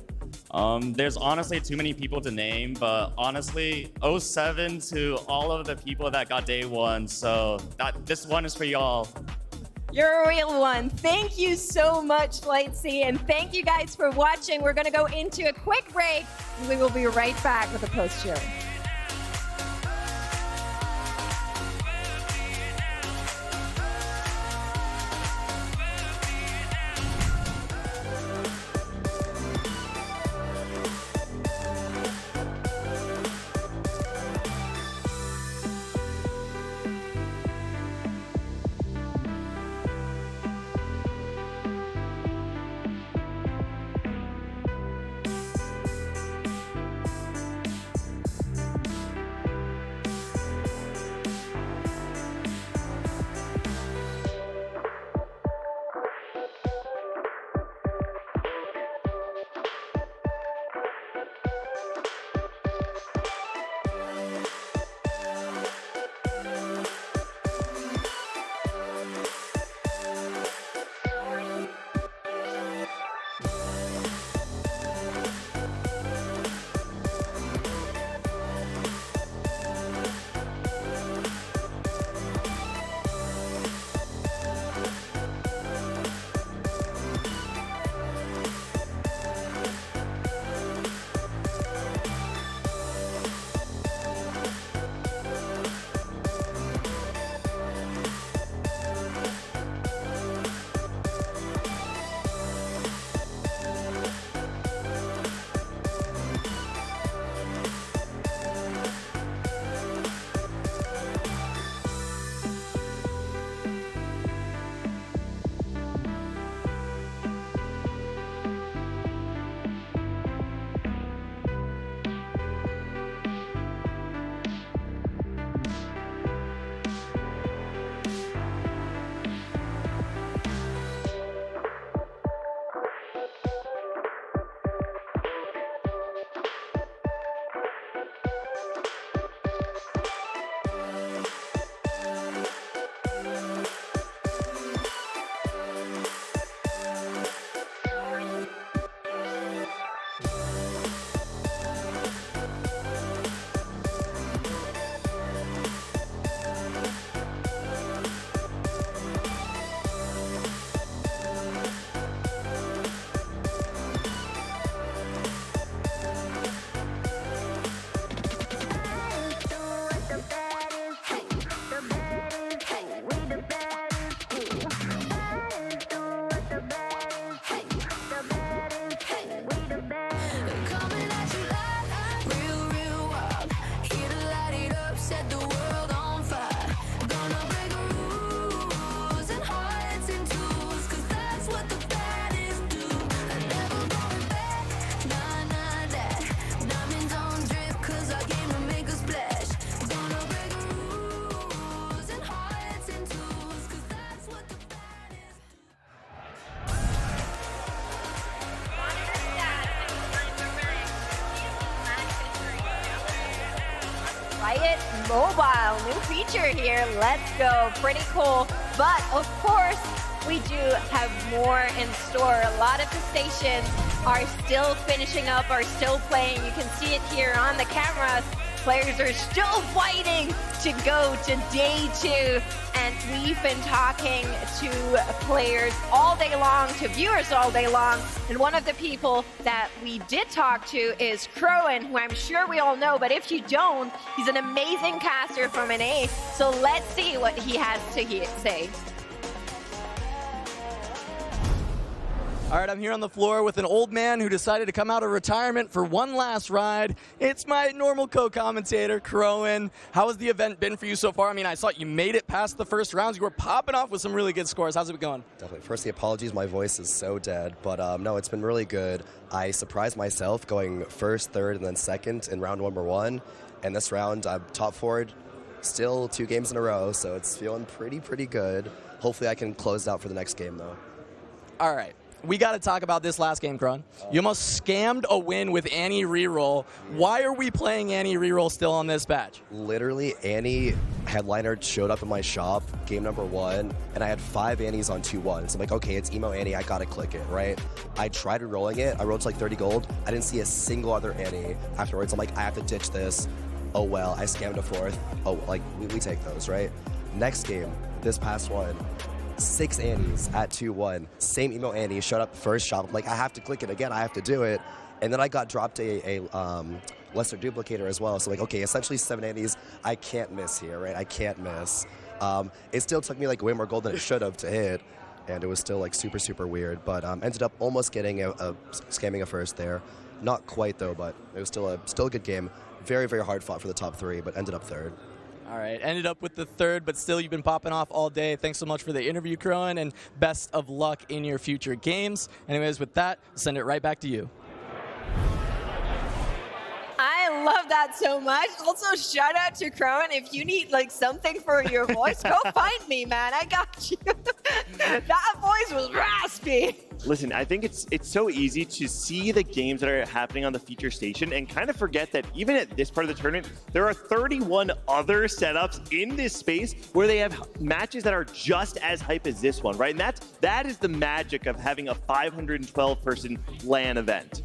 There's honestly too many people to name, but honestly, 07 to all of the people that got day one. So this one is for y'all. You're a real one. Thank you so much, Lightsy, and thank you guys for watching. We're going to go into a quick break, and we will be right back with the post-show. Riot Mobile, new feature here. Let's go. Pretty cool. But of course, we do have more in store. A lot of the stations are still finishing up, are still playing. You can see it here on the cameras. Players are still fighting to go to day 2. And we've been talking to players all day long, to viewers all day long. And one of the people that we did talk to is Crowan, who I'm sure we all know, but if you don't, he's an amazing caster from NA. So let's see what he has to say. All right, I'm here on the floor with an old man who decided to come out of retirement for one last ride. It's my normal co-commentator, Crowan. How has the event been for you so far? I mean, I saw you made it past the first rounds. You were popping off with some really good scores. How's it going? Definitely. Firstly, apologies, my voice is so dead. But no, it's been really good. I surprised myself going first, third, and then second in round number 1. And this round, I'm top 4, still 2 games in a row, so it's feeling pretty good. Hopefully I can close out for the next game, though. All right. we got to talk about this last game, Kron. You almost scammed a win with Annie reroll. Why are we playing Annie reroll still on this batch? Literally, Annie headliner showed up in my shop, game number 1, and I had 5 Annies on 2-1. So I'm like, okay, it's emo Annie, I gotta click it, right? I tried rolling it, I rolled to like 30 gold. I didn't see a single other Annie afterwards. I'm like, I have to ditch this. Oh well, I scammed a 4th. Oh, like, we take those, right? Next game, this past one, 6 Annies at 2-1. Same emo Annie showed up first shop. I'm like, I have to click it again, I have to do it. And then I got dropped a lesser duplicator as well. So like, okay, essentially 7 Annies, I can't miss here, right? I can't miss. It still took me like way more gold than it should have to hit. And it was still like super, super weird. But ended up almost getting scamming a first there. Not quite though, but it was still a good game. Very, very hard fought for the top 3, but ended up 3rd. All right, ended up with the 3rd, but still you've been popping off all day. Thanks so much for the interview, Crowan, and best of luck in your future games. Anyways, with that, send it right back to you. I love that so much. Also, shout out to Crowan. If you need like something for your voice, go find me, man. I got you. That voice was raspy. Listen, I think it's so easy to see the games that are happening on the feature station and kind of forget that even at this part of the tournament, there are 31 other setups in this space where they have matches that are just as hype as this one, right? And that is the magic of having a 512-person LAN event.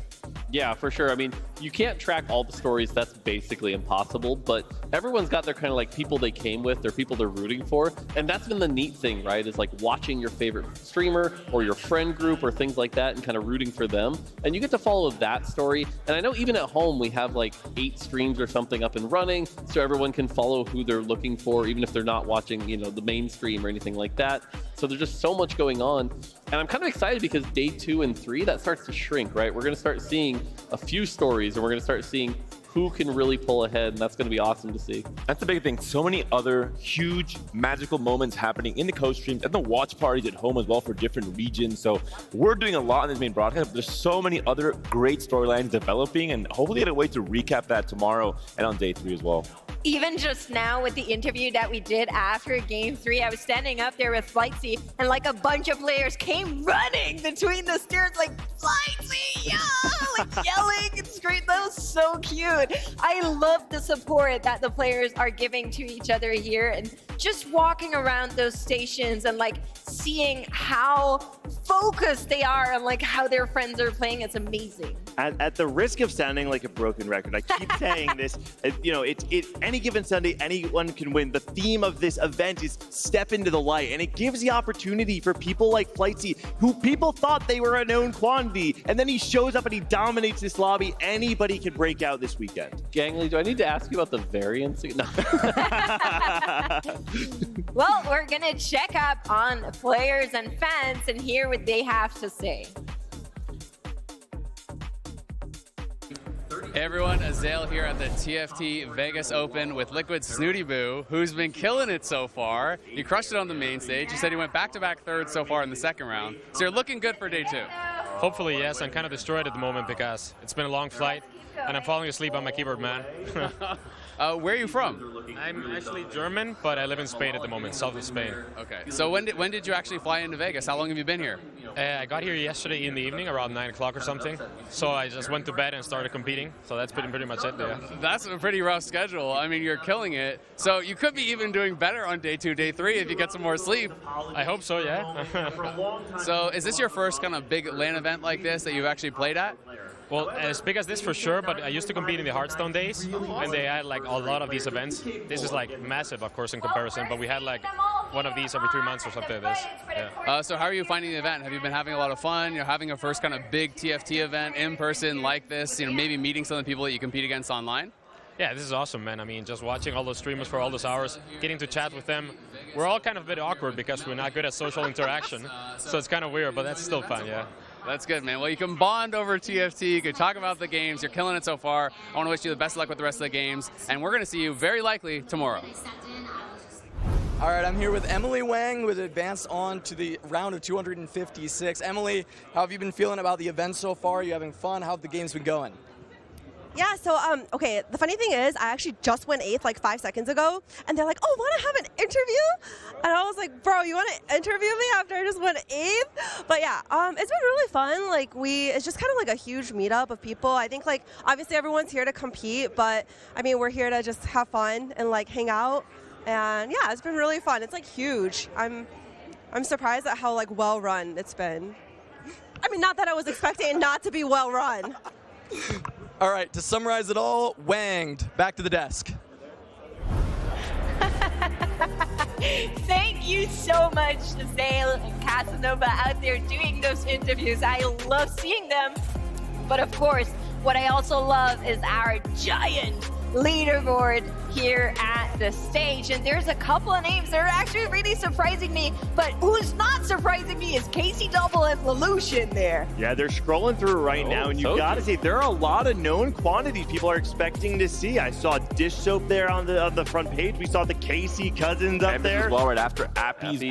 Yeah, for sure. I mean, you can't track all the stories. That's basically impossible. But everyone's got their kind of like people they came with, their people they're rooting for. And that's been the neat thing, right? Is like watching your favorite streamer or your friend group or things like that and kind of rooting for them. And you get to follow that story. And I know even at home, we have like 8 streams or something up and running. So everyone can follow who they're looking for, even if they're not watching, you know, the main stream or anything like that. So there's just so much going on. And I'm kind of excited because day 2 and 3, that starts to shrink, right? We're going to start seeing a few stories and we're going to start seeing who can really pull ahead, and that's going to be awesome to see. That's the big thing. So many other huge magical moments happening in the co-streams and the watch parties at home as well for different regions. So we're doing a lot in this main broadcast, but there's so many other great storylines developing, and hopefully get a way to recap that tomorrow and on day 3 as well. Even just now with the interview that we did after game 3, I was standing up there with Flightsy and like a bunch of players came running between the stairs like, Flightsy, yeah! Like yelling and screaming. That was so cute. I love the support that the players are giving to each other here, and just walking around those stations and like seeing how focused they are and like how their friends are playing. It's amazing. At the risk of sounding like a broken record, I keep saying this, you know, any given Sunday, anyone can win. The theme of this event is step into the light, and it gives the opportunity for people like Flightsy, who people thought they were a known quantity, and then he shows up and he dominates this lobby. Anybody can break out this weekend. Gangly, do I need to ask you about the variance? No. Well, we're gonna check up on players and fans and hear what they have to say. Hey everyone, Azael here at the TFT Vegas Open with Liquid Snooty Boo, who's been killing it so far. He crushed it on the main stage. He said he went back-to-back thirds so far in the second round. So you're looking good for day 2. Hopefully, yes. I'm kind of destroyed at the moment because it's been a long flight and I'm falling asleep on my keyboard, man. Where are you from? I'm actually German, but I live in Spain at the moment, south of Spain. Okay. So when did you actually fly into Vegas? How long have you been here? I got here yesterday in the evening, around 9 o'clock or something. So I just went to bed and started competing. So that's pretty much it, yeah. That's a pretty rough schedule. I mean, you're killing it. So you could be even doing better on day 2, day 3 if you get some more sleep. I hope so, yeah. So is this your first kind of big LAN event like this that you've actually played at? Well, as big as this for sure, but I used to compete in the Hearthstone days, and they had like a lot of these events. This is like massive, of course, in comparison, but we had like one of these every 3 months or something like this. Yeah. So how are you finding the event? Have you been having a lot of fun? You're having a first kind of big TFT event in person like this, you know, maybe meeting some of the people that you compete against online? Yeah, this is awesome, man. I mean, just watching all those streamers for all those hours, getting to chat with them. We're all kind of a bit awkward because we're not good at social interaction, so it's kind of weird, but that's still fun, yeah. That's good, man. Well, you can bond over TFT. You can talk about the games. You're killing it so far. I want to wish you the best of luck with the rest of the games. And we're going to see you very likely tomorrow. All right, I'm here with Emily Wang, who has advanced on to the round of 256. Emily, how have you been feeling about the event so far? Are you having fun? How have the games been going? Yeah, so, okay, the funny thing is, I actually just went 8th like 5 seconds ago, and they're like, oh, want to have an interview? And I was like, bro, you want to interview me after I just went 8th? But yeah, it's been really fun. Like it's just kind of like a huge meetup of people. I think like obviously everyone's here to compete, but I mean we're here to just have fun and like hang out. And yeah, it's been really fun. It's like huge. I'm surprised at how like well run it's been. I mean, not that I was expecting it not to be well run. All right, to summarize it all, wanged. Back to the desk. Thank you so much, Zale and Casanova out there doing those interviews. I love seeing them. But of course, what I also love is our giant leaderboard here at the stage. And there's a couple of names that are actually really surprising me, but who's not surprising me is Casey Double and Lelouch there. Yeah, they're scrolling through right now, and you've got to say, there are a lot of known quantities people are expecting to see. I saw Dish Soap there on the front page. We saw the Casey Cousins up there. As well, right after Appy's doing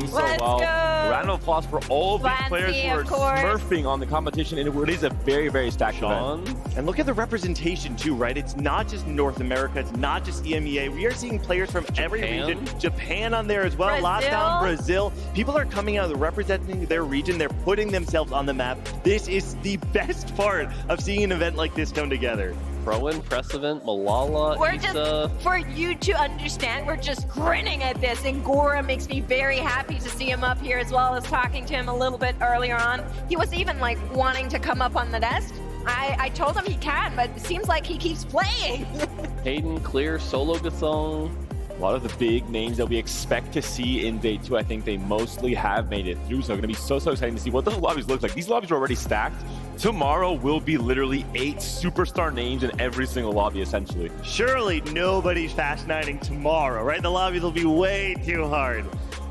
so Let's well. go. Round of applause for all of these players who are smurfing on the competition, and it is a very, very stacked event. And look at the representation too, right? It's not just North America, it's not just EMEA. We are seeing players from every region. Japan on there as well, Latam, Brazil. People are coming out, representing their region. They're putting themselves on the map. This is the best part of seeing an event like this come together. Rowan, press event, Malala, We're Issa. just, for you to understand, we're just grinning at this, and Gora makes me very happy to see him up here, as well as talking to him a little bit earlier on. He was even like wanting to come up on the desk. I told him he can, but it seems like he keeps playing. Hayden, Clear, Solo Gasong. A lot of the big names that we expect to see in day 2, I think they mostly have made it through. So it's going to be so exciting to see what those lobbies look like. These lobbies are already stacked. Tomorrow will be literally 8 superstar names in every single lobby, essentially. Surely nobody's fast nighting tomorrow, right? The lobbies will be way too hard.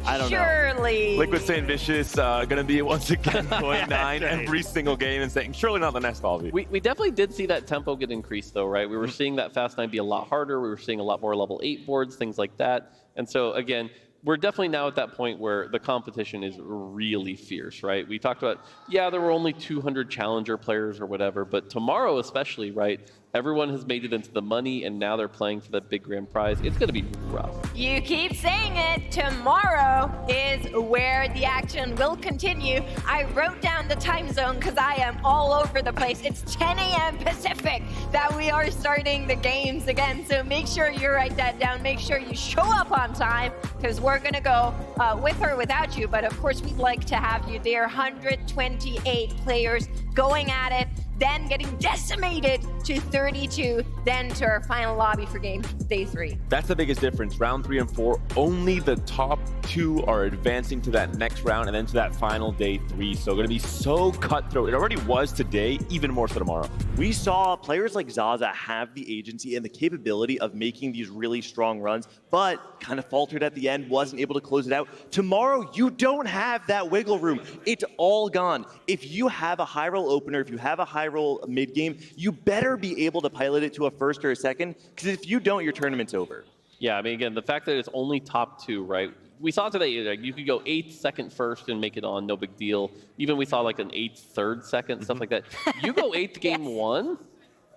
I don't know. Surely. Liquid Saint Vicious going to be once again going 9 every single game and saying, surely not the next lobby. We definitely did see that tempo get increased, though, right? We were seeing that Fast 9 be a lot harder. We were seeing a lot more level 8 boards, things like that. And so, again, we're definitely now at that point where the competition is really fierce, right? We talked about, yeah, there were only 200 challenger players or whatever, but tomorrow especially, right? Everyone has made it into the money, and now they're playing for that big grand prize. It's going to be rough. You keep saying it. Tomorrow is where the action will continue. I wrote down the time zone because I am all over the place. It's 10 a.m. Pacific that we are starting the games again. So make sure you write that down. Make sure you show up on time because we're going to go with or without you. But of course, we'd like to have you there. 128 players going at it. Then getting decimated to 32, then to our final lobby for game day 3. That's the biggest difference. Round 3 and 4, only the top 2 are advancing to that next round and then to that final day 3. So going to be so cutthroat. It already was today, even more so tomorrow. We saw players like Zaza have the agency and the capability of making these really strong runs, but kind of faltered at the end, wasn't able to close it out. Tomorrow, you don't have that wiggle room. It's all gone. If you have a high roll opener, if you have a high roll mid game, you better be able to pilot it to a first or a second, because if you don't, your tournament's over. Yeah, I mean, again, the fact that it's only top 2, right? We saw today, like, you could go 8th, 2nd, 1st, and make it on, no big deal. Even we saw like an 8th, 3rd, 2nd, stuff like that. You go 8th game 1,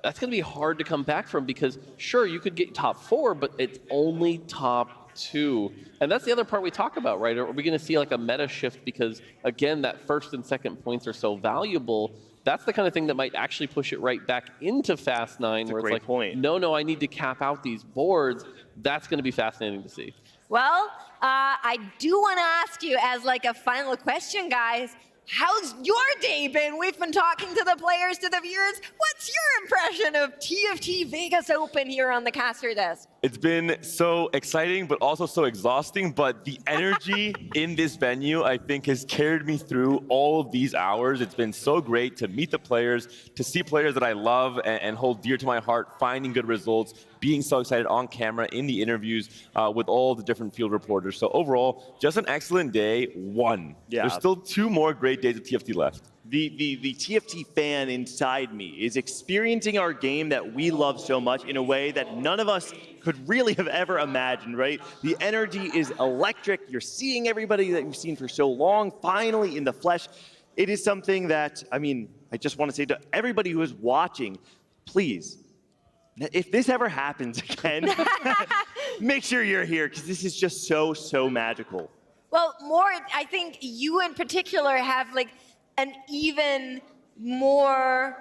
that's going to be hard to come back from, because sure, you could get top 4, but it's only top 2. And that's the other part we talk about, right? Are we going to see like a meta shift because, again, that 1st and 2nd points are so valuable? That's the kind of thing that might actually push it right back into Fast 9, where it's like, no, I need to cap out these boards. That's going to be fascinating to see. Well, I do want to ask you as like a final question, guys. How's your day been? We've been talking to the players, to the viewers. What's your impression of TFT Vegas Open here on the caster desk? It's been so exciting, but also so exhausting. But the energy in this venue, I think, has carried me through all of these hours. It's been so great to meet the players, to see players that I love and hold dear to my heart, finding good results, being so excited on camera in the interviews with all the different field reporters. So overall, just an excellent day. 1. Yeah. There's still 2 more great days of TFT left. The TFT fan inside me is experiencing our game that we love so much in a way that none of us could really have ever imagined, right? The energy is electric. You're seeing everybody that you've seen for so long, finally in the flesh. It is something that, I mean, I just want to say to everybody who is watching, please, if this ever happens again, make sure you're here because this is just so magical. Well, I think you in particular have like an even more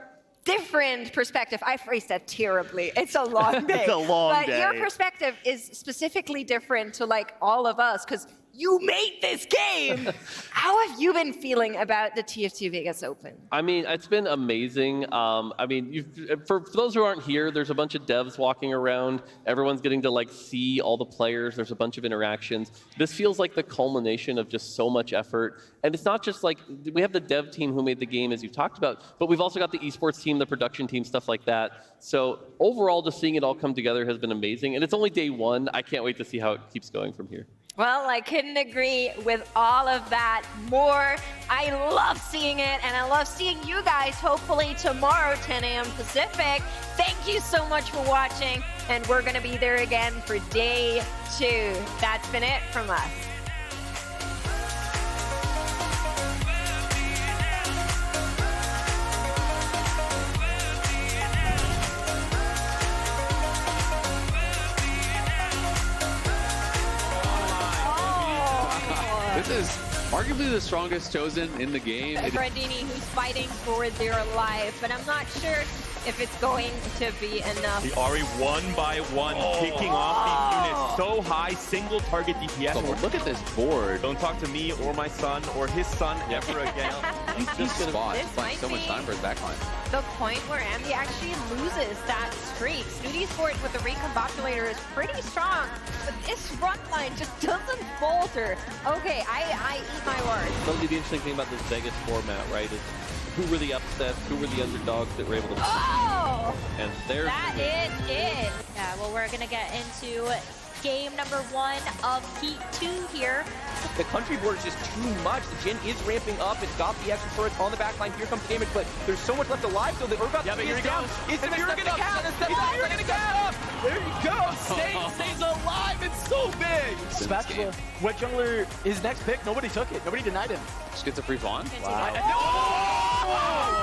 different perspective. I phrased that terribly. It's a long day. It's a long day. But your perspective is specifically different to like all of us because you made this game. How have you been feeling about the TFT Vegas Open? I mean, it's been amazing. I mean, for those who aren't here, there's a bunch of devs walking around. Everyone's getting to like see all the players. There's a bunch of interactions. This feels like the culmination of just so much effort. And it's not just like, we have the dev team who made the game, as you talked about, but we've also got the esports team, the production team, stuff like that. So overall, just seeing it all come together has been amazing. And it's only day one. I can't wait to see how it keeps going from here. Well, I couldn't agree with all of that more. I love seeing it, and I love seeing you guys hopefully tomorrow, 10 a.m. Pacific. Thank you so much for watching, and we're going to be there again for day 2. That's been it from us. This is arguably the strongest chosen in the game. Brandini, who's fighting for their life, but I'm not sure if it's going to be enough. The Ari one by one kicking off the units so high, single target DPS. So look at this board. Don't talk to me or my son or his son ever again. He's just gonna spot. This Playing so much time for his backline. The point where Ambi actually loses that streak. Snooty Sport with the recombobulator is pretty strong, but this front line just doesn't falter. Okay, I eat my words. That'll be the interesting thing about this Vegas format, right? Is who were the upsets, who were the underdogs that were able to... Oh! And there's... That is it. Yeah, well, we're going to get into game number 1 of Heat 2 here. The country board is just too much. The Jhin is ramping up. It's got the extra turrets on the backline. Here comes damage, but there's so much left alive, so the Urgot is down. Is the Mirror gonna cap? You're gonna cap! There you go! Stays alive! It's so big! Spectacle. What jungler is next pick? Nobody took it. Nobody denied him. Just gets a free pawn. Wow.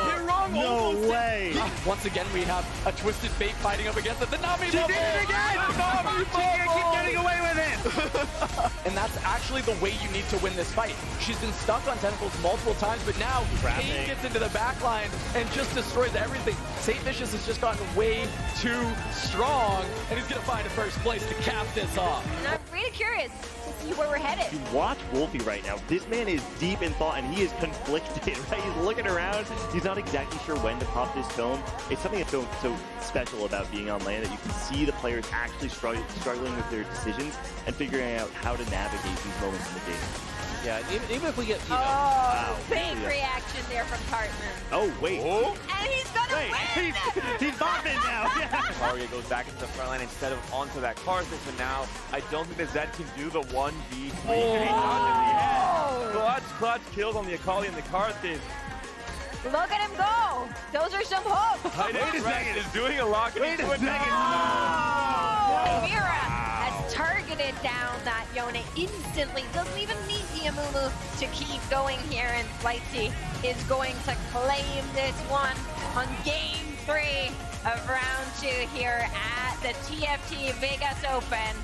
You're wrong. No way. Once again, we have a Twisted Fate fighting up against it. The Nami bubble. She did it again! Nami She keep getting away with it! And that's actually the way you need to win this fight. She's been stuck on tentacles multiple times, but now Kane gets into the back line and just destroys everything. St. Vicious has just gotten way too strong, and he's going to find a first place to cap this off. And I'm really curious to see where we're headed. You watch Wolfie right now. This man is deep in thought, and he is conflicted, right? He's looking around. He's not exactly sure when to pop this tome. It's something that's so special about being on lane, that you can see the players actually struggling with their decisions and figuring out how to navigate these moments in the game. Yeah, even if we get, you know... Oh, big reaction there from Cartman. Oh, wait. And he's gonna win! He's bopping now. Target goes back into the front line instead of onto that Karthus, but now I don't think that Zed can do the 1v3. Clutch kills on the Akali and the Karthus. Look at him go! Those are some hooks! Wait a second, is doing a lot. Wait a second! Mira has targeted down that Yone instantly. Doesn't even need the Amumu to keep going here, and Flightsy is going to claim this one on game 3 of round 2 here at the TFT Vegas Open.